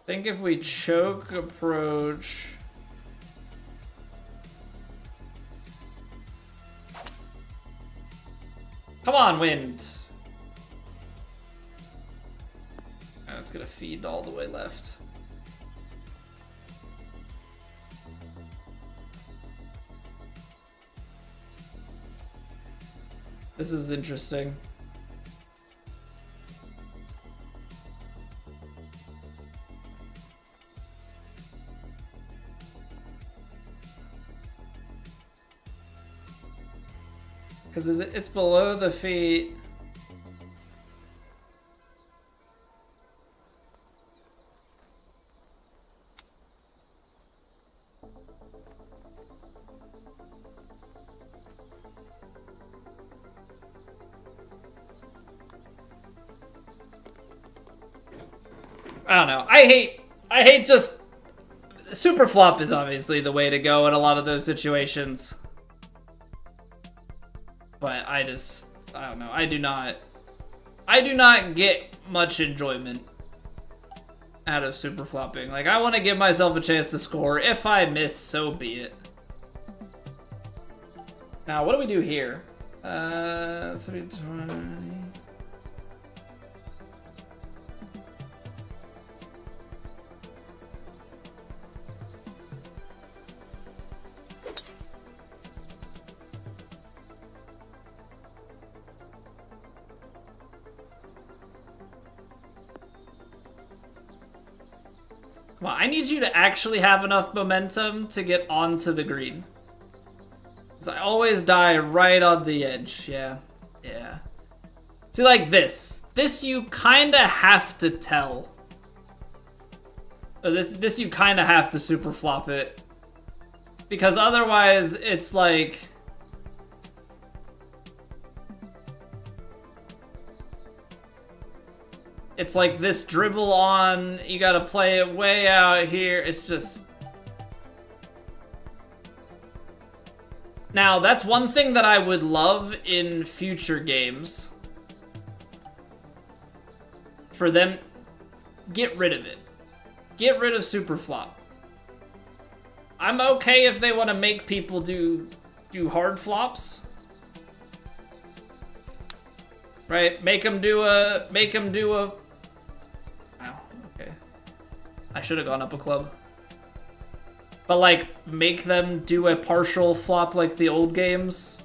I think if we choke approach... Come on, wind. That's gonna feed all the way left. This is interesting. Because it's below the feet. I don't know. I hate just... Super flop is obviously the way to go in a lot of those situations. But I don't know. I do not get much enjoyment out of super flopping. Like, I want to give myself a chance to score. If I miss, so be it. Now, what do we do here? 320. Come on, I need you to actually have enough momentum to get onto the green. Because I always die right on the edge. Yeah. Yeah. See, like this. This you kind of have to tell. Or this you kind of have to super flop it. Because otherwise, it's like... It's like this dribble on, you gotta play it way out here, it's just... Now, that's one thing that I would love in future games. For them, get rid of it. Get rid of super flop. I'm okay if they want to make people do hard flops. Right? Make them do a... Wow, okay. I should have gone up a club. But, like, make them do a partial flop like the old games.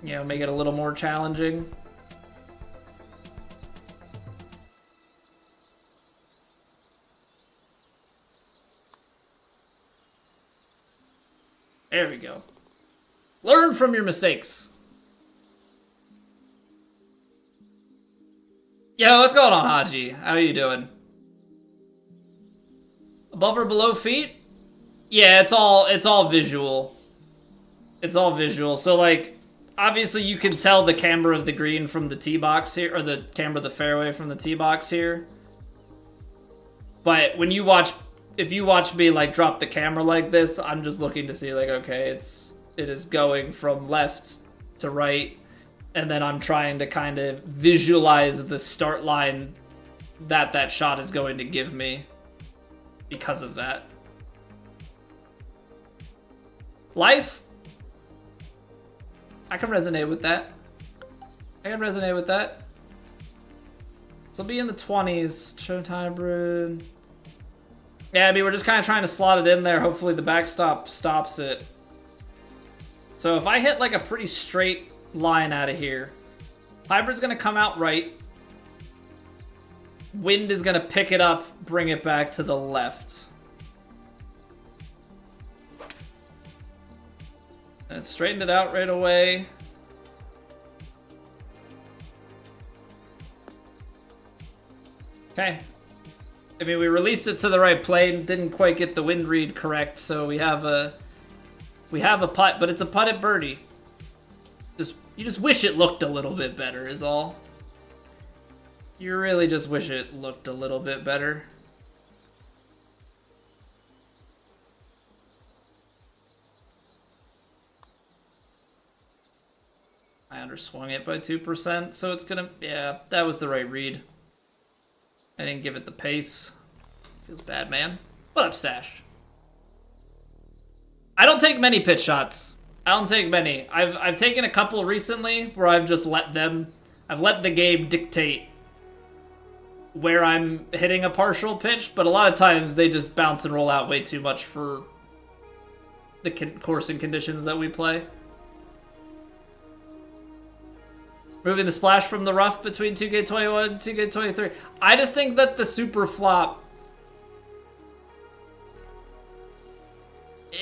You know, make it a little more challenging. There we go. Learn from your mistakes. Yo, what's going on, Haji? How are you doing? Above or below feet? Yeah, it's all visual. It's all visual. So, like, obviously you can tell the camber of the green from the tee box here, or the camber of the fairway from the tee box here. But when you watch, if you watch me, like, drop the camera like this, I'm just looking to see, like, okay, it is going from left to right. And then I'm trying to kind of visualize the start line that shot is going to give me because of that. Life? I can resonate with that. This will be in the 20s. Show hybrid. Yeah, I mean, we're just kind of trying to slot it in there. Hopefully the backstop stops it. So if I hit like a pretty straight line out of here, hybrid's gonna come out right. Wind is gonna pick it up, bring it back to the left. And straightened it out right away. Okay. I mean, we released it to the right plane, didn't quite get the wind read correct, so we have a putt, but it's a putted birdie. You just wish it looked a little bit better is all. You really just wish it looked a little bit better. I underswung it by 2%, so it's gonna, yeah, that was the right read. I didn't give it the pace. Feels bad, man. What up, Stash? I don't take many pitch shots. I don't take many. I've taken a couple recently where I've just let the game dictate where I'm hitting a partial pitch, but a lot of times they just bounce and roll out way too much for the course and conditions that we play. Moving the splash from the rough between 2K21 and 2K23. I just think that the super flop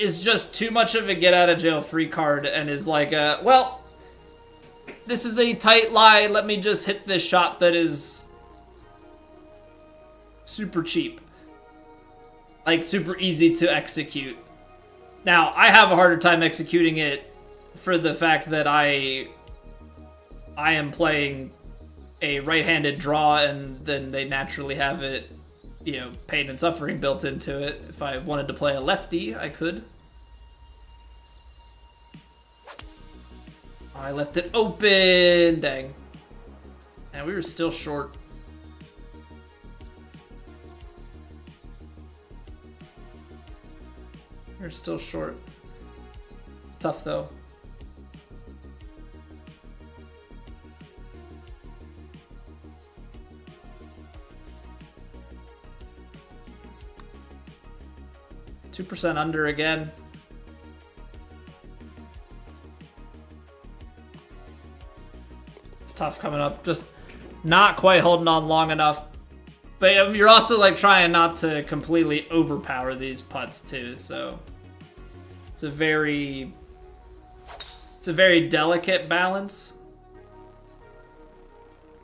is just too much of a get out of jail free card and is like a, well, this is a tight lie, let me just hit this shot that is super cheap. Like super easy to execute. Now, I have a harder time executing it for the fact that I am playing a right-handed draw, and then they naturally have it, you know, pain and suffering built into it. If I wanted to play a lefty, I could. Oh, I left it open! Dang. And we were still short. We're still short. It's tough, though. %2 under again. It's tough coming up. Just not quite holding on long enough. But you're also like trying not to completely overpower these putts too, so it's a very delicate balance.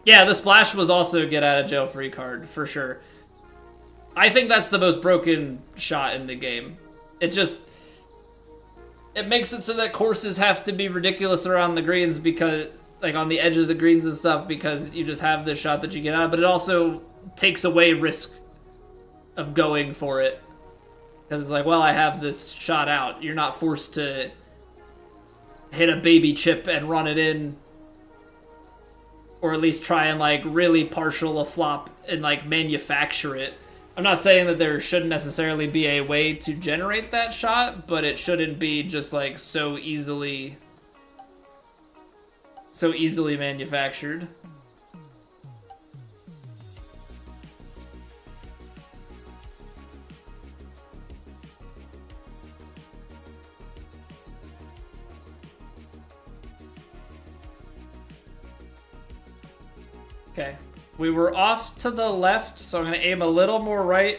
Yeah, the splash was also a get out of jail free card for sure. I think that's the most broken shot in the game. It makes it so that courses have to be ridiculous around the greens because, like on the edges of greens and stuff, because you just have this shot that you get out, but it also takes away risk of going for it. Because it's like, well, I have this shot out. You're not forced to hit a baby chip and run it in, or at least try and like really partial a flop and like manufacture it. I'm not saying that there shouldn't necessarily be a way to generate that shot, but it shouldn't be just like so easily manufactured. Okay. We were off to the left, so I'm going to aim a little more right.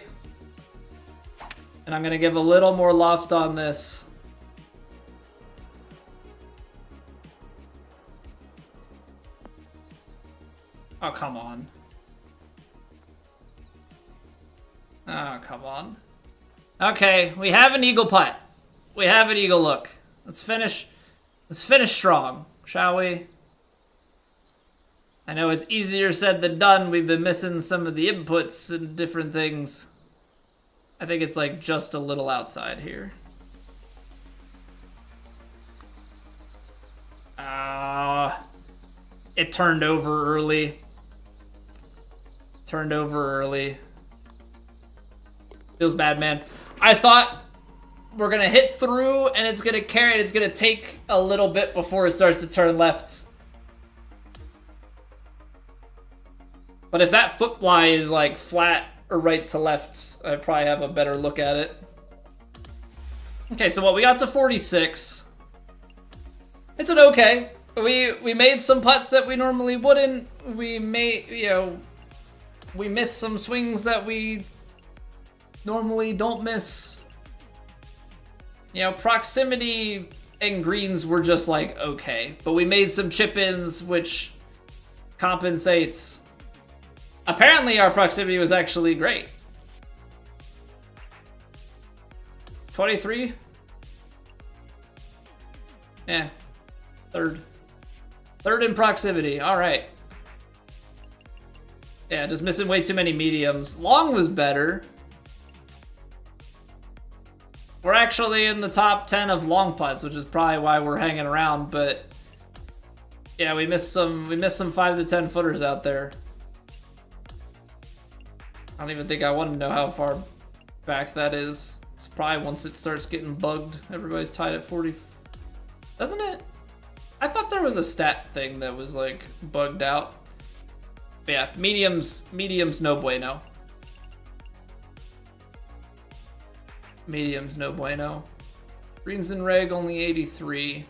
And I'm going to give a little more loft on this. Oh, come on. Oh, come on. Okay, we have an eagle putt. We have an eagle look. Let's finish strong, shall we? I know it's easier said than done. We've been missing some of the inputs and different things. I think it's like just a little outside here. It turned over early. Feels bad, man. I thought we're gonna hit through and it's gonna carry it. It's gonna take a little bit before it starts to turn left. But if that foot lie is like flat or right to left, I probably have a better look at it. Okay, so what we got to 46. It's an okay. We made some putts that we normally wouldn't. We made, we missed some swings that we normally don't miss. Proximity and greens were just like okay, but we made some chip-ins, which compensates. Apparently our proximity was actually great. 23? Yeah. Third in proximity. All right. Yeah, just missing way too many mediums. Long was better. We're actually in the top 10 of long putts, which is probably why we're hanging around, but yeah, we missed some 5 to 10 footers out there. I don't even think I want to know how far back that is. It's probably once it starts getting bugged. Everybody's tied at 40. Doesn't it? I thought there was a stat thing that was like bugged out. But yeah, mediums no bueno. Mediums no bueno. Greens and reg only 83.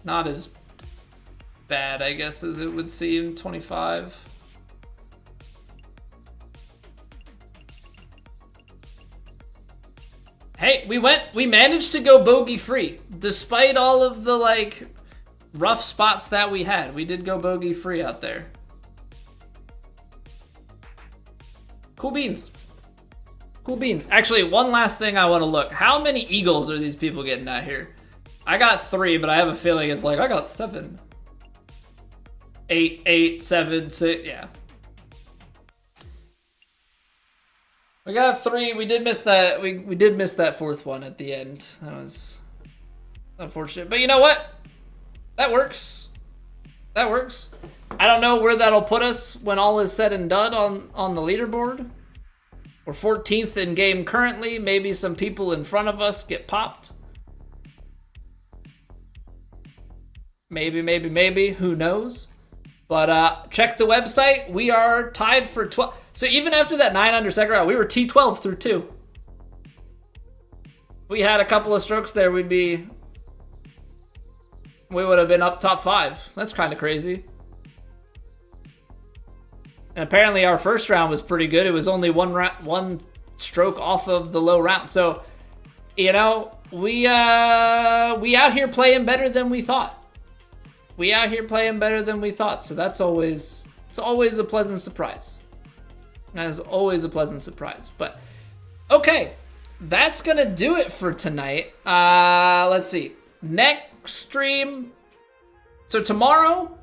Not as bad, I guess, as it would seem. 25. Hey, we managed to go bogey free. Despite all of the like rough spots that we had. We did go bogey free out there. Cool beans. Cool beans. Actually, one last thing I want to look. How many eagles are these people getting out here? I got 3, but I have a feeling it's like I got 7. 8, 7, 6, yeah. We got 3. We did miss that. We did miss that 4th one at the end. That was unfortunate. But you know what? That works. That works. I don't know where that'll put us when all is said and done on the leaderboard. We're 14th in game currently. Maybe some people in front of us get popped. Maybe. Who knows? But check the website. We are tied for 12. So even after that 9 under second round, we were T12 through 2. We had a couple of strokes there, we would have been up top 5. That's kind of crazy. And apparently our first round was pretty good. It was only one stroke off of the low round. So, we out here playing better than we thought. So that's always a pleasant surprise. That is always a pleasant surprise. But okay, that's gonna do it for tonight. Let's see. Next stream. So tomorrow,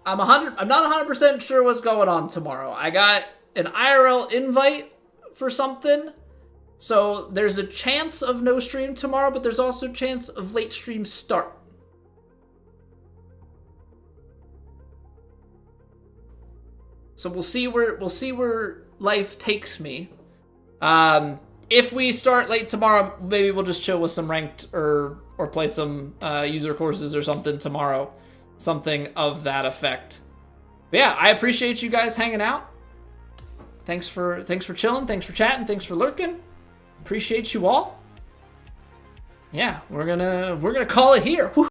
I'm not 100% sure what's going on tomorrow. I got an IRL invite for something. So there's a chance of no stream tomorrow, but there's also a chance of late stream start. So we'll see where life takes me. If we start late tomorrow, maybe we'll just chill with some ranked or play some user courses or something tomorrow. Something of that effect. But yeah, I appreciate you guys hanging out. Thanks for chilling, thanks for chatting, thanks for lurking. Appreciate you all. Yeah, we're gonna call it here. Woo.